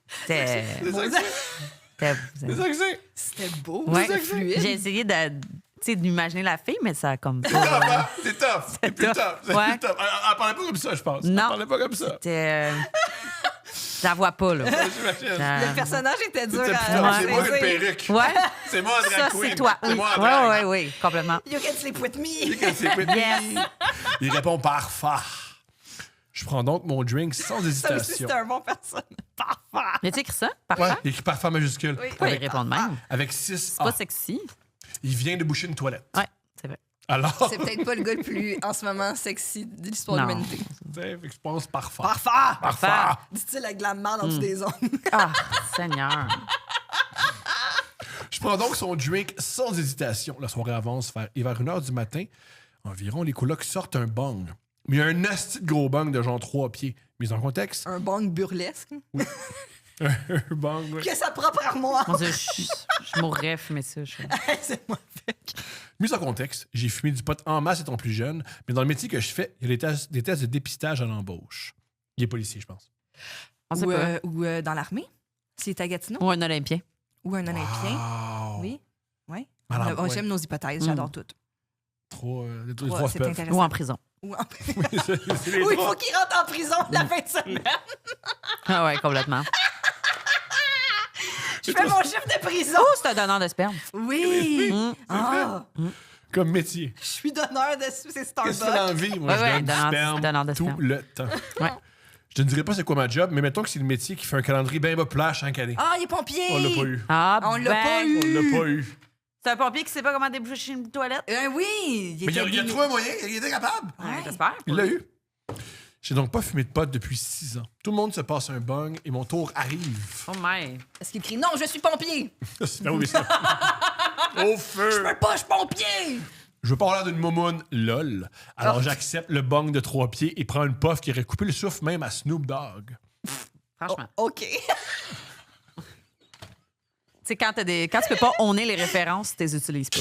c'était... C'est ça que c'est. C'est ça que c'est. C'était beau. Ouais. C'était fluide. J'ai essayé d'imaginer la fille, mais ça a comme C'est tough, pas... hein? C'est tough. C'est plus tough. tough. C'est Ouais. plus tough. Elle parlait pas comme ça, je pense. Non. Elle parlait pas comme ça. C'était... Je la vois pas, là. J'imagine. Le personnage était dur C'était à plus tough. C'est moi saisir. une perruque. Ouais, C'est moi en drag ça, queen. c'est toi. C'est Oui, moi en ouais, drag. ouais, complètement. You can sleep with me. C'est with me. Yes. Il répond parfait. Je prends donc mon drink sans Ça aussi, hésitation. c'est un bon personnage. Parfait. Mais tu écrit ça? Parfait. Ouais, il écrit parfait majuscule. Oui. Pourquoi il répond de même? Avec 6 C'est pas A. sexy. Il vient de boucher une toilette. Ouais, c'est vrai. Alors, C'est peut-être pas le gars le plus, en ce moment, sexy de l'histoire de Non. l'humanité. fait que je pense parfait. Parfait! Parfait. Dit-il avec de la merde en dessous des ongles. Ah, Seigneur. Je prends donc son drink sans hésitation. La soirée avance vers 1h du matin. Environ, les colocs sortent un bong. Mais il y a un asti de gros bong de genre 3 pieds. Mise en contexte, Un bang burlesque. un bong, ouais. Que sa propre armoire. Mon Dieu, je mourrais fumer ça. C'est moi. Mise en contexte, j'ai fumé du pot en masse étant plus jeune, mais dans le métier que je fais, il y a des tests de dépistage à l'embauche. Il est policier, je pense. On sait Ou, pas. dans l'armée, s'il est à Gatineau. Ou un Olympien. Ou un Olympien. Wow. Oui. Oui. Alors, ouais. J'aime nos hypothèses, j'adore toutes. Les Ouais, trois c'est peuvent. intéressant. Ou en prison. Ou en- Oui, c'est les Ou il trois. faut qu'il rentre en prison la fin de semaine. Ah ouais, complètement. Je fais mon chiffre de prison. Oh, c'est un donneur de sperme. Oui. Mm. Ah, Comme métier. je suis donneur de c'est Qu'est-ce que tu fais Starbucks. dans la vie? Moi, Ouais, je ouais, donne du donneur de sperme sperme. tout le temps. Ouais. Je ne dirais pas c'est quoi ma job, mais mettons que c'est le métier qui fait un calendrier bien bas plat chaque année. Ah, il est pompier. On l'a pas eu. Ah, On l'a pas eu. On l'a pas eu. C'est un pompier qui sait pas comment déboucher une toilette. Oui. Mais il a trouvé un moyen, il était capable. Ouais, j'espère. Il l'a eu. J'ai donc pas fumé de pot depuis 6 ans. Tout le monde se passe un bong et mon tour arrive. Oh my. Est-ce qu'il crie non, je suis pompier. Ben oui, ça. Au feu! Je peux pas, je suis pompier. Je veux pas avoir l'air d'une momoune, lol. Alors Oh. j'accepte le bong de 3 pieds et prends une puff qui aurait coupé le souffle même à Snoop Dogg. Franchement. OK. Tu sais, quand tu peux pas honner les références, tu les utilises pas.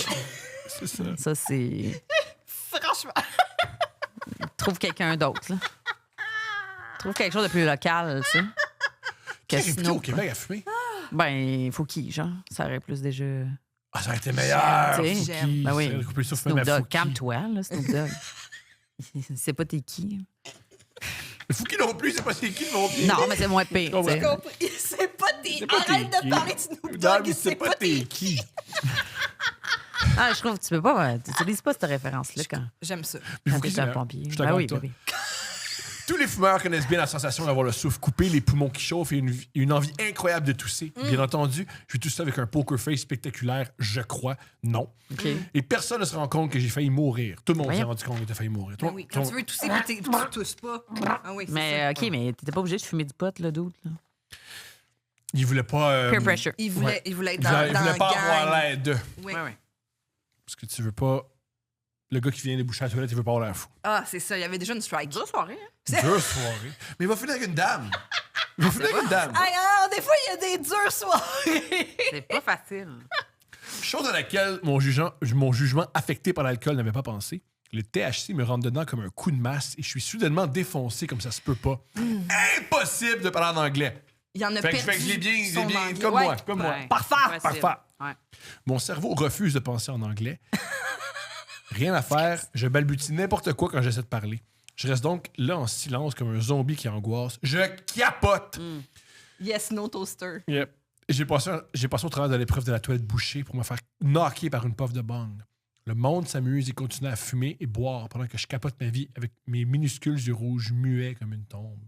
C'est ça. Ça, c'est. Franchement. Trouve quelqu'un d'autre, là. Trouve quelque chose de plus local, tu sais. Qui Que est réputé au Snoop. Québec à fumer? Ben, faut qui, genre? Ça aurait plus déjà. Ah, ça aurait été meilleur. J'aime, Fouki. j'aime. Ben oui. Ça aurait coupé le souffle Snoop même à Dogg, Fouki. calme-toi, là, Snoop Dogg. C'est pas t'es qui. Fouki non plus, c'est pas c'est qui non plus. Non, mais c'est moins pire, tu sais. Compris. C'est pas des. C'est pas Arrête t'es de qui. parler de Snoop Non, Dogg. mais c'est pas t'es qui. Ah, je trouve que tu peux pas. Tu n'utilises pas cette référence-là quand Mais J'aime ça. t'es Fouki, c'est un meilleur. pompier. Je suis Ben d'accord oui, avec toi. ben oui. Tous les fumeurs connaissent bien la sensation d'avoir le souffle coupé, les poumons qui chauffent et une envie incroyable de tousser. Bien entendu, je vis tout ça avec un poker face spectaculaire, je crois. Non. OK. Et personne ne se rend compte que j'ai failli mourir. Tout le monde s'est Voyons. rendu compte que j'ai failli mourir. Ben oui, quand tu veux tousser, puis tu tousses pas. Ah oui, c'est Mais ça. OK, mais t'étais pas obligé de fumer du pot, là, d'autre. Là. Il voulait pas... Peer pressure. Il voulait, ouais. il voulait être il dans, voulait, il dans voulait la pas gang. avoir l'aide. Oui. Ouais. Parce que tu veux pas... Le gars qui vient déboucher la toilette, il veut pas avoir l'air fou. Ah, c'est ça. Il y avait déjà une strike. Deux soirées, hein? Deux soirées. Mais il va finir avec une dame. Il va finir avec une dame. Hey, alors, des fois, il y a des dures soirées. C'est pas facile. Chose à laquelle mon jugement affecté par l'alcool n'avait pas pensé. Le THC me rentre dedans comme un coup de masse et je suis soudainement défoncé comme ça se peut pas. Impossible de parler en anglais. Il y en a Fait que perdu je l'ai bien, son bien anglais. comme Ouais. moi, comme moi. Ouais. Parfait, Facile. parfait. Ouais. Mon cerveau refuse de penser en anglais. Rien à faire, je balbutie n'importe quoi quand j'essaie de parler. Je reste donc là en silence comme un zombie qui angoisse. Je capote! Yes, no toaster. Yep. J'ai passé au travers de l'épreuve de la toilette bouchée pour me faire knocker par une puff de bang. Le monde s'amuse et continue à fumer et boire pendant que je capote ma vie avec mes minuscules yeux rouges muets comme une tombe.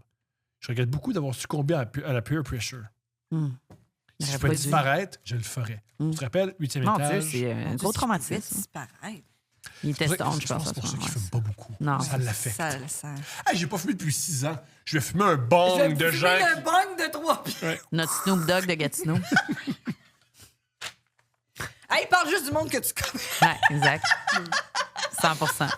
Je regrette beaucoup d'avoir succombé à la peer pressure. Si je J'aurais pouvais pas dû. disparaître, je le ferais. Tu te rappelles, 8e Mon Dieu, étage? c'est un gros traumatisme. Disparaître. Il était C'est pour ça stone, que- je pense. c'est pour ça qu'il ouais. fume pas beaucoup. Non. Ça l'affecte. Ça. Hey, j'ai pas fumé depuis 6 ans. Je vais fumer un bong de gens. le bang de 3 pieds. Notre Snoop Dogg de Gatineau. Hey, parle juste du monde que tu connais. Ouais, exact. 100%.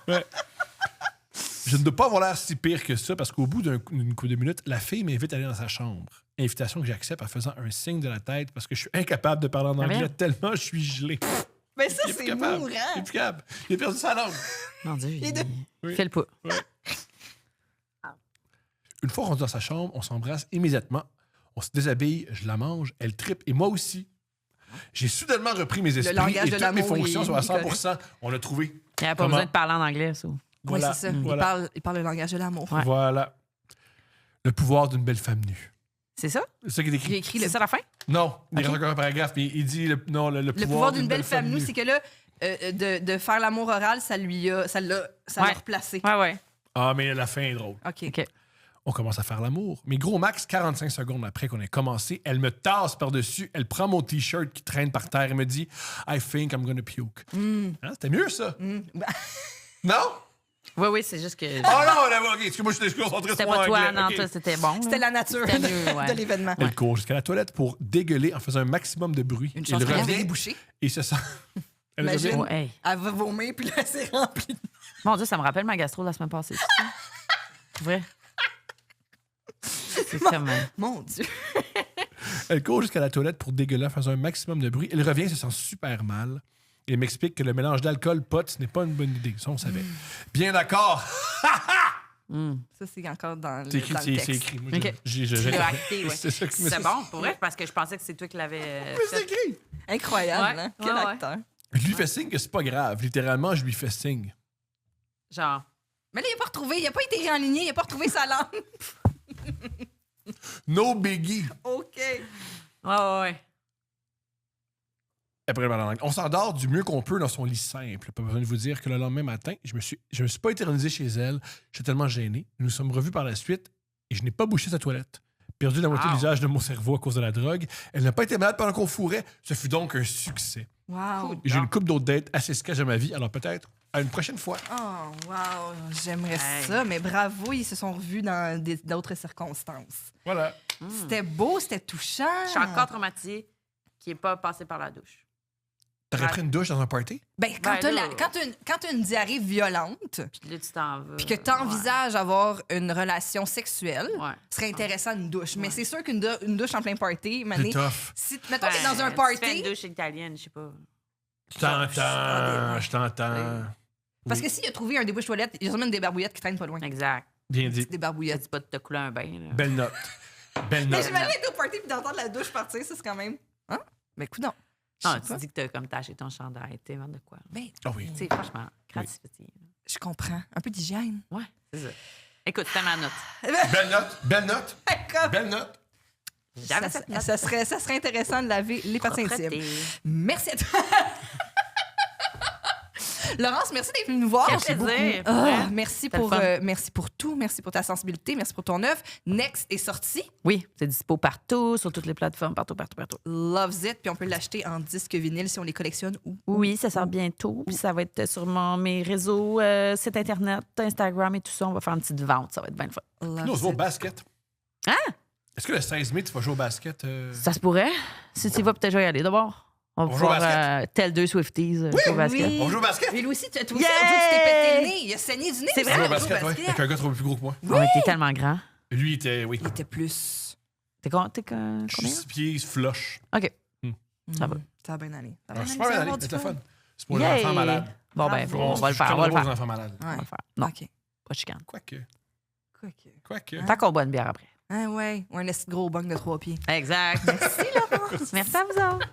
Je ne dois pas avoir l'air si pire que ça parce qu'au bout d'une couple de minutes, la fille m'invite à aller dans sa chambre. Invitation que j'accepte en faisant un signe de la tête parce que je suis incapable de parler en anglais bien. tellement je suis gelé. Mais ça, Il est plus c'est capable. mourant. Il est plus capable. Il a perdu sa langue. Mon Dieu, Les deux. il fait le pas. Une fois rendu dans sa chambre, on s'embrasse immédiatement. On se déshabille, je la mange, elle trippe et moi aussi. J'ai soudainement repris mes esprits langage et de toutes mes l'amour, fonctions il- sont à il connaît. 100%. On l'a trouvé. Il n'y avait pas Comment? besoin de parler en anglais, ça. Voilà. Oui, c'est ça. Voilà. Il parle le langage de l'amour. Ouais. Voilà. Le pouvoir d'une belle femme nue. C'est ça? C'est ça qui est Il a écrit. écrit C'est ça la fin? Non, il Ok. reste encore un paragraphe, mais il dit le Le pouvoir d'une belle femme nue, c'est que là, de faire l'amour oral, ça l'a Ouais. replacé. Ouais, ouais. Ah, mais la fin est drôle. OK. OK. On commence à faire l'amour. Mais gros max, 45 secondes après qu'on ait commencé, elle me tasse par-dessus, elle prend mon T-shirt qui traîne par terre et me dit « I think I'm gonna puke Hein, c'était mieux, ça? Ben, Non? Oui, oui, c'est juste que. Oh non, là, OK, excuse-moi, je suis concentré sur C'était mon pas toi, anglais. non, OK. toi, c'était bon. C'était la nature C'était mieux, ouais. de l'événement. Elle court jusqu'à la toilette pour dégueuler en faisant un maximum de bruit. Une Elle chance qu'il y avait revient des bouchées. et se sent... Elle Imagine. revient. Oh, hey. Elle va vomir, puis là, c'est rempli. Mon Dieu, ça me rappelle ma gastro de la semaine passée. c'est ça? Vrai? C'est comme. Mon Dieu. Elle court jusqu'à la toilette pour dégueuler en faisant un maximum de bruit. Elle revient, se sent super mal. Et m'explique que le mélange d'alcool, pot, ce n'est pas une bonne idée. Ça, on savait. Bien d'accord. Ça, c'est encore dans le, C'est écrit. dans le C'est texte. écrit. Moi, OK. j'ai l'as acté, ouais. C'est ça qui me C'est bon, pour vrai, parce que je pensais que c'est toi qui l'avais. Mais c'est écrit. Incroyable, Ouais, hein? Quel ouais, ouais. acteur. Je lui fais signe que c'est pas grave. Littéralement, je lui fais signe. Genre. Mais là, il n'a pas retrouvé, il n'a pas été réaligné, il n'a pas retrouvé sa langue. No biggie. OK. Ouais. Après le langue. On s'endort du mieux qu'on peut dans son lit simple. Pas besoin de vous dire que le lendemain matin, je me suis pas éternisé chez elle. J'étais tellement gêné. Nous nous sommes revus par la suite et je n'ai pas bouché sa toilette. Perdu la moitié de Wow. l'usage de mon cerveau à cause de la drogue. Elle n'a pas été malade pendant qu'on fourrait. Ce fut donc un succès. Wow. Et j'ai une couple d'autres dates assez sketch de ma vie, alors peut-être à une prochaine fois. Oh, wow. J'aimerais Hey. ça, mais bravo, ils se sont revus dans d'autres circonstances. Voilà. C'était beau, c'était touchant. Je suis encore traumatisée qui n'est pas passé par la douche. T'aurais Ouais. pris une douche dans un party? Ben, quand Ben t'as là. quand t'as une diarrhée violente, Puis là, tu t'en vas. puis que t'envisages avoir une relation sexuelle, Ouais. ce serait intéressant une douche. Mais c'est sûr qu'une une douche en plein party, C'est mané, tough. si mettons que t'es dans un Tu fais party, une douche italienne, je sais pas. Je t'entends. parce que s'il a trouvé un débouche toilette, il y a sûrement une débarbouillette qui traîne pas loin. Exact. Bien dit. Ça Débarbouillette. dit pas de te couler un bain. Là. Belle note. Belle Mais note. j'imagine être au party puis d'entendre la douche partir, ça c'est quand même. Hein? Mais coudonc. Je Non, sais tu pas. dis que t'as comme taché ton chandail, t'es de quoi. Ben, Ah oui. Tu sais, franchement, gratifie. je comprends. Un peu d'hygiène. Ouais, c'est ça. Écoute, c'était ma note. Belle note. Belle note. Comme- Belle note. J'avais ça, cette note. ça serait intéressant de laver les parties intimes. Propreté. Merci à toi. Laurence, merci d'être venue nous voir. Merci beaucoup. Ah, merci C'était le merci pour tout. Merci pour ta sensibilité. Merci pour ton œuvre. Next est sorti. Oui, c'est dispo partout, sur toutes les plateformes, partout. Loves It. Puis on peut l'acheter en disque vinyle si on les collectionne. Oui, ça sort bientôt. Puis ça va être sur mes réseaux, site Internet, Instagram et tout ça. On va faire une petite vente. Ça va être bien le fun. Nous, on Loves se va au It. basket. Hein? Est-ce que le 16 mai, tu vas jouer au basket? Ça se pourrait. Si tu y vas, peut-être je vais y aller d'abord. On va On joue au pouvoir tel deux Swifties jouer au basket. Oui. On joue au basket? Mais lui aussi, toi aussi, Yeah! on dit que tu t'es pété le nez. Il a saigné du nez. C'est aussi, vrai? On joue au on joue basket, ouais. Avec un gars trop plus gros que moi. On était tellement grand. Lui, il était, oui. Il était plus. T'es combien? 6 pieds, flush. OK. Ça va. Ça va bien aller. Ça va Ah, bien super bien aller, ça va allé, avoir du c'était fun. fun. C'est pour les Yay! enfants malades. Bon, ben, Bravo. on va le Je faire. suis On va le comme aux faire. enfants malades. On va Ouais. le faire. Non, OK. pas de chicane. Quoique. OK. Quoique. Tant qu'on boit une bière après. Ah ouais. Ou un esti gros bang de 3 pieds. Exact. Merci, Laurence. Merci à vous autres.